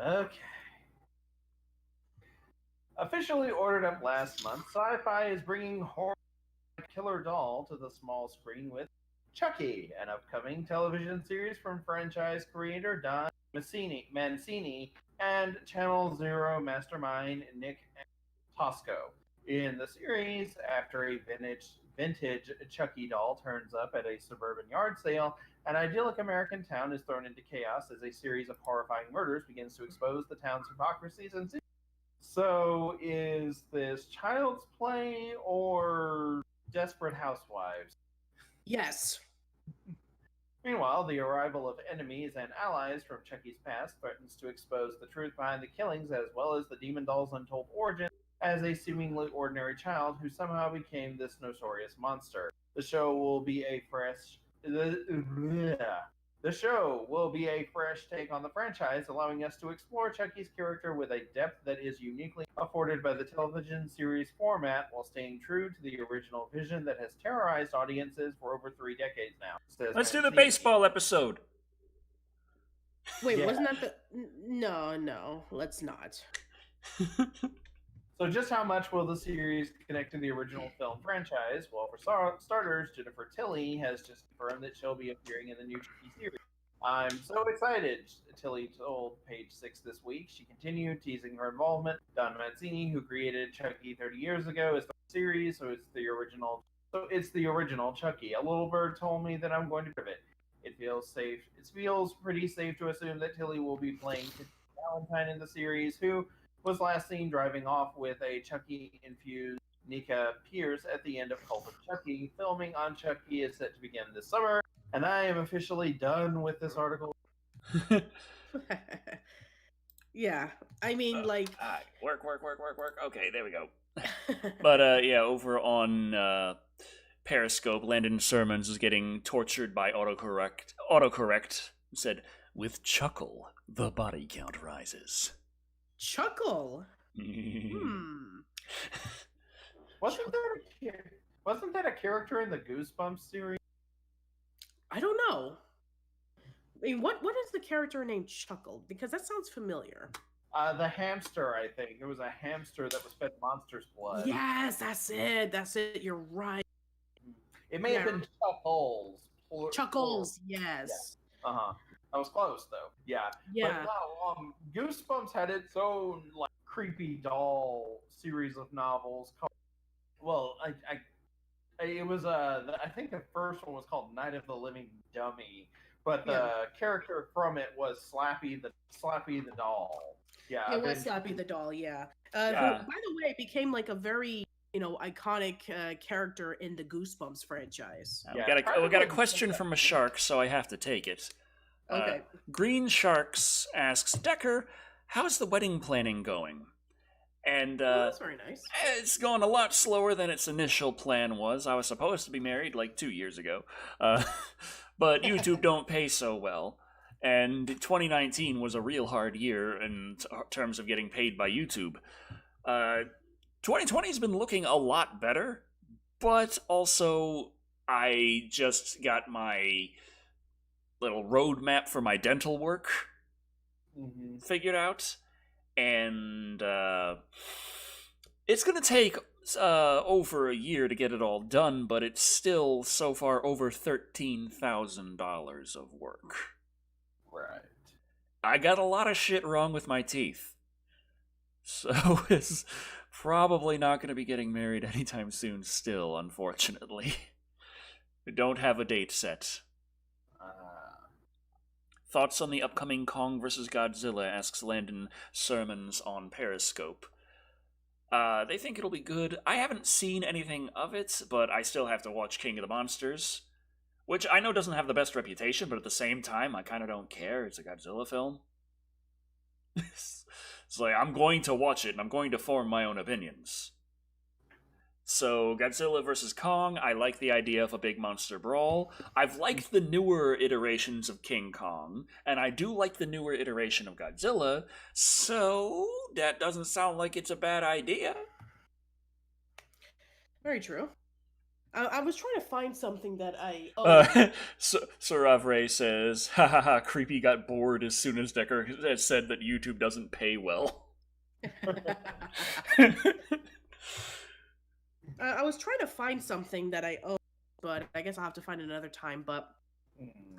B: Okay. Officially ordered up last month, Sci-Fi is bringing horror killer doll to the small screen with Chucky, an upcoming television series from franchise creator Don Mancini and Channel Zero mastermind Nick Tosco. In the series, after a vintage Chucky doll turns up at a suburban yard sale, an idyllic American town is thrown into chaos as a series of horrifying murders begins to expose the town's hypocrisies and secrets. So, is this Child's Play or Desperate Housewives?
C: Yes.
B: Meanwhile, the arrival of enemies and allies from Chucky's past threatens to expose the truth behind the killings, as well as the demon doll's untold origin as a seemingly ordinary child who somehow became this notorious monster. The show will be a fresh take on the franchise, allowing us to explore Chucky's character with a depth that is uniquely afforded by the television series format, while staying true to the original vision that has terrorized audiences for over 3 decades now.
A: Let's do the baseball episode.
C: Wait,
B: Yeah.
C: wasn't that the... No, let's not.
B: So just how much will the series connect to the original film franchise? Well, for starters, Jennifer Tilly has just confirmed that she'll be appearing in the new Chucky series. I'm so excited, Tilly told Page 6 this week. She continued teasing her involvement. Don Mancini, who created Chucky 30 years ago, is the series, so it's the original Chucky. A little bird told me that I'm going to prove it. It feels safe. It feels pretty safe to assume that Tilly will be playing Valentine in the series, who was last seen driving off with a Chucky-infused Nika Pierce at the end of Cult of Chucky. Filming on Chucky is set to begin this summer, and I am officially done with this article.
C: Yeah, I mean, like...
A: Work. Okay, there we go. But, yeah, over on Periscope, Landon Sermons is getting tortured by autocorrect. Autocorrect said, with Chuckle, the body count rises.
C: Chuckle?
B: Wasn't that a character in the Goosebumps series?
C: I don't know. I mean, what is the character named Chuckle? Because that sounds familiar.
B: The hamster, I think. It was a hamster that was fed monster's blood.
C: Yes, that's it. You're right.
B: It may have been Chuckles.
C: Chuckles, yes.
B: Uh-huh. I was close though. Yeah.
C: Yeah.
B: But no, Goosebumps had its own like creepy doll series of novels called. Well, it was I think the first one was called Night of the Living Dummy, but the character from it was Slappy the doll. Yeah,
C: It was Slappy the doll. Yeah. Who,
A: Yeah.
C: by the way, became like a very iconic character in the Goosebumps franchise.
A: We got a question from a shark, so I have to take it.
C: Okay.
A: Green Sharks asks, Decker, how's the wedding planning going? And
C: That's very nice.
A: it's going a lot slower than its initial plan was. I was supposed to be married like 2 years ago, but YouTube don't pay so well. And 2019 was a real hard year in terms of getting paid by YouTube. 2020 has been looking a lot better, but also I just got my little roadmap for my dental work figured out, and it's going to take over a year to get it all done, but it's still so far over $13,000 of work.
B: Right.
A: I got a lot of shit wrong with my teeth, so it's probably not going to be getting married anytime soon still, unfortunately. We don't have a date set. Thoughts on the upcoming Kong vs. Godzilla, asks Landon Sermons on Periscope. They think it'll be good. I haven't seen anything of it, but I still have to watch King of the Monsters, which I know doesn't have the best reputation, but at the same time, I kind of don't care. It's a Godzilla film. It's like, I'm going to watch it, and I'm going to form my own opinions. So, Godzilla vs. Kong, I like the idea of a big monster brawl. I've liked the newer iterations of King Kong, and I do like the newer iteration of Godzilla, so that doesn't sound like it's a bad idea.
C: Very true. I was trying to find something that I...
A: Sarav Ray says, ha ha ha, Creepy got bored as soon as Decker has said that YouTube doesn't pay well.
C: I was trying to find something that I own, but I guess I'll have to find it another time. But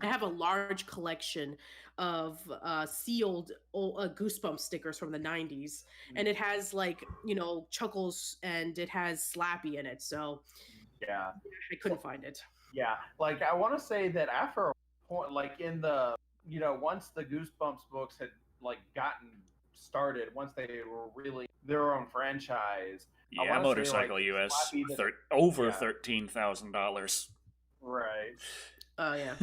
C: I have a large collection of sealed Goosebumps stickers from the 90s. And it has, like, Chuckles and it has Slappy in it. So
B: yeah,
C: I couldn't find it.
B: Yeah, like, I want to say that after a point, like, in the, once the Goosebumps books had, like, gotten started, once they were really their own franchise.
A: Yeah, Motorcycleus, over $13,000.
B: Right.
C: Oh, yeah.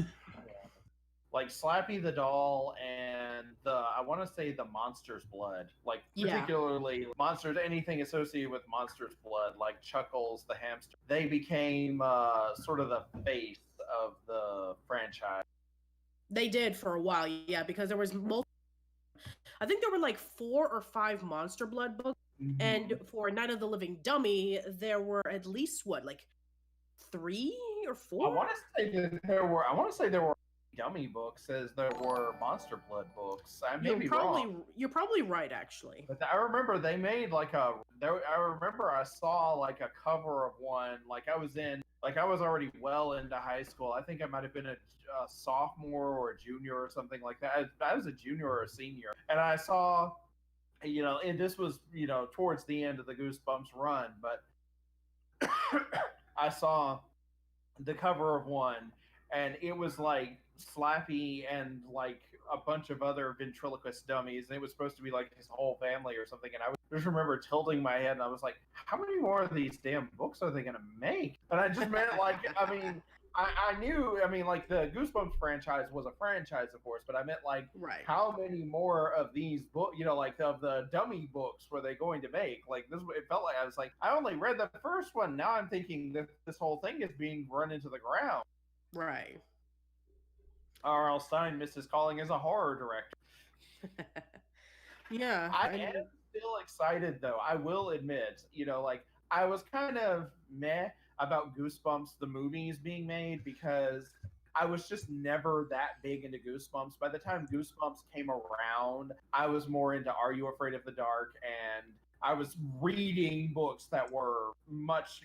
B: Like Slappy the doll and I want to say the Monster's Blood. Like, particularly monsters, anything associated with Monster's Blood, like Chuckles the hamster. They became sort of the face of the franchise.
C: They did for a while, yeah, because there was I think there were like 4 or 5 Monster Blood books. And for Night of the Living Dummy, there were at least 3 or 4?
B: I want to say there were Dummy books as there were Monster Blood books. I may be wrong.
C: You're probably right, actually.
B: But I remember they made I saw like a cover of one. Like, I was already well into high school. I think I might have been a sophomore or a junior or something like that. I was a junior or a senior, and I saw. And this was, towards the end of the Goosebumps run, but I saw the cover of one, and it was like Slappy and like a bunch of other ventriloquist dummies, and it was supposed to be like his whole family or something, and I just remember tilting my head, and I was like, how many more of these damn books are they going to make? And I just meant, like, I knew, like, the Goosebumps franchise was a franchise, of course, but I meant, like, how many more of these books, like, of the dummy books were they going to make? Like, it felt like I was like, I only read the first one. Now I'm thinking that this whole thing is being run into the ground.
C: Right.
B: R.L. Stein misses calling as a horror director.
C: Yeah.
B: I am still excited, though. I will admit, like, I was kind of meh about Goosebumps, the movies being made, because I was just never that big into Goosebumps. By the time Goosebumps came around, I was more into Are You Afraid of the Dark? And I was reading books that were much,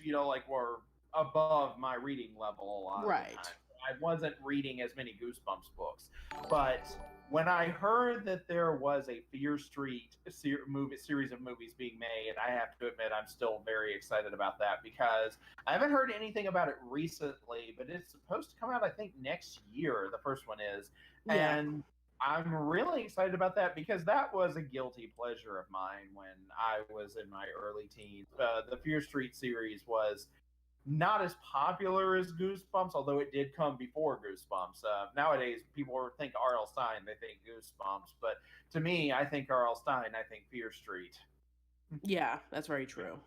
B: were above my reading level a lot of the time. wasn't reading as many Goosebumps books. But when I heard that there was a Fear Street series of movies being made, I have to admit I'm still very excited about that because I haven't heard anything about it recently, but it's supposed to come out, I think, next year. The first one is.
C: Yeah.
B: And I'm really excited about that because that was a guilty pleasure of mine when I was in my early teens. The Fear Street series was not as popular as Goosebumps, although it did come before Goosebumps. Nowadays, people think R.L. Stine, they think Goosebumps, but to me, I think R.L. Stine, I think Fear Street.
C: Yeah, that's very true.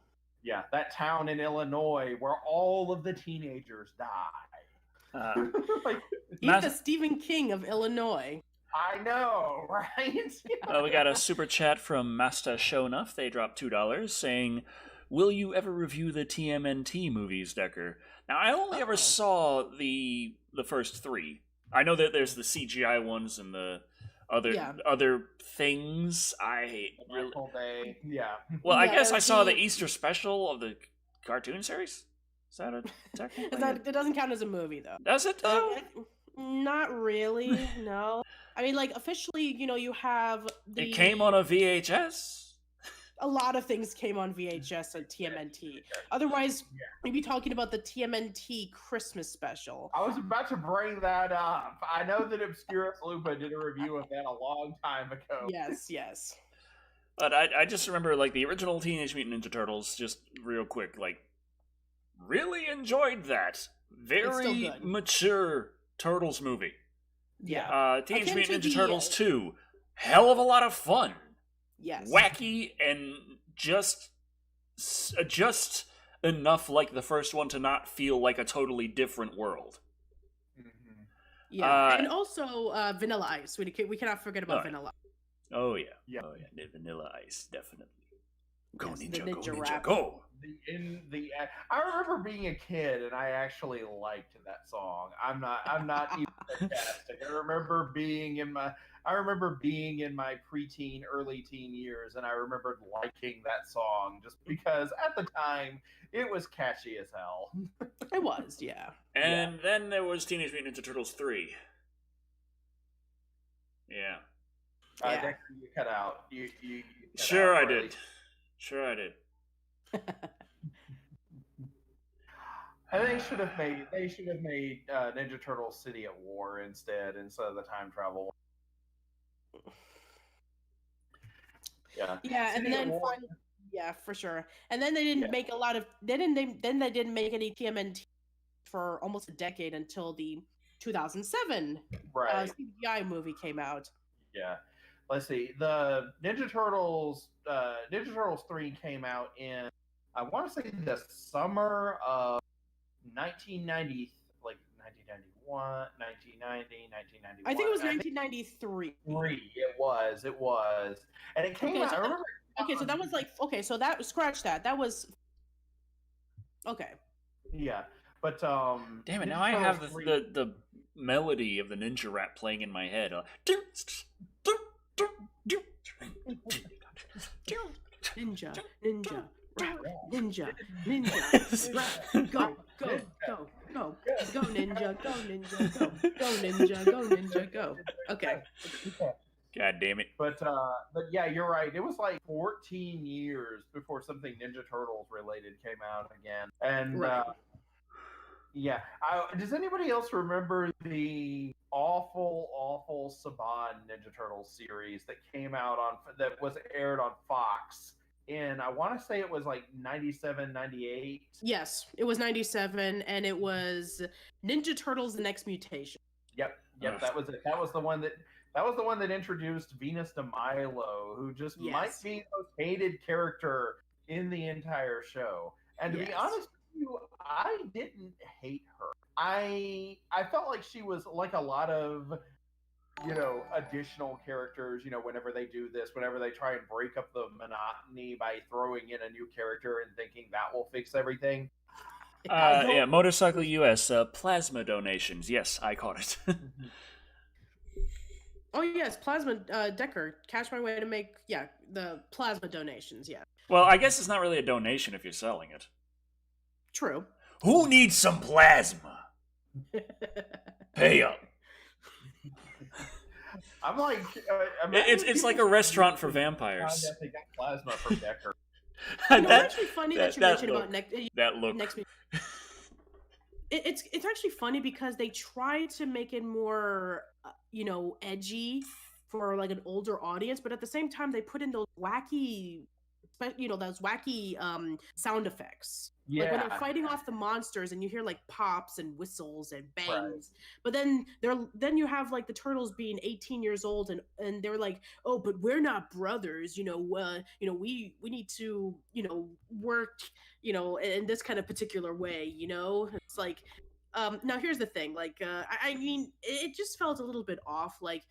B: Yeah, that town in Illinois where all of the teenagers die. Like,
C: he's the Stephen King of Illinois.
B: I know, right?
A: We got a super chat from Master Shonuff. They dropped $2 saying, "Will you ever review the TMNT movies, Decker?" Now, I only ever saw the first 3. I know that there's the CGI ones and the other things. I really...
B: Yeah.
A: Well, I guess I saw the Easter special of the cartoon series. Is that a technical?
C: It doesn't count as a movie, though.
A: Does it, though?
C: Not really, no. I mean, like, officially, you have
A: It came on a VHS?
C: A lot of things came on VHS and TMNT. Otherwise, we'd be talking about the TMNT Christmas special.
B: I was about to bring that up. I know that Obscurus Lupa did a review of that a long time ago.
C: Yes.
A: But I just remember, like, the original Teenage Mutant Ninja Turtles, just real quick, like, really enjoyed that. Very mature Turtles movie.
C: Yeah.
A: Teenage Mutant Ninja Turtles 2, hell of a lot of fun.
C: Yes.
A: Wacky and just enough like the first one to not feel like a totally different world.
B: Mm-hmm.
C: Yeah, and also Vanilla Ice. We cannot forget about Vanilla Ice.
A: Oh yeah. Vanilla Ice, definitely. Go
C: yes,
A: Ninja,
C: go
A: Ninja,
C: rap.
A: go!
B: I remember being a kid and I actually liked that song. I'm not even sarcastic. I remember being in my preteen, early teen years, and I remembered liking that song just because at the time it was catchy as hell.
C: It was, yeah.
A: And then there was Teenage Mutant Ninja Turtles 3. Yeah.
B: Dexter, you cut out. You cut
A: sure
B: out
A: I did. Sure I did.
B: I think they should have made Ninja Turtles City at War instead of the time travel. Yeah.
C: Yeah, and then finally, for sure. And then they didn't make a lot of. They didn't make any TMNT for almost a decade until the 2007 CGI movie came out.
B: Yeah. Let's see. The Ninja Turtles 3 came out in, I want to say, the summer of 1990, like 1991, 1990, 1991.
C: I think it was 1993.
B: It was. And it came out, I remember.
C: Okay, so that was like, so that, scratch that. That was, okay.
B: Yeah, but,
A: damn it, now I have the melody of the ninja rap playing in my head.
C: Ninja, rap, ninja, rap, go, ninja, go. Okay.
A: God damn it.
B: But yeah, you're right. It was like 14 years before something Ninja Turtles related came out again. And yeah, does anybody else remember the awful Saban Ninja Turtles series that came out that was aired on Fox in, I want to say it was like 97, 98?
C: Yes, it was 97, and it was Ninja Turtles: The Next Mutation.
B: Yep, that was it. That was the one that introduced Venus de Milo, who just might be the most hated character in the entire show. And to be honest with you, I didn't hate her. I felt like she was like a lot of, additional characters, whenever they do this, whenever they try and break up the monotony by throwing in a new character and thinking that will fix everything.
A: Motorcycleus, plasma donations. Yes, I caught it.
C: Oh, yes, plasma, Decker, cash my way to make, the plasma donations,
A: Well, I guess it's not really a donation if you're selling it.
C: True.
A: Who needs some plasma? Pay up.
B: I'm like,
A: It's like a restaurant for vampires.
B: God, they got plasma from Decker.
C: Actually funny that you mentioned
A: look,
C: about
A: that look.
C: next. It's actually funny because they try to make it more edgy for like an older audience, but at the same time they put in those wacky sound effects.
B: Yeah.
C: Like when they're fighting off the monsters and you hear like pops and whistles and bangs.
B: Right.
C: But then you have like the turtles being 18 years old and they're like, "Oh, but we're not brothers, we need to, work, in this kind of particular way, It's like now here's the thing, like I mean it just felt a little bit off, like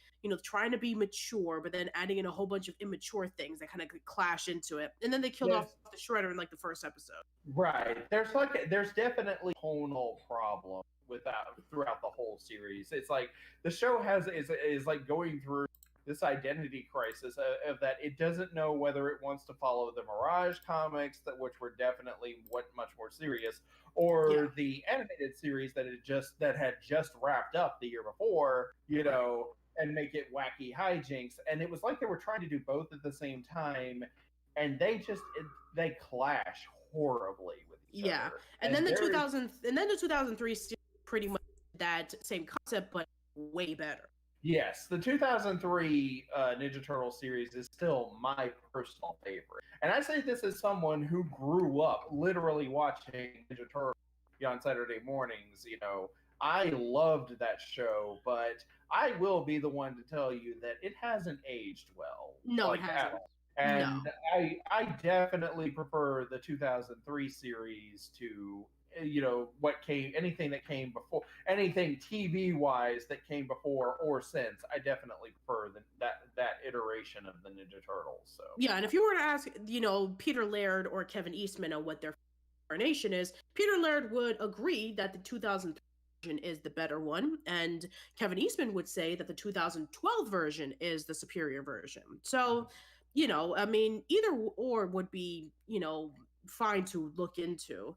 C: trying to be mature but then adding in a whole bunch of immature things that kind of clash into it, and then they killed off the Shredder in like the first episode.
B: Right, there's definitely tonal problem with that throughout the whole series. It's like the show is like going through this identity crisis of that it doesn't know whether it wants to follow the Mirage comics, which were definitely much more serious, or the animated series that had just wrapped up the year before, and make it wacky hijinks. And it was like they were trying to do both at the same time, and they clash horribly with each other.
C: And then the 2003 series pretty much that same concept but way better.
B: Yes, the 2003 Ninja Turtle series is still my personal favorite. And I say this as someone who grew up literally watching Ninja Turtles on Saturday mornings. I loved that show, but I will be the one to tell you that it hasn't aged well.
C: No, it hasn't.
B: And no. I definitely prefer the 2003 series to anything that came before, anything TV wise that came before or since. I definitely prefer that iteration of the Ninja Turtles. So
C: yeah, and if you were to ask Peter Laird or Kevin Eastman on what their incarnation is, Peter Laird would agree that the 2003 version is the better one, and Kevin Eastman would say that the 2012 version is the superior version. So I mean either or would be fine to look into.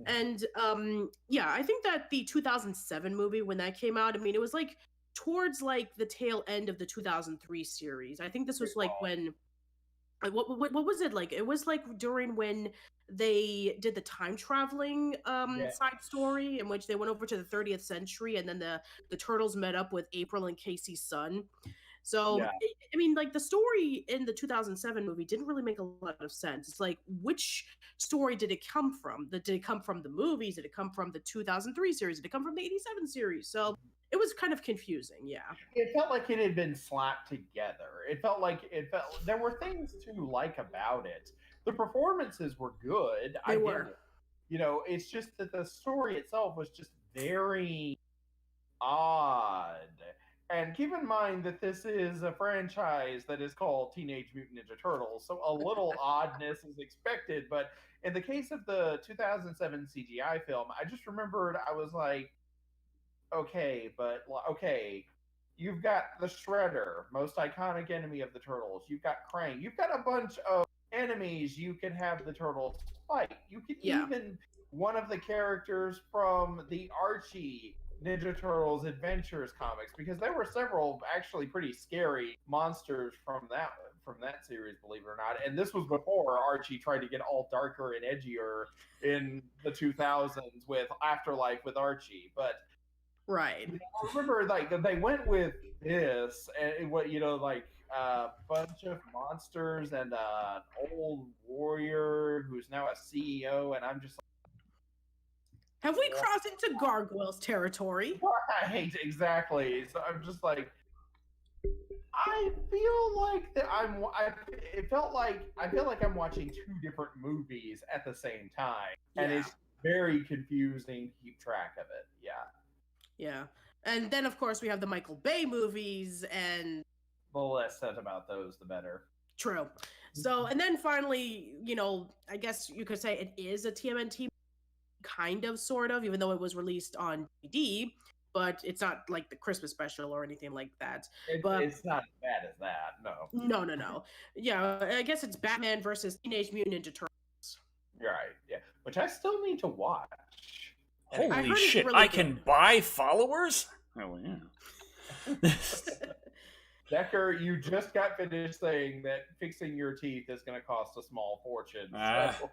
C: And I think that the 2007 movie, when that came out, I mean, it was like towards like the tail end of the 2003 series. I think this was like when what was it like? It was like during when they did the time traveling side story in which they went over to the 30th century, and then the turtles met up with April and Casey's son. So, I mean, like, the story in the 2007 movie didn't really make a lot of sense. It's like, which story did it come from? Did it come from the movies? Did it come from the 2003 series? Did it come from the 87 series? So, it was kind of confusing,
B: It felt like it had been slapped together. It felt there were things to like about it. The performances were good.
C: They were.
B: It's just that the story itself was just very odd. And keep in mind that this is a franchise that is called Teenage Mutant Ninja Turtles, so a little oddness is expected. But in the case of the 2007 CGI film, I just remembered, I was like, okay, you've got the Shredder, most iconic enemy of the Turtles. You've got Krang. You've got a bunch of enemies you can have the Turtles fight. You could even one of the characters from the Archie Ninja Turtles Adventures comics, because there were several actually pretty scary monsters from that series, believe it or not. And this was before Archie tried to get all darker and edgier in the 2000s with Afterlife with Archie. But
C: right,
B: I remember like they went with this and what like a bunch of monsters and an old warrior who's now a CEO, and I'm just like,
C: have we crossed into Gargoyles territory?
B: Right, exactly. So I'm just like, I feel like that I feel like I'm watching two different movies at the same time, and it's very confusing to keep track of it.
C: Yeah. And then of course we have the Michael Bay movies, and
B: the less said about those, the better.
C: True. So, and then finally, I guess you could say it is a TMNT. Kind of, sort of, even though it was released on DVD, but it's not like the Christmas special or anything like that.
B: It's not as bad as that, no.
C: No. Yeah, I guess it's Batman versus Teenage Mutant Ninja Turtles.
B: Right, yeah. Which I still need to watch.
A: Holy
C: heard it's
A: shit!
C: really
A: I
C: good.
A: can buy followers. Oh yeah.
B: Decker, you just got finished saying that fixing your teeth is going to cost a small fortune. So.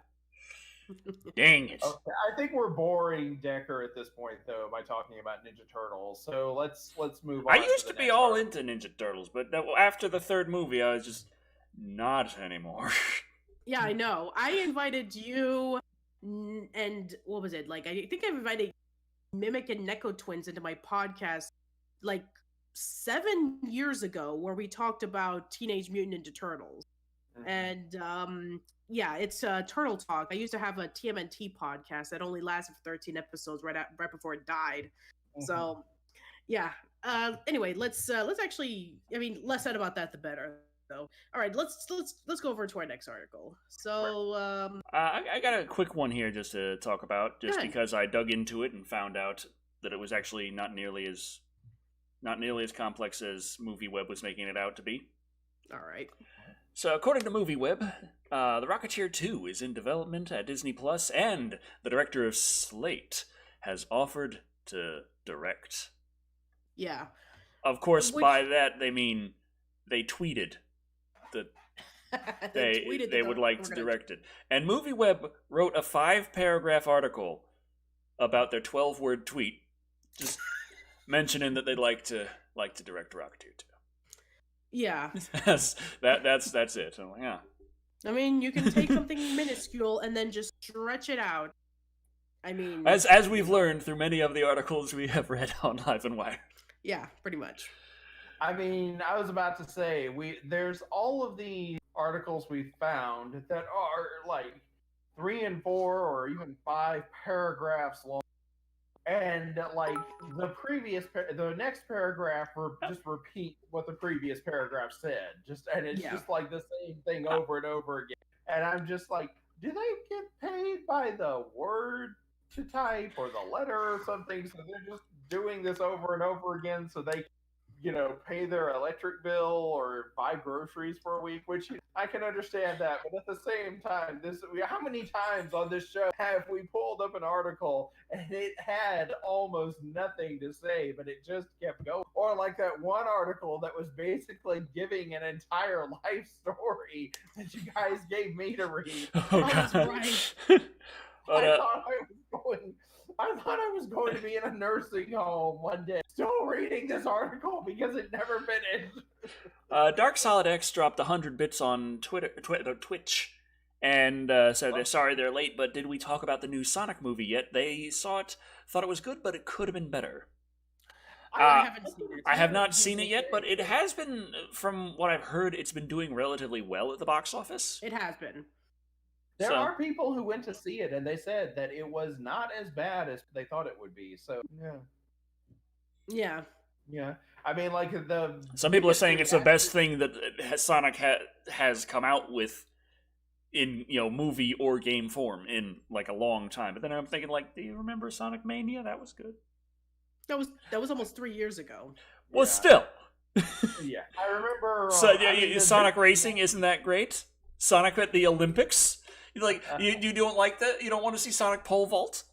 A: Dang it.
B: Okay, I think we're boring Decker at this point, though, by talking about Ninja Turtles. So let's move on.
A: I used to
B: the
A: be
B: next
A: all
B: article.
A: into Ninja Turtles, but after the third movie, I was just not anymore.
C: Yeah, I know. I invited you and what was it? Like, I think I've invited Mimic and Neko Twins into my podcast like 7 years ago, where we talked about Teenage Mutant Ninja Turtles. And yeah, it's Turtle Talk. I used to have a TMNT podcast that only lasted for 13 episodes right before it died. So yeah. Anyway, let's actually, I mean, less said about that the better. So, all right, let's go over to our next article. So,
A: I got a quick one here just to talk about, just
C: Good.
A: because I dug into it and found out that it was actually not nearly as complex as MovieWeb was making it out to be.
C: all right.
A: So, according to MovieWeb, The Rocketeer 2 is in development at Disney Plus, and the director of Slate has offered to direct.
C: Yeah.
A: Of course,
C: Which-
A: by that they mean they tweeted that they
C: tweeted that
A: would
C: we're
A: like to
C: gonna-
A: direct it. And MovieWeb wrote a 5-paragraph article about their 12-word tweet, just mentioning that they'd like to direct Rocketeer 2.
C: Yeah.
A: that's it. So, yeah.
C: I mean, you can take something minuscule and then just stretch it out. I mean,
A: As we've learned through many of the articles we have read on Live and Wire.
C: yeah, pretty much.
B: I mean, I was about to say there's all of the articles we found that are like 3 and 4 or even 5 paragraphs long, and like the next paragraph just repeat what the previous paragraph said, and it's
C: Yeah.
B: just like the same thing over and over again. And I'm just like, do they get paid by the word to type or the letter or something? So they're just doing this over and over again so they, pay their electric bill or buy groceries for a week, which I can understand that. But at the same time, how many times on this show have we pulled up an article and it had almost nothing to say, but it just kept going? Or like that one article that was basically giving an entire life story that you guys gave me to read.
A: Oh,
C: that's
A: God.
C: right.
A: But,
B: I thought I was going to be in a nursing home one day, still reading this article because it never finished.
A: Dark Solid X dropped 100 bits on Twitch, and said they're sorry they're late, but did we talk about the new Sonic movie yet? They saw it, thought it was good, but it could have been better.
C: I haven't seen it.
A: I have not seen it yet, but it has been, from what I've heard, it's been doing relatively well at the box office.
C: It has been.
B: There
A: So-
B: are people who went to see it and they said that it was not as bad as they thought it would be. So
C: Yeah.
B: yeah. I mean, like
A: Some people are saying it's the best thing that Sonic has come out with in movie or game form in like a long time. But then I'm thinking, like, do you remember Sonic Mania? That was good.
C: That was almost 3 years ago.
A: Well,
B: Yeah.
A: still.
B: Yeah, I remember.
A: So
B: I mean,
A: Sonic Racing, isn't that great? Sonic at the Olympics. You don't like that? You don't want to see Sonic pole vault?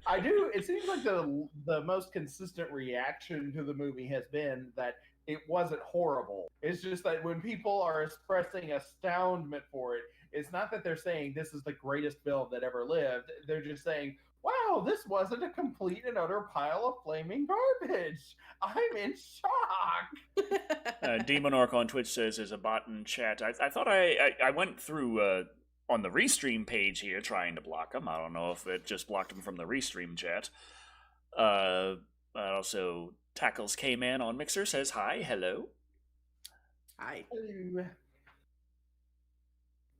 B: I do. It seems like the most consistent reaction to the movie has been that it wasn't horrible. It's just that when people are expressing astoundment for it, it's not that they're saying this is the greatest film that ever lived. They're just saying, wow, this wasn't a complete and utter pile of flaming garbage. I'm in shock.
A: Demon Orc on Twitch says there's a bot in chat. I thought I went through on the Restream page here trying to block them. I don't know if it just blocked them from the Restream chat. Also, Tackles K-Man on Mixer says hi, hello.
C: Hi.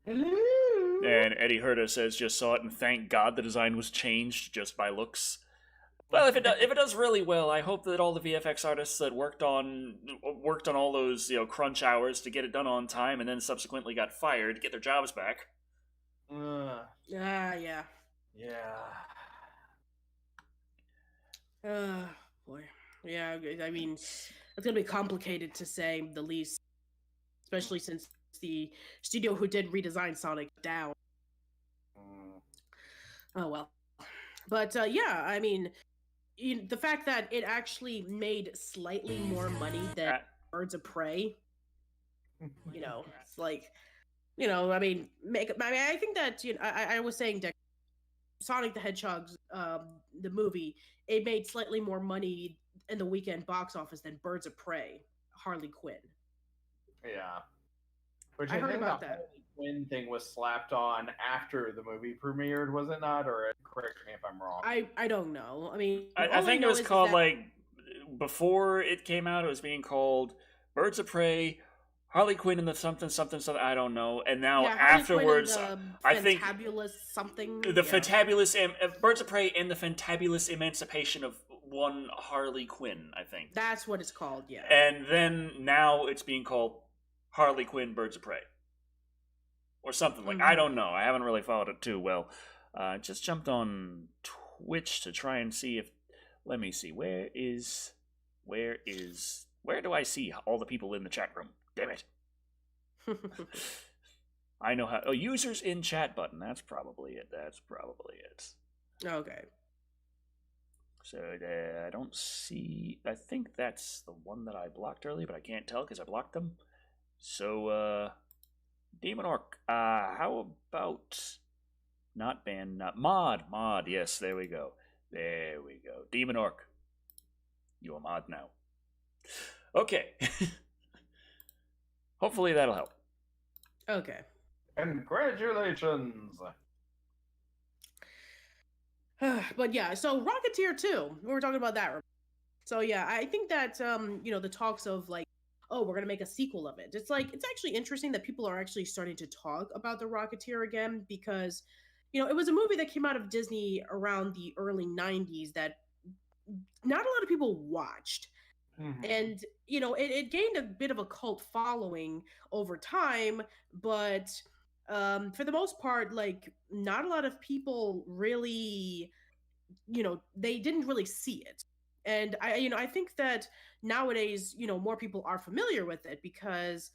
B: Hello.
A: And Eddie Herta says just saw it and thank God the design was changed just by looks. Well, if it does really well, I hope that all the VFX artists that worked on all those crunch hours to get it done on time and then subsequently got fired get their jobs back.
C: Yeah.
B: Yeah.
C: Boy. Yeah, I mean, it's gonna be complicated to say the least, especially since the studio who did redesign Sonic down. Oh well. But yeah, I mean, the fact that it actually made slightly more money than Birds of Prey, it's like, I mean, I think that I was saying that Sonic the Hedgehog's the movie, it made slightly more money in the weekend box office than Birds of Prey, Harley Quinn.
B: Yeah. Which
C: I heard
B: think
C: about
B: the
C: that.
B: Harley Quinn thing was slapped on after the movie premiered, was it not? Or correct me if I'm wrong.
C: I don't know. I mean,
A: I think it was called before it came out. It was being called Birds of Prey, Harley Quinn and the something something something. I don't know. And now afterwards, I think
C: Fantabulous something.
A: The Fantabulous Birds of Prey and the Fantabulous Emancipation of one Harley Quinn. I think
C: that's what it's called. Yeah.
A: And then now it's being called Harley Quinn Birds of Prey, or something like. I don't know. I haven't really followed it too well. Just jumped on Twitch to try and see if. Let me see. Where do I see all the people in the chat room? Damn it. I know how. Oh, users in chat button. That's probably it.
C: Okay.
A: So I don't see. I think that's the one that I blocked earlier, but I can't tell because I blocked them. So, Demon Orc. How about not ban, not mod? Mod. Yes, there we go. Demon Orc. You are mod now. Okay. Hopefully that'll help.
C: Okay.
B: Congratulations.
C: But yeah, so Rocketeer 2. We were talking about that. So yeah, I think that the talks of like, oh, we're gonna make a sequel of it. It's actually interesting that people are actually starting to talk about the Rocketeer again because, it was a movie that came out of Disney around the early 90s that not a lot of people watched. Mm-hmm. And, it gained a bit of a cult following over time, but for the most part, like, not a lot of people really, they didn't really see it. And I think that nowadays, more people are familiar with it because,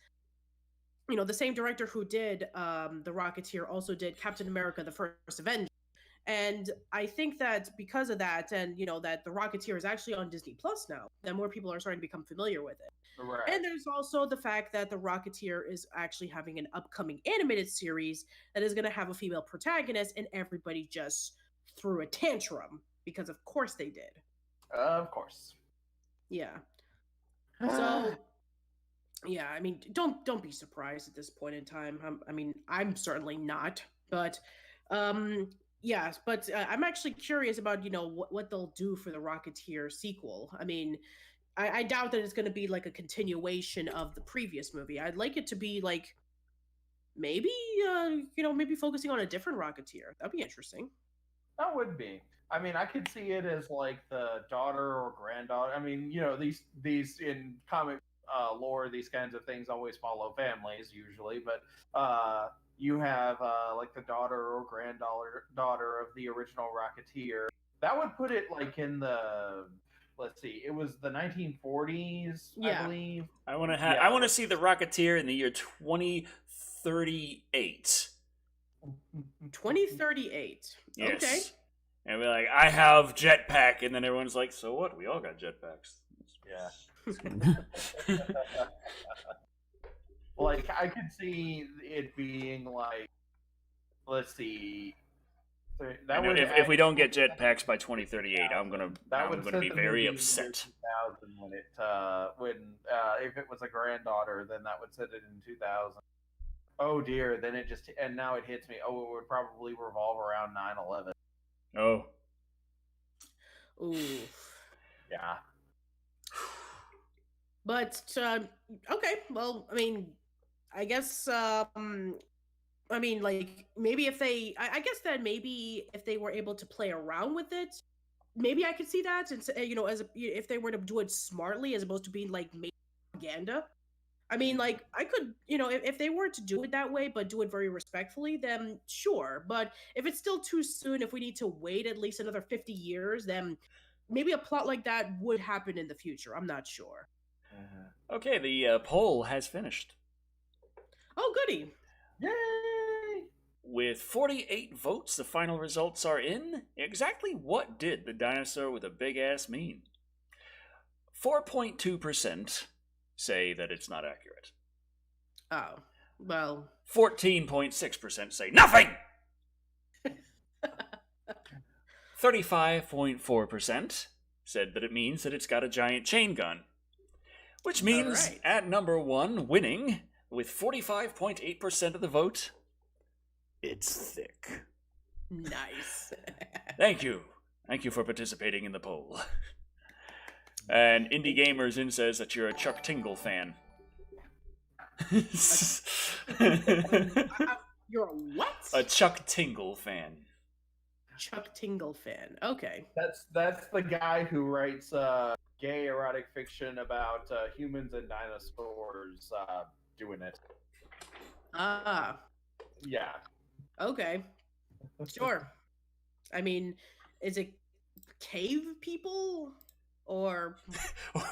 C: the same director who did The Rocketeer also did Captain America: The First Avenger. And I think that because of that, and that The Rocketeer is actually on Disney Plus now, then more people are starting to become familiar with it.
B: Right.
C: And there's also the fact that The Rocketeer is actually having an upcoming animated series that is going to have a female protagonist, and everybody just threw a tantrum because, of course, they did.
B: Of course.
C: Yeah. So, yeah, I mean, don't be surprised at this point in time. I'm certainly not, but yes, but I'm actually curious about, what they'll do for the Rocketeer sequel. I mean, I doubt that it's going to be like a continuation of the previous movie. I'd like it to be like maybe, maybe focusing on a different Rocketeer. That'd be interesting.
B: That would be. I mean, I could see it as like the daughter or granddaughter. I mean, these in comic lore, these kinds of things always follow families usually, but you have like the daughter or granddaughter of the original Rocketeer. That would put it like in the, let's see, it was the 1940s, yeah. I believe.
A: I want to see the Rocketeer in the year 2038.
C: 2038.
A: Yes.
C: Okay.
A: And we're like, I have jetpack, and then everyone's like, so what? We all got jetpacks.
B: Yeah. Like, I could see it being like, let's see.
A: If we don't get jetpacks by 2038, I'm gonna be very upset.
B: If it was a granddaughter, then that would set it in 2000. Oh dear! Then and now it hits me. Oh, it would probably revolve around 9/11.
A: Oh.
C: Ooh.
B: Yeah.
C: But okay, well, I mean, I guess like maybe if they, I guess that maybe if they were able to play around with it, maybe I could see that, and if they were to do it smartly as opposed to being like propaganda. I mean, like, I could, if they were to do it that way, but do it very respectfully, then sure. But if it's still too soon, if we need to wait at least another 50 years, then maybe a plot like that would happen in the future. I'm not sure.
A: Okay, the poll has finished.
C: Oh, goody.
B: Yay!
A: With 48 votes, the final results are in. Exactly what did the dinosaur with a big ass mean? 4.2% say that it's not accurate.
C: Oh, well.
A: 14.6% say nothing! 35.4% said that it means that it's got a giant chain gun. Which means,
C: Alright.
A: at number 1, winning, with 45.8% of the vote, it's thick.
C: Nice.
A: Thank you. Thank you for participating in the poll. And Indie Gamers in says that you're a Chuck Tingle fan.
C: You're a what?
A: A Chuck Tingle fan.
C: Chuck Tingle fan. Okay.
B: That's the guy who writes gay erotic fiction about humans and dinosaurs doing it.
C: Ah.
B: Yeah.
C: Okay. Sure. I mean, is it cave people or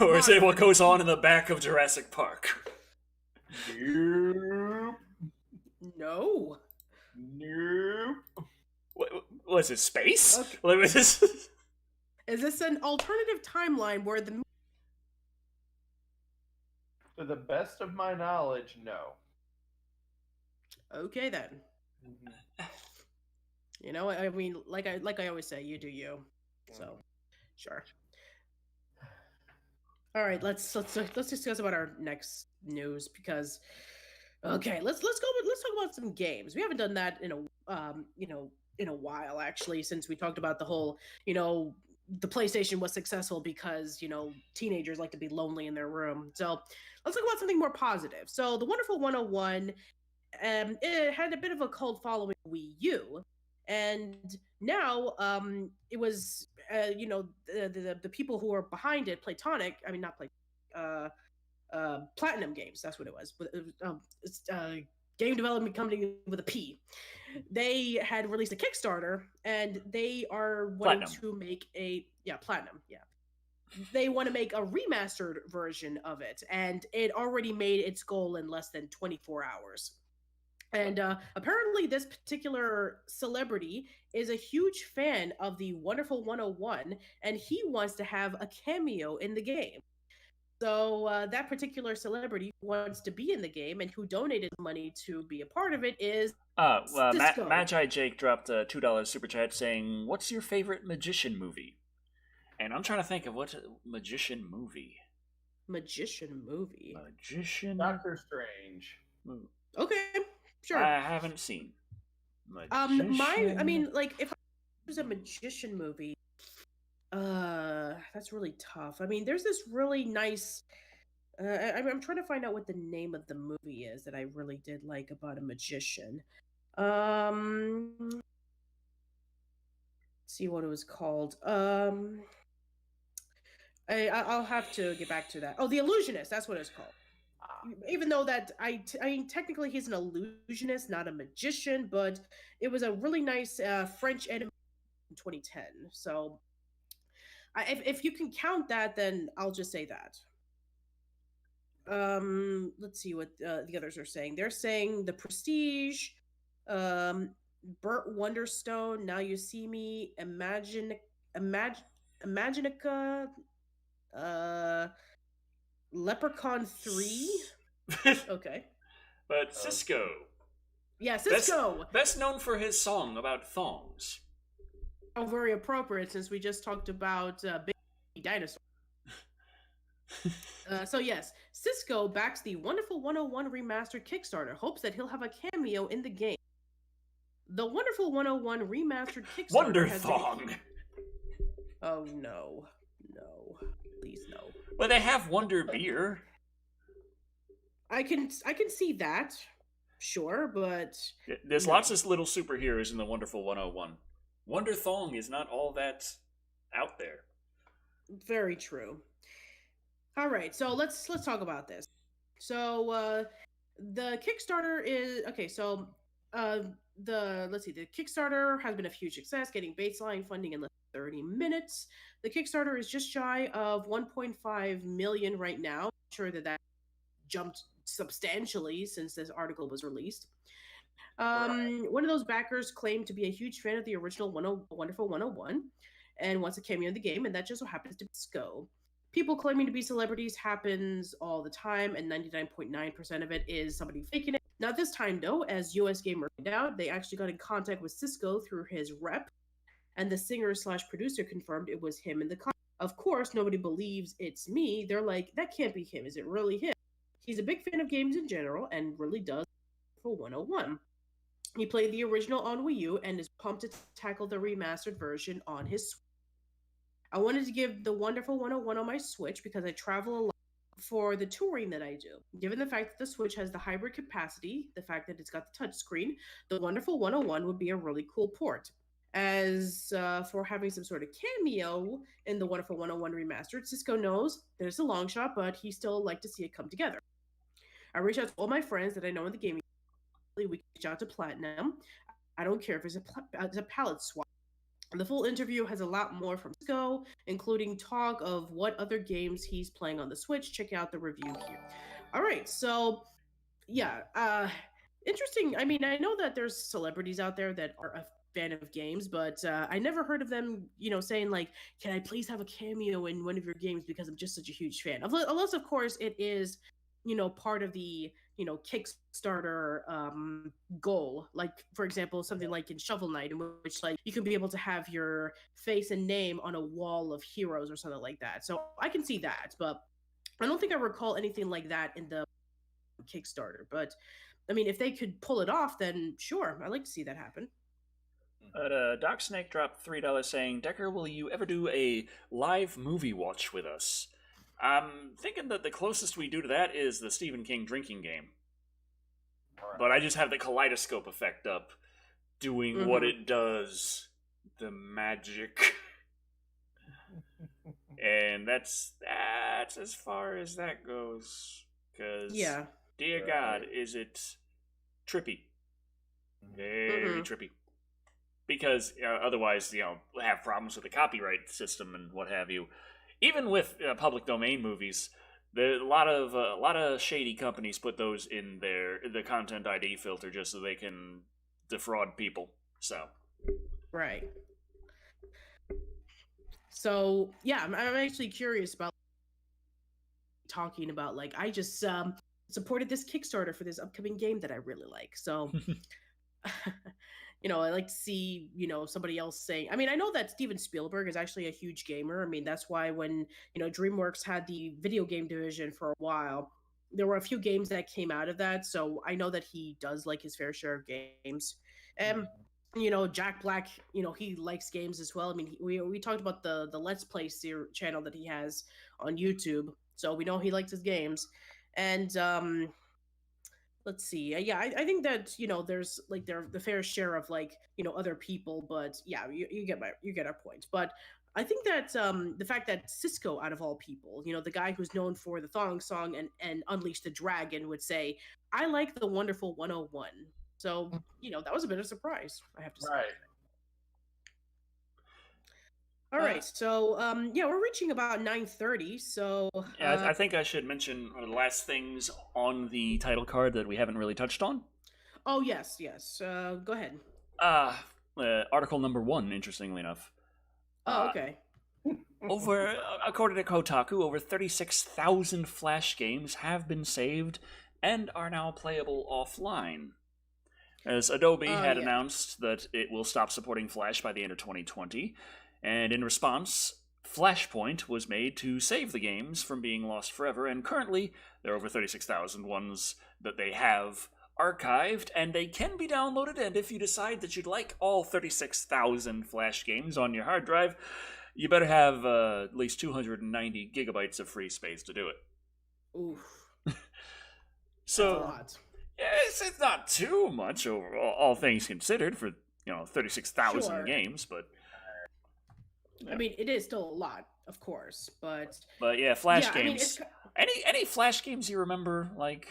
A: Or is it what goes on in the back of Jurassic Park?
B: Nope.
C: no?
B: Nope.
A: What was it, space?
C: Okay.
A: What was this?
C: Is this an alternative timeline where the
B: To the best of my knowledge, no.
C: Okay then. You know, I mean, like I always say, you do you. So, sure. All right, let's discuss about our next news because, okay, let's talk about some games. We haven't done that in a while actually, since we talked about the whole the PlayStation was successful because teenagers like to be lonely in their room. So let's talk about something more positive. So the Wonderful 101, it had a bit of a cult following Wii U. And now, it was, the people who are behind it, Platinum Games. That's what it was. It's game development company with a P. They had released a Kickstarter, and they are wanting to make Platinum. Yeah, they want to make a remastered version of it, and it already made its goal in less than 24 hours. And apparently this particular celebrity is a huge fan of the Wonderful 101, and he wants to have a cameo in the game. So that particular celebrity who wants to be in the game and who donated money to be a part of it is Cisco.
A: Magi Jake dropped a $2 super chat saying, "What's your favorite magician movie?" And I'm trying to think of what magician movie.
C: Magician movie.
A: Magician.
B: Doctor Strange.
C: Okay. Sure.
A: I haven't seen. Magician.
C: I mean, like, if there's a magician movie, that's really tough. I mean, there's this really nice. I'm trying to find out what the name of the movie is that I really did like about a magician. See what it was called. I'll have to get back to that. Oh, The Illusionist. That's what it's called. Even though that I mean, technically he's an illusionist, not a magician, but it was a really nice French animation in 2010. So, if you can count that, then I'll just say that. Let's see what the others are saying. They're saying The Prestige, Burt Wonderstone, Now You See Me, Imaginica, Leprechaun 3. Okay.
A: But Cisco.
C: Yeah, Cisco.
A: Best known for his song about thongs.
C: Oh, very appropriate since we just talked about Big Dinosaur. So yes, Cisco backs the Wonderful 101 remastered Kickstarter, hopes that he'll have a cameo in the game. The Wonderful 101 remastered Kickstarter
A: Wonder Thong.
C: Oh no. Please no.
A: Well, they have Wonder Beer.
C: I can see that, sure, but
A: there's lots of little superheroes in the Wonderful 101. Wonder Thong is not all that out there.
C: Very true. All right, so let's talk about this. So the Kickstarter is okay. So the Kickstarter has been a huge success, getting baseline funding in less than 30 minutes. The Kickstarter is just shy of 1.5 million right now. I'm sure that jumped substantially since this article was released. One of those backers claimed to be a huge fan of the original Wonderful 101 and wants a cameo in the game, and that just so happens to be Sco. People claiming to be celebrities happens all the time, and 99.9% of it is somebody faking it. Not this time, though, as US Gamer found out, they actually got in contact with Cisco through his rep, and the singer/producer confirmed it was him in the comment. Of course, nobody believes it's me. They're like, that can't be him. Is it really him? He's a big fan of games in general and really does for 101. He played the original on Wii U and is pumped to tackle the remastered version on his Switch. I wanted to give the Wonderful 101 on my Switch because I travel a lot for the touring that I do. Given the fact that the Switch has the hybrid capacity, the fact that it's got the touchscreen, the Wonderful 101 would be a really cool port. As for having some sort of cameo in the Wonderful 101 remastered, Cisco knows that it's a long shot, but he still like to see it come together. I reached out to all my friends that I know in the gaming. We reach out to Platinum. I don't care if it's a palette swap. The full interview has a lot more from Cisco, including talk of what other games he's playing on the Switch. Check out the review here. All right, so yeah, interesting. I mean, I know that there's celebrities out there that are a fan of games, but I never heard of them, saying like, "Can I please have a cameo in one of your games because I'm just such a huge fan." Unless, of course, it is, part of the Kickstarter goal, like for example something like in Shovel Knight, in which like you can be able to have your face and name on a wall of heroes or something like that. So I can see that, but I don't think I recall anything like that in the Kickstarter. But I mean, if they could pull it off, then sure, I'd like to see that happen.
A: But Doc Snake dropped $3 saying, Decker, will you ever do a live movie watch with us? I'm thinking that the closest we do to that is the Stephen King drinking game. Right. But I just have the kaleidoscope effect up, doing what it does, the magic. And that's as far as that goes. Because, dear God, is it trippy. Very trippy. Because otherwise, have problems with the copyright system and what have you. Even with public domain movies, a lot of shady companies put those in the content ID filter just so they can defraud people. So,
C: right. So yeah, I'm actually curious about talking about like I just supported this Kickstarter for this upcoming game that I really like. So. I like to see, somebody else saying, I mean, I know that Steven Spielberg is actually a huge gamer. I mean, that's why when, DreamWorks had the video game division for a while, there were a few games that came out of that. So I know that he does like his fair share of games. And, Jack Black, he likes games as well. I mean, we talked about the Let's Play channel that he has on YouTube. So we know he likes his games. And, let's see. Yeah, I think that there's like the fair share of like other people, but yeah, you get our point. But I think that the fact that Cisco, out of all people, the guy who's known for the Thong Song and Unleash the Dragon, would say, "I like the Wonderful 101." So that was a bit of a surprise, I have to say.
B: Right.
C: All right, so we're reaching about 9:30. So
A: I think I should mention one of the last things on the title card that we haven't really touched on.
C: Oh yes. Go ahead.
A: Article number 1, interestingly enough.
C: Oh, okay.
A: According to Kotaku, over 36,000 Flash games have been saved and are now playable offline. As Adobe had announced that it will stop supporting Flash by the end of 2020. And in response, Flashpoint was made to save the games from being lost forever, and currently there are over 36,000 ones that they have archived, and they can be downloaded, and if you decide that you'd like all 36,000 Flash games on your hard drive, you better have at least 290 gigabytes of free space to do it.
C: Oof.
A: So,
C: that's a lot.
A: Yeah, it's not too much, overall, all things considered, for 36,000 games, but...
C: I mean, it is still a lot, of course, but
A: yeah, Flash games. I mean, any Flash games you remember, like?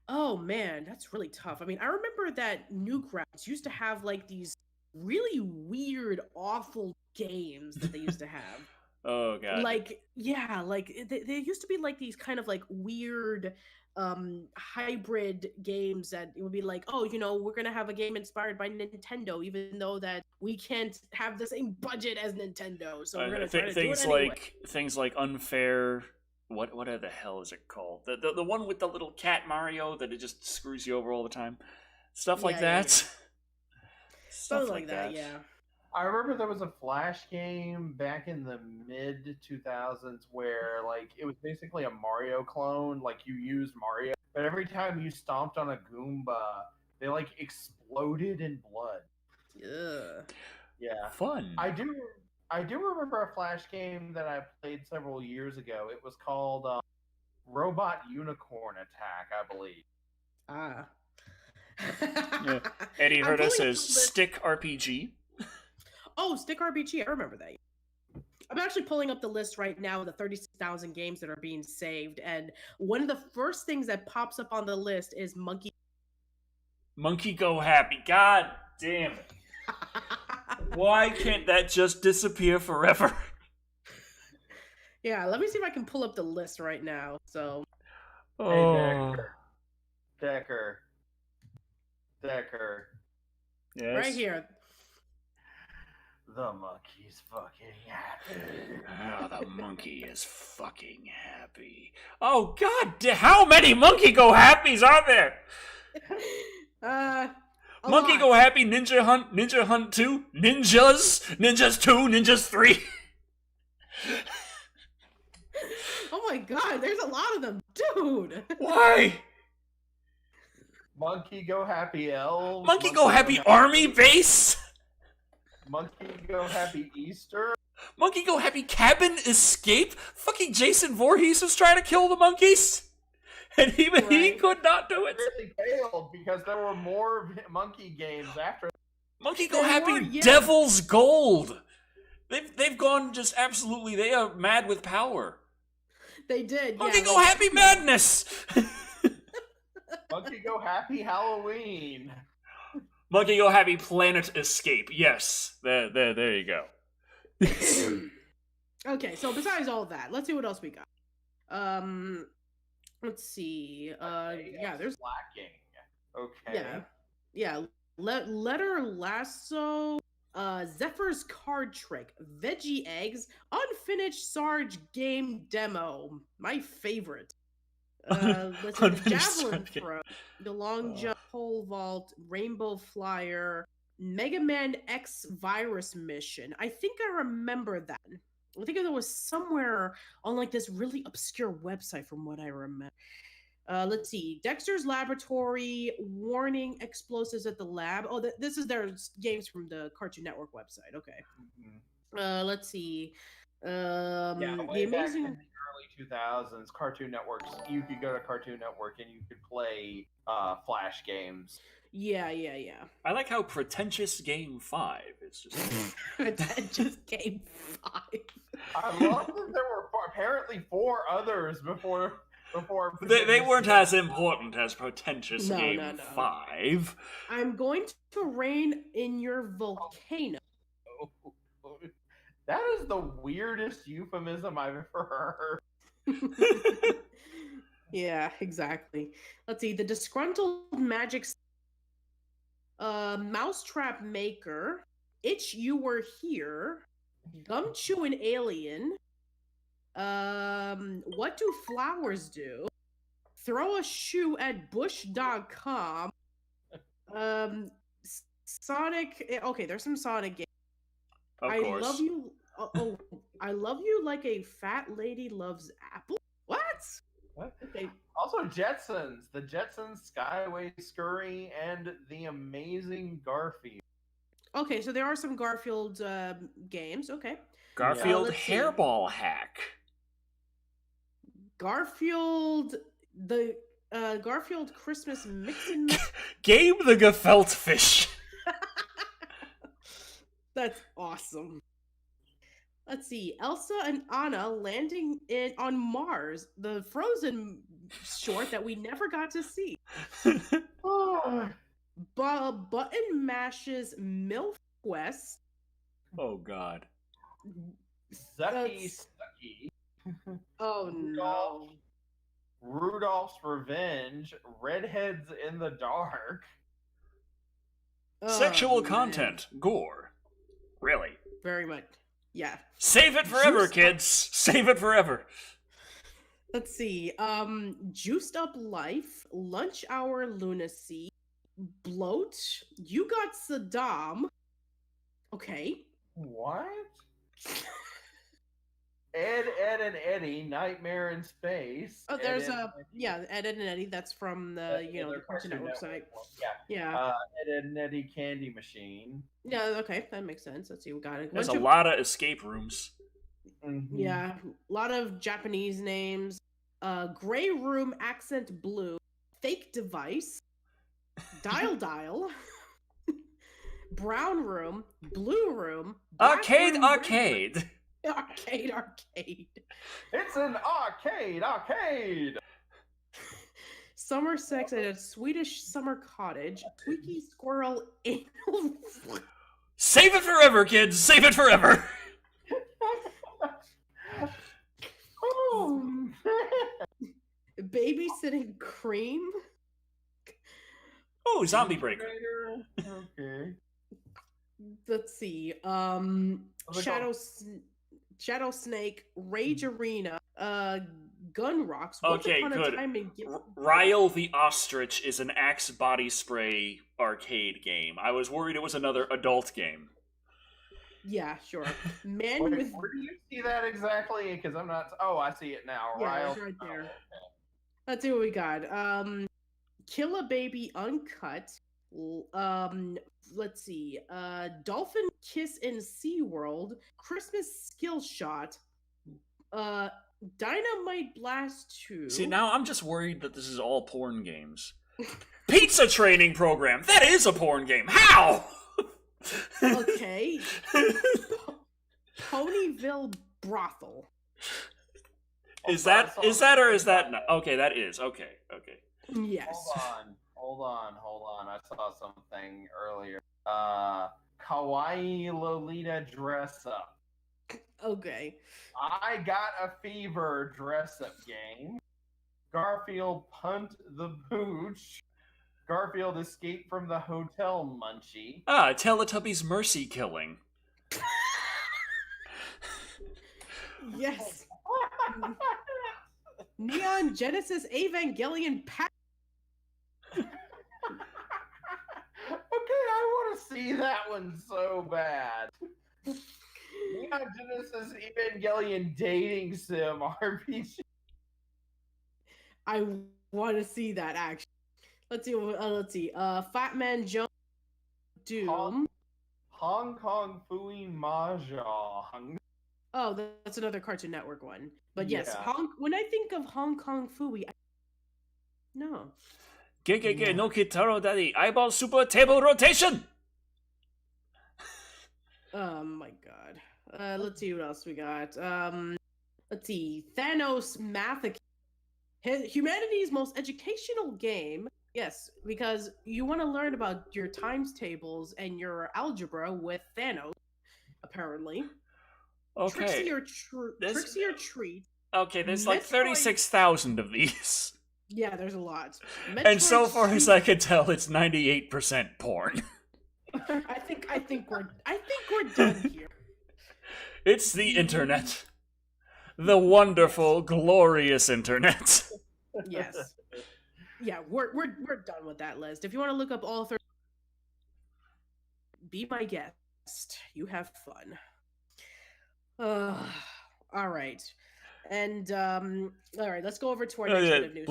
C: Oh man, that's really tough. I mean, I remember that Newgrounds used to have like these really weird, awful games that they used to have.
A: Oh god.
C: Like, yeah, like they used to be like these kind of like weird, hybrid games that it would be like, oh, we're gonna have a game inspired by Nintendo, even though that we can't have the same budget as Nintendo, so we're gonna try to do it anyway.
A: Things like Unfair. What the hell is it called? The one with the little cat Mario that it just screws you over all the time. Stuff like that.
C: Stuff like that. Yeah.
B: I remember there was a Flash game back in the mid 2000s where like it was basically a Mario clone. Like you used Mario, but every time you stomped on a Goomba, they like exploded in blood. Yeah.
A: Fun.
B: I do remember a Flash game that I played several years ago. It was called Robot Unicorn Attack, I believe.
A: Yeah. Eddie Herta says Stick RPG.
C: Oh, Stick RPG, I remember that. I'm actually pulling up the list right now of the 36,000 games that are being saved, and one of the first things that pops up on the list is Monkey
A: Go Happy. God damn it. Why can't that just disappear forever?
C: Yeah, let me see if I can pull up the list right now. So,
B: Hey, Decker.
A: Yes.
C: Right here.
B: The monkey's fucking happy.
A: Oh, the monkey is fucking happy. Oh, God, how many Monkey Go Happies are there? Monkey Go Happy, Ninja Hunt 2, Ninjas 2, Ninjas 3.
C: Oh my God, there's a lot of them, dude.
A: Why?
B: Monkey Go Happy Elves.
A: Monkey Go Happy Army Base.
B: Monkey Go Happy Easter.
A: Monkey Go Happy Cabin Escape. Fucking Jason Voorhees was trying to kill the monkeys, and even he could not do it.
B: It really failed because there were more monkey games after.
A: Monkey Go Happy Devil's Gold. They've gone just absolutely. They are mad with power.
C: They did.
A: Monkey Go Happy Madness.
B: Monkey Go Happy Halloween.
A: Monkey Go Happy Planet Escape. Yes. There you go.
C: Okay, so besides all that, let's see what else we got. Let's see. There's
B: lacking. Okay.
C: Yeah. Letter Lasso, Zephyr's Card Trick, Veggie Eggs, Unfinished Sarge Game Demo. My favorite. Let's see, the Javelin Throw, the Long Jump, Pole Vault, Rainbow Flyer, Mega Man X Virus Mission. I think I remember that. I think it was somewhere on like this really obscure website from what I remember. Let's see. Dexter's Laboratory, Warning, Explosives at the Lab. Oh, this is their games from the Cartoon Network website. Okay. Mm-hmm. Let's see.
B: The
C: Amazing...
B: back in the early 2000s, Cartoon Networks, you could go to Cartoon Network and you could play Flash games.
C: Yeah.
A: I like how Pretentious Game 5 is just...
C: Pretentious Game 5.
B: I love that there were apparently 4 others before
A: they weren't as important as Pretentious Game 5.
C: I'm going to rain in your volcano.
B: That is the weirdest euphemism I've ever heard.
C: Yeah, exactly. Let's see. The Disgruntled Magic... Mousetrap Maker, Itch You Were Here, Gumshoe and Alien, What Do Flowers Do, Throw a Shoe at Bush.com, Sonic... Okay, there's some Sonic games.
A: Of course.
C: Love You... I Love You Like a Fat Lady Loves Apple? What? Okay.
B: Also, Jetsons. The Jetsons, Skyway Scurry, and The Amazing Garfield.
C: Okay, so there are some Garfield games. Okay.
A: Garfield Hairball Hack.
C: Garfield... The Garfield Christmas Mix and Match.
A: Game the Gefilte Fish.
C: That's awesome. Let's see. Elsa and Anna landing on Mars. The Frozen short that we never got to see. Button Mashes MILF Quest.
A: Oh, God.
B: Sucky.
C: Oh, no.
B: Rudolph's Revenge, Redheads in the Dark.
A: Sexual
C: man.
A: content, gore. Really?
C: Very much. Yeah.
A: Save it forever,
C: Juiced
A: kids. Save it forever.
C: Let's see. Juiced Up Life, Lunch Hour Lunacy, Bloat, You Got Saddam. Okay.
B: What? Ed, and Eddie, Nightmare in Space.
C: Oh, there's
B: Ed,
C: Ed, Ed and Eddie. That's from the the Cartoon Network site. Yeah.
B: Ed, and Eddie Candy Machine.
C: Yeah. Okay, that makes sense. Let's see. We got it.
A: There's a lot of escape rooms.
B: Mm-hmm.
C: Yeah, a lot of Japanese names. Gray Room, Accent Blue, Fake Device, Dial, Brown Room, Blue Room, Black
A: Arcade,
C: Room,
A: arcade.
C: Arcade.
B: It's an arcade.
C: Summer Sex at a Swedish Summer Cottage, Tweaky Squirrel Anal.
A: Save it forever, kids. Save it forever.
C: Babysitting Cream.
A: Oh, Zombie Breaker.
B: Okay.
C: Let's see. Shadow Snake, Rage Arena, Gun Rocks. Once
A: Okay,
C: Upon a
A: good.
C: Time in
A: Ryle the Ostrich is an Axe body spray arcade game. I was worried it was another adult game.
C: Yeah, sure. Man
B: Wait,
C: with
B: where do you see that exactly? Because I'm not. Oh, I see it now.
C: yeah,
B: Ryle.
C: it's right there. Let's see what we got. Kill a Baby Uncut. Let's see. Dolphin Kiss in SeaWorld. Christmas Skill Shot. Dynamite Blast 2.
A: See, now I'm just worried that this is all porn games. Pizza Training Program! That is a porn game! How?!
C: Okay. Ponyville Brothel.
A: Is that or is that not? Okay, that is. Okay.
C: Yes.
B: Hold on. I saw something earlier. Kawaii Lolita Dress Up.
C: Okay.
B: I Got a Fever Dress Up Game. Garfield Punt the Pooch. Garfield Escape from the Hotel Munchie.
A: Teletubbies Mercy Killing.
C: Yes. Neon Genesis Evangelion Pack.
B: Okay, I want to see that one so bad. Neon Genesis Evangelion Dating Sim RPG.
C: I want to see that actually. Let's see. Fat Man Jones Doom.
B: Hong Kong Fooey Mahjong.
C: Oh, that's another Cartoon Network one. But yes,
B: Yeah.
C: when I think of Hong Kong Fooey, no.
A: Gege no Kitaro Daddy. Eyeball Super Table Rotation!
C: Oh my god. Let's see what else we got. Let's see. Thanos Math. Humanity's most educational game. Yes, because you want to learn about your times tables and your algebra with Thanos, apparently.
A: Okay.
C: Trixie or Treat.
A: Okay, there's like
C: Metroid-
A: 36,000 of these.
C: Yeah, there's a lot.
A: And so
C: Metroid
A: far as I can tell, it's 98% porn.
C: I think we're done here.
A: It's the internet. The wonderful, glorious internet.
C: Yes. Yeah, we're done with that list. If you want to look up all 30, be my guest. You have fun. All right. And all right, let's go over to our next bit of news.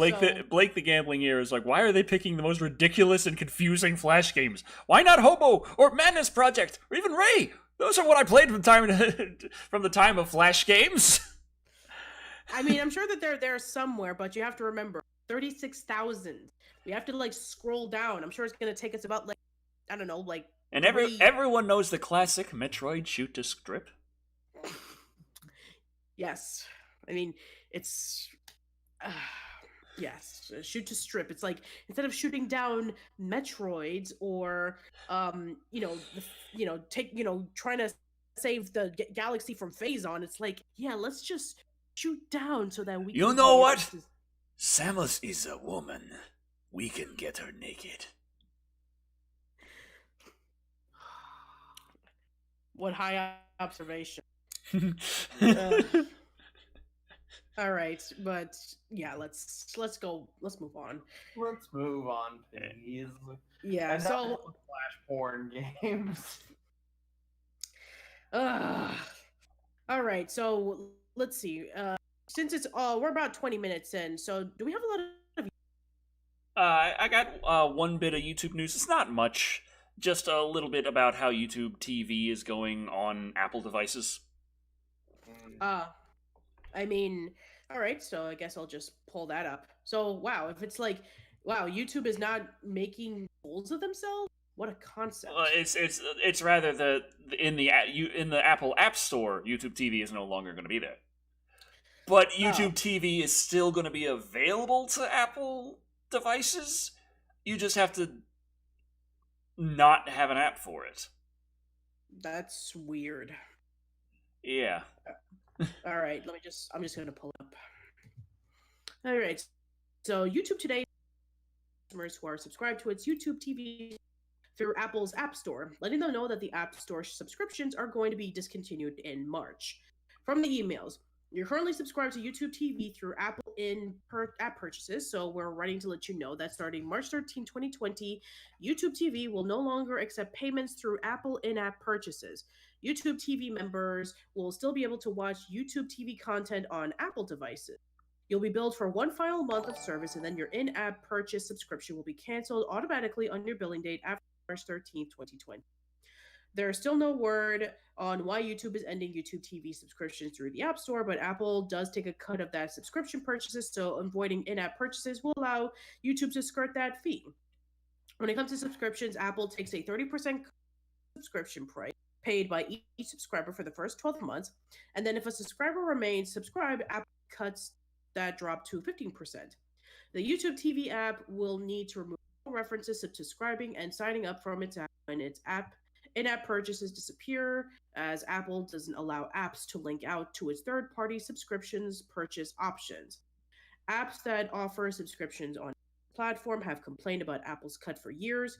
A: Blake the Gambling Ear is like, why are they picking the most ridiculous and confusing Flash games? Why not Hobo or Madness Project or even Ray? Those are what I played from the time of Flash games.
C: I mean, I'm sure that they're there somewhere, but you have to remember 36,000. We have to scroll down. I'm sure it's gonna take us about I don't know,
A: And everyone knows the classic Metroid shoot to strip.
C: Yes. I mean, it's yes, shoot to strip. It's like instead of shooting down Metroids or trying to save the galaxy from Phazon, it's like, yeah, let's just shoot down so that we.
A: You
C: can
A: know what? Samus is a woman. We can get her naked.
C: What high observation. All right, but yeah, let's go. Let's move on.
B: Let's move on, please.
C: Yeah.
B: And
C: So
B: flash porn games.
C: all right. So let's see. Since it's we're about 20 minutes in. So do we have a lot of?
A: I got one bit of YouTube news. It's not much. Just a little bit about how YouTube TV is going on Apple devices.
C: I mean, all right. So I guess I'll just pull that up. So wow, if it's like, wow, YouTube is not making fools of themselves. What a concept!
A: It's rather in the Apple App Store, YouTube TV is no longer going to be there. But YouTube TV is still going to be available to Apple devices. You just have to not have an app for it.
C: That's weird.
A: Yeah.
C: All right, I'm just going to pull up. All right. So YouTube today, customers who are subscribed to its YouTube TV through Apple's App Store, letting them know that the App Store subscriptions are going to be discontinued in March. From the emails, you're currently subscribed to YouTube TV through Apple app purchases, so we're writing to let you know that starting March 13, 2020, YouTube TV will no longer accept payments through Apple in-app purchases. YouTube TV members will still be able to watch YouTube TV content on Apple devices. You'll be billed for one final month of service, and then your in-app purchase subscription will be canceled automatically on your billing date after March 13, 2020. There is still no word on why YouTube is ending YouTube TV subscriptions through the App Store, but Apple does take a cut of that subscription purchases, so avoiding in-app purchases will allow YouTube to skirt that fee. When it comes to subscriptions, Apple takes a 30% subscription price paid by each subscriber for the first 12 months, and then if a subscriber remains subscribed, Apple cuts that drop to 15%. The YouTube TV app will need to remove references to subscribing and signing up from its app when its in-app purchases disappear, as Apple doesn't allow apps to link out to its third-party subscriptions purchase options. Apps that offer subscriptions on the platform have complained about Apple's cut for years.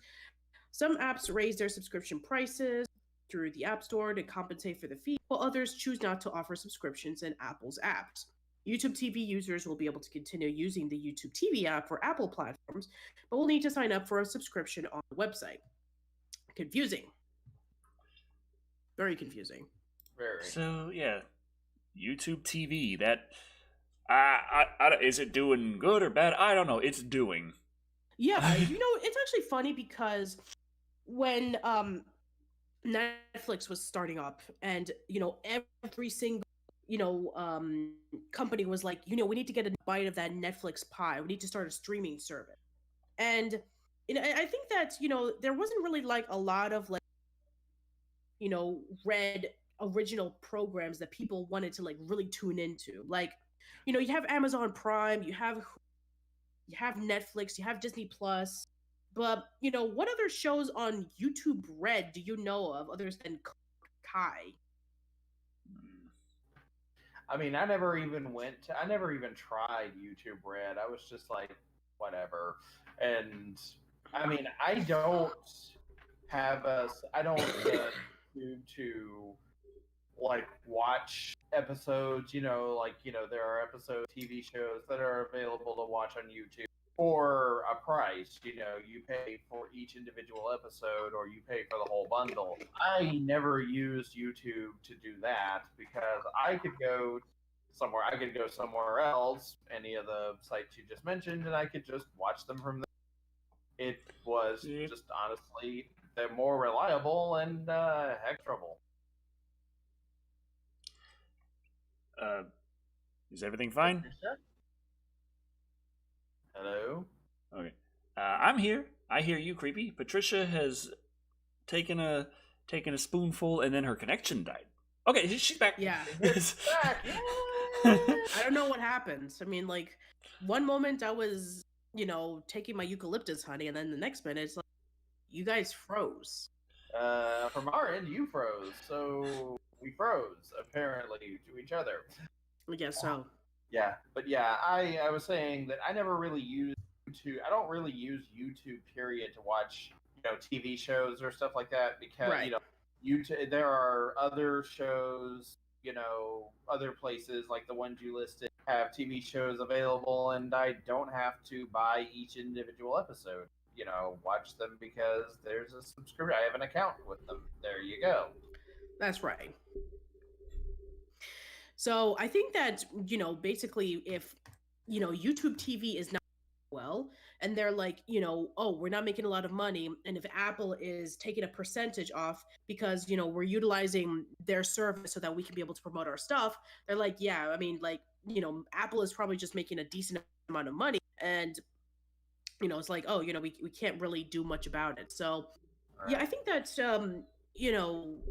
C: Some apps raise their subscription prices through the App Store to compensate for the fee, while others choose not to offer subscriptions in Apple's apps. YouTube TV users will be able to continue using the YouTube TV app for Apple platforms, but will need to sign up for a subscription on the website. Confusing. Very confusing.
B: Very.
A: So yeah, YouTube TV. That is it doing good or bad? I don't know. It's doing.
C: Yeah, it's actually funny because when Netflix was starting up, and every single company was like, we need to get a bite of that Netflix pie. We need to start a streaming service, and I think that there wasn't really like a lot of like red original programs that people wanted to like really tune into. Like, you have Amazon Prime, you have Netflix, you have Disney Plus, but what other shows on YouTube Red do you know of others than Kai?
B: I mean, I never even tried YouTube Red. I was just like, whatever. And I mean, I don't to like watch episodes, there are episode TV shows that are available to watch on YouTube for a price. You pay for each individual episode or you pay for the whole bundle. I never used YouTube to do that because I could go somewhere else, any of the sites you just mentioned, and I could just watch them from there. It was just honestly, they're more reliable and heck trouble.
A: Is everything fine?
B: Hello?
A: Okay. I'm here. I hear you, creepy. Patricia has taken a spoonful and then her connection died. Okay, she's back.
C: Yeah.
B: Back.
C: I don't know what happened. I mean, like, one moment I was, taking my eucalyptus honey, and then the next minute it's like, you guys froze.
B: From our end, you froze. So we froze, apparently, to each other.
C: I guess so.
B: Yeah, but yeah, I was saying that I never really use YouTube. I don't really use YouTube period to watch TV shows or stuff like that because
C: Right.
B: YouTube there are other shows other places like the ones you listed have TV shows available, and I don't have to buy each individual episode. Watch them because there's a subscription. I have an account with them. There you go.
C: That's right. So I think that, basically if, YouTube TV is not well, and they're like, oh, we're not making a lot of money. And if Apple is taking a percentage off because, we're utilizing their service so that we can be able to promote our stuff, they're like, yeah, I mean, like, Apple is probably just making a decent amount of money. And, it's like, oh, we can't really do much about it. So, yeah, I think that,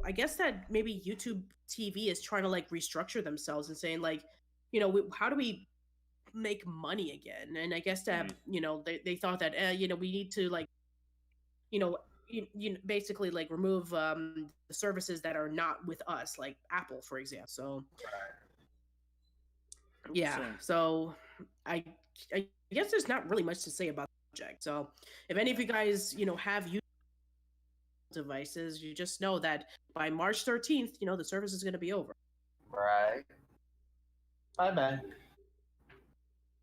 C: I guess that maybe YouTube TV is trying to like restructure themselves and saying like, how do we make money again? And I guess that they thought that we need to like basically like remove the services that are not with us, like Apple, for example. So yeah, so I guess there's not really much to say about the project. So if any of you guys have devices, you just know that by March 13th, the service is going to be over.
B: Right. Bye bye.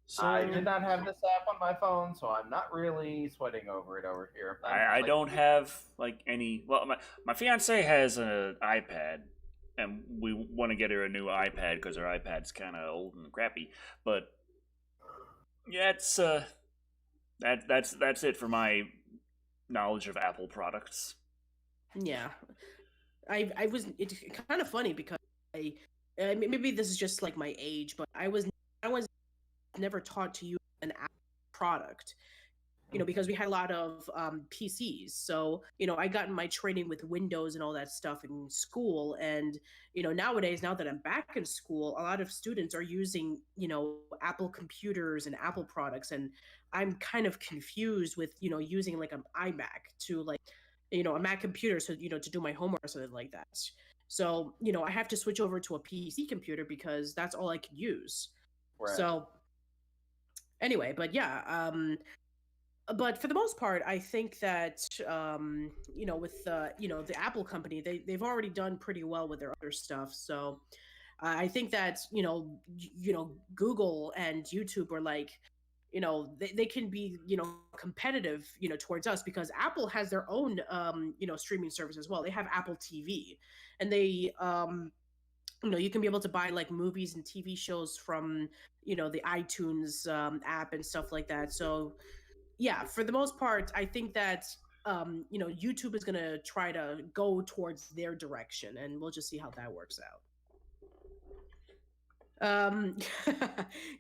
B: So, I did not have this app on my phone, so I'm not really sweating over it over here.
A: I don't have like any. Well, my fiance has an iPad, and we want to get her a new iPad because her iPad's kind of old and crappy. But yeah, it's that's it for my knowledge of Apple products.
C: Yeah, I was. It's kind of funny because maybe this is just like my age, but I was never taught to use an Apple product, because we had a lot of PCs. So, I got my training with Windows and all that stuff in school. And, nowadays, now that I'm back in school, a lot of students are using, Apple computers and Apple products. And I'm kind of confused with, using like an iMac to like, a Mac computer. So, to do my homework or something like that. So, I have to switch over to a PC computer because that's all I can use. Right. So anyway, but yeah, but for the most part, I think that with the Apple company, they've already done pretty well with their other stuff. So I think that Google and YouTube are like, they can be competitive towards us because Apple has their own streaming service as well. They have Apple TV, and they you can be able to buy like movies and TV shows from the iTunes app and stuff like that. So yeah, for the most part, I think that YouTube is going to try to go towards their direction, and we'll just see how that works out.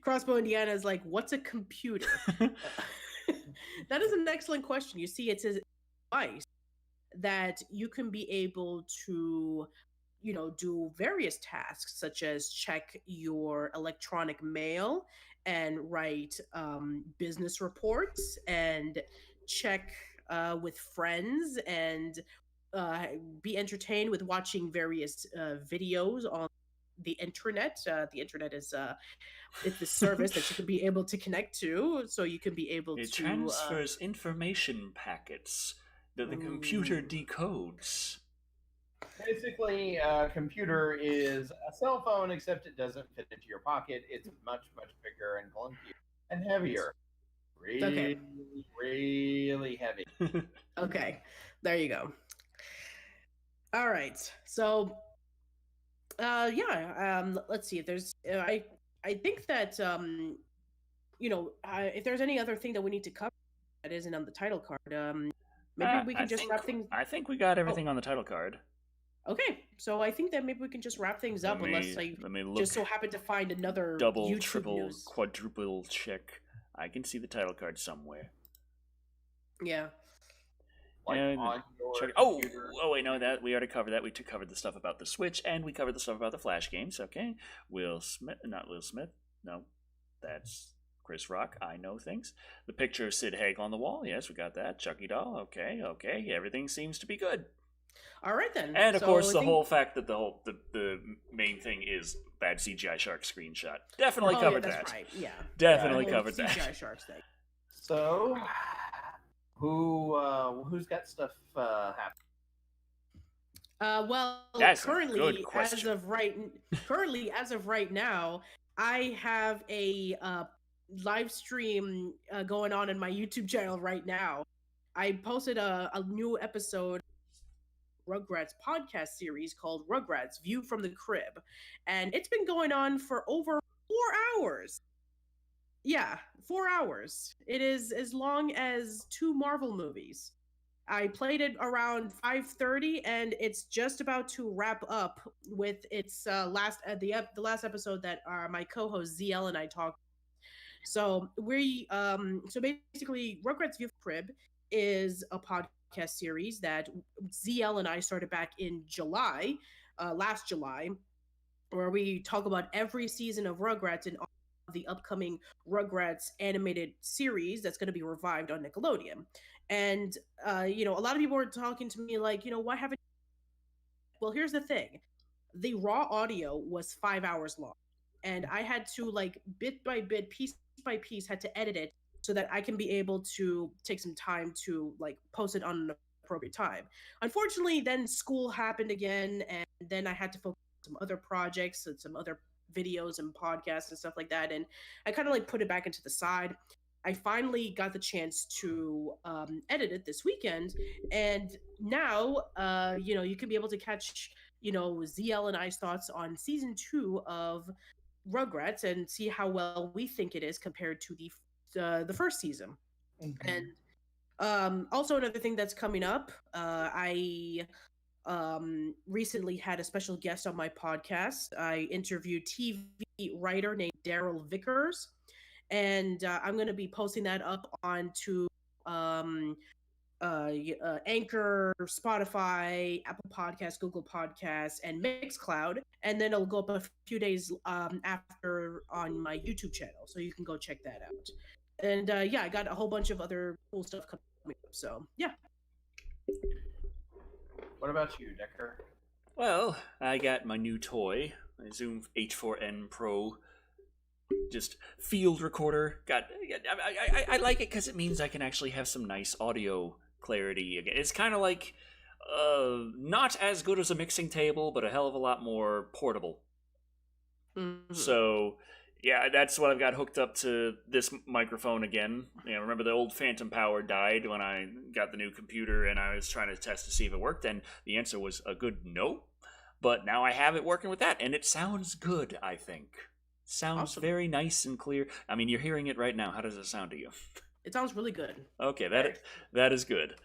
C: Crossbow Indiana is like, what's a computer? That is an excellent question. You see, it's a device that you can be able to do various tasks such as check your electronic mail and write business reports and check with friends and be entertained with watching various videos on the internet. The internet is it's the service that you can be able to connect to, so you can be able to
A: transfers information packets that the computer decodes.
B: Basically, a computer is a cell phone, except it doesn't fit into your pocket. It's much, much bigger and clunkier and heavier. Really heavy.
C: Okay, there you go. All right, so let's see if there's I think that if there's any other thing that we need to cover that isn't on the title card, maybe we can wrap things.
A: I think we got everything on the title card.
C: Okay, so I think that maybe we can just wrap things up unless I just so happen to find another
A: double,
C: YouTube
A: triple,
C: news.
A: Quadruple check. I can see the title card somewhere.
C: Yeah.
A: Oh wait, no, that we already covered that. We covered the stuff about the Switch, and we covered the stuff about the Flash games. Okay, not Will Smith. No, that's Chris Rock. I know things. The picture of Sid Haig on the wall. Yes, we got that. Chucky doll. Okay. Everything seems to be good.
C: All right then.
A: And of
C: So
A: course,
C: I
A: the
C: think-
A: whole fact that the main thing is bad CGI shark screenshot. Definitely
C: Oh,
A: covered
C: yeah, that's
A: that.
C: right. Yeah.
A: Definitely
C: The whole
A: covered that.
C: CGI sharks thing.
B: So, who's got stuff happening?
C: Well,
A: That's a
C: currently,
A: good question.
C: as of right now, I have a live stream going on in my YouTube channel right now. I posted a new episode Rugrats podcast series called Rugrats View from the Crib, and it's been going on for over 4 hours. Yeah, 4 hours. It is as long as 2 Marvel movies. I played it around 5:30, and it's just about to wrap up with its the last episode that my co-host ZL and I talked. So so basically, Rugrats View from the Crib is a podcast series that ZL and I started back in July, last July, where we talk about every season of Rugrats and all the upcoming Rugrats animated series that's going to be revived on Nickelodeon. And a lot of people were talking to me like, why haven't? Well, here's the thing: the raw audio was 5 hours long, and I had to bit by bit, piece by piece, had to edit it so that I can be able to take some time to post it on an appropriate time. Unfortunately, then school happened again, and then I had to focus on some other projects and some other videos and podcasts and stuff like that, and I kind of put it back into the side. I finally got the chance to edit it this weekend, and now you can be able to catch ZL and I's thoughts on season 2 of Rugrats and see how well we think it is compared to the first season.
B: Mm-hmm.
C: And also another thing that's coming up, I recently had a special guest on my podcast. I interviewed TV writer named Daryl Vickers, and I'm going to be posting that up onto Anchor, Spotify, Apple Podcasts, Google Podcasts, and Mixcloud, and then it'll go up a few days after on my YouTube channel, so you can go check that out. And I got a whole bunch of other cool stuff coming up, so yeah.
B: What about you, Decker?
A: Well, I got my new toy, my Zoom H4n Pro, just field recorder. I like it because it means I can actually have some nice audio clarity again. It's kind of like not as good as a mixing table, but a hell of a lot more portable.
C: Mm-hmm.
A: So yeah, that's what I've got hooked up to this microphone again. Remember the old Phantom Power died when I got the new computer and I was trying to test to see if it worked, and the answer was a good no. But now I have it working with that, and it sounds good, I think. Sounds
C: awesome.
A: Very nice and clear. I mean, you're hearing it right now. How does it sound to you?
C: It sounds really good.
A: Okay, that is good.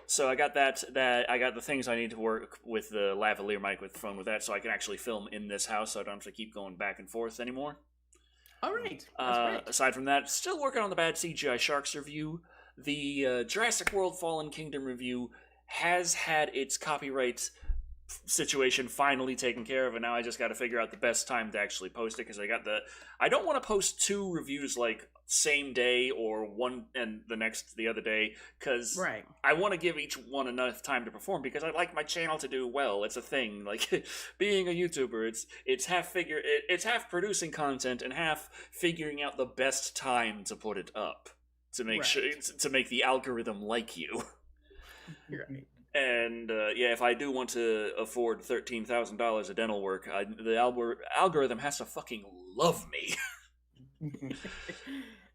A: So I got that I got the things I need to work with the lavalier microphone with that, so I can actually film in this house, so I don't have to keep going back and forth anymore.
C: All right. That's great.
A: Aside from that, still working on the bad CGI Sharks review. The Jurassic World Fallen Kingdom review has had its copyright situation finally taken care of, and now I just got to figure out the best time to actually post it, because I don't want to post 2 reviews same day or one and the other day, because
C: right.
A: I want to give each one enough time to perform, because I like my channel to do well. It's a thing, being a YouTuber, it's half producing content and half figuring out the best time to put it up to make sure to make the algorithm like you.
C: You're right.
A: And if I do want to afford $13,000 of dental work, the algorithm has to fucking love me.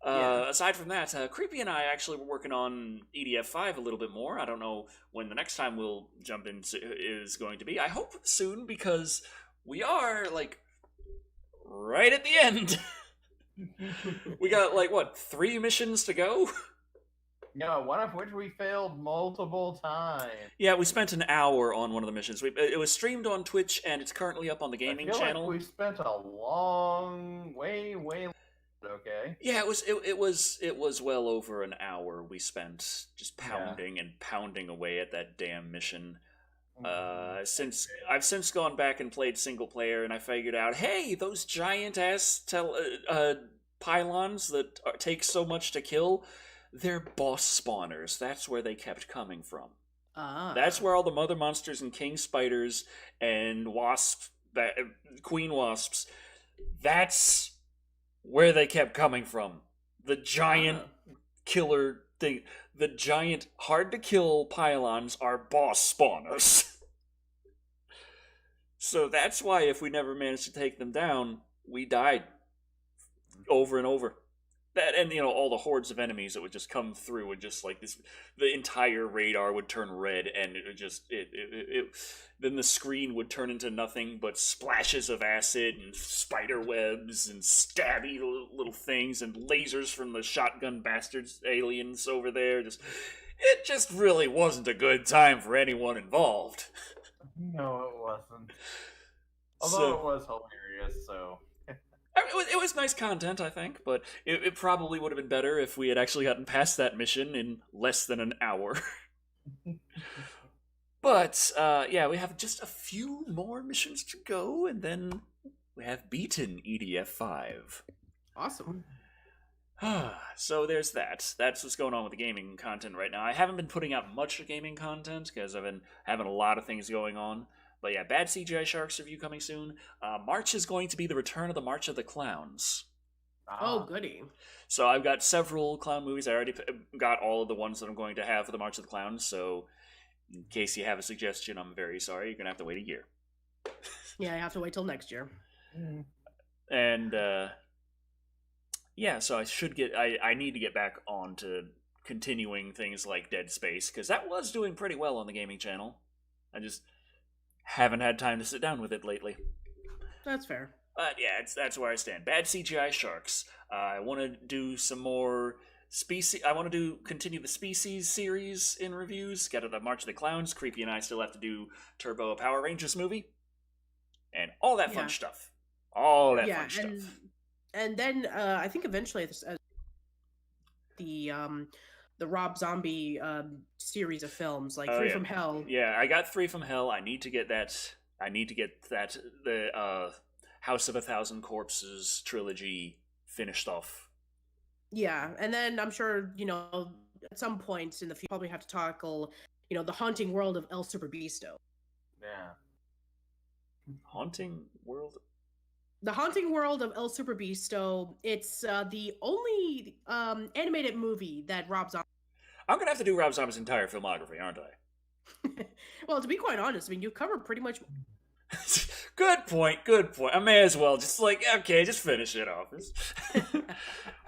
A: Aside from that, Creepy and I actually were working on EDF5 a little bit more. I don't know when the next time we'll jump in is going to be. I hope soon, because we are, right at the end. We got, 3 missions to go?
B: No, one of which we failed multiple times.
A: Yeah, we spent an hour on one of the missions. It was streamed on Twitch, and it's currently up on the gaming channel.
B: We spent a long, way. Okay.
A: Yeah, it was well over an hour we spent just pounding and pounding away at that damn mission. I've since gone back and played single player, and I figured out, hey, those giant ass pylons that take so much to kill, they're boss spawners. That's where they kept coming from. That's where all the mother monsters and king spiders and queen wasps, that's where they kept coming from. The giant killer thing. The giant, hard-to-kill pylons are boss spawners. So that's why if we never managed to take them down, we died over and over. That, and all the hordes of enemies that would just come through and just like this, the entire radar would turn red, and it would just then the screen would turn into nothing but splashes of acid and spider webs and stabby little things and lasers from the shotgun bastards aliens over there. It just really wasn't a good time for anyone involved.
B: No, it wasn't. Although it was hilarious, so.
A: It was nice content, I think, but it probably would have been better if we had actually gotten past that mission in less than an hour. But, yeah, we have just a few more missions to go, and then we have beaten EDF 5.
C: Awesome.
A: So there's that. That's what's going on with the gaming content right now. I haven't been putting out much gaming content, because I've been having a lot of things going on. But yeah, Bad CGI Sharks review coming soon. March is going to be the return of the March of the Clowns.
C: Oh, goody.
A: So I've got several clown movies. I already got all of the ones that I'm going to have for the March of the Clowns. So in case you have a suggestion, I'm very sorry. You're going to have to wait a year.
C: Yeah, I have to wait till next year.
A: And yeah, so I need to get back on to continuing things like Dead Space, because that was doing pretty well on the gaming channel. I just haven't had time to sit down with it lately.
C: That's fair.
A: But yeah, that's where I stand. Bad CGI Sharks. I want to do some more species. I want to continue the Species series in reviews. Got the March of the Clowns. Creepy and I still have to do Turbo, a Power Rangers movie, and all that fun stuff. All that fun stuff.
C: And then I think eventually the Rob Zombie series of films, like Three from Hell.
A: Yeah, I got Three from Hell. I need to get that. The House of a Thousand Corpses trilogy finished off.
C: Yeah, and then I'm sure, at some point in the future, probably have to tackle, the haunting world of El Super Beasto.
B: Yeah.
A: Haunting world?
C: The Haunting World of El Super Beasto. It's the only animated movie that Rob Zombie...
A: I'm going to have to do Rob Zombie's entire filmography, aren't I?
C: Well, to be quite honest, I mean, you covered pretty much...
A: Good point. I may as well just just finish it off.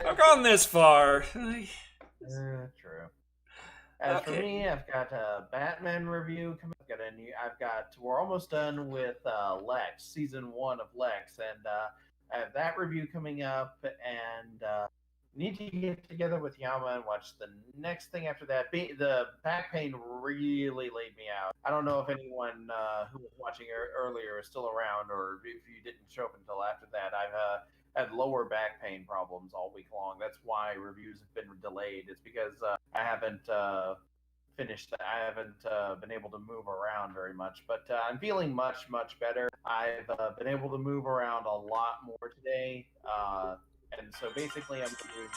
A: I've gone this far.
B: True. As for me, I've got a Batman review coming. We're almost done with Lex, season 1 of Lex, and I have that review coming up, and need to get together with Yama and watch the next thing after that. The back pain really laid me out. I don't know if anyone who was watching earlier is still around, or if you didn't show up until after that. I've had lower back pain problems all week long. That's why reviews have been delayed. It's because I haven't finished. I haven't been able to move around very much, but I'm feeling much better. I've been able to move around a lot more today, and so basically I'm doing...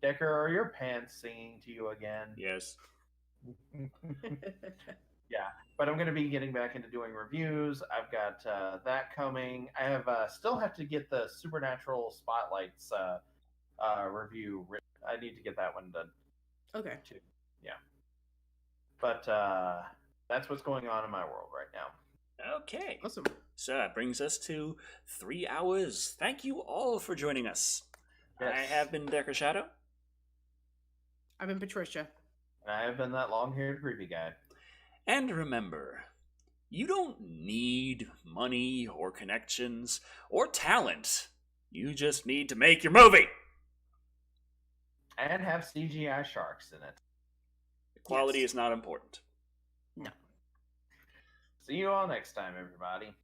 B: Decker, are your pants singing to you again?
A: Yes.
B: Yeah, but I'm going to be getting back into doing reviews. I've got that coming. I have still have to get the Supernatural Spotlights review written. I need to get that one done.
C: Okay.
B: Too. Yeah. But that's what's going on in my world right now.
A: Okay.
C: Awesome.
A: So that brings us to 3 hours. Thank you all for joining us.
B: Yes.
A: I have been Decker Shadow.
C: I've been Patricia.
B: And I have been that long-haired creepy guy.
A: And remember, you don't need money or connections or talent. You just need to make your movie.
B: And have CGI sharks in it.
A: The quality is not important.
C: No.
B: See you all next time, everybody.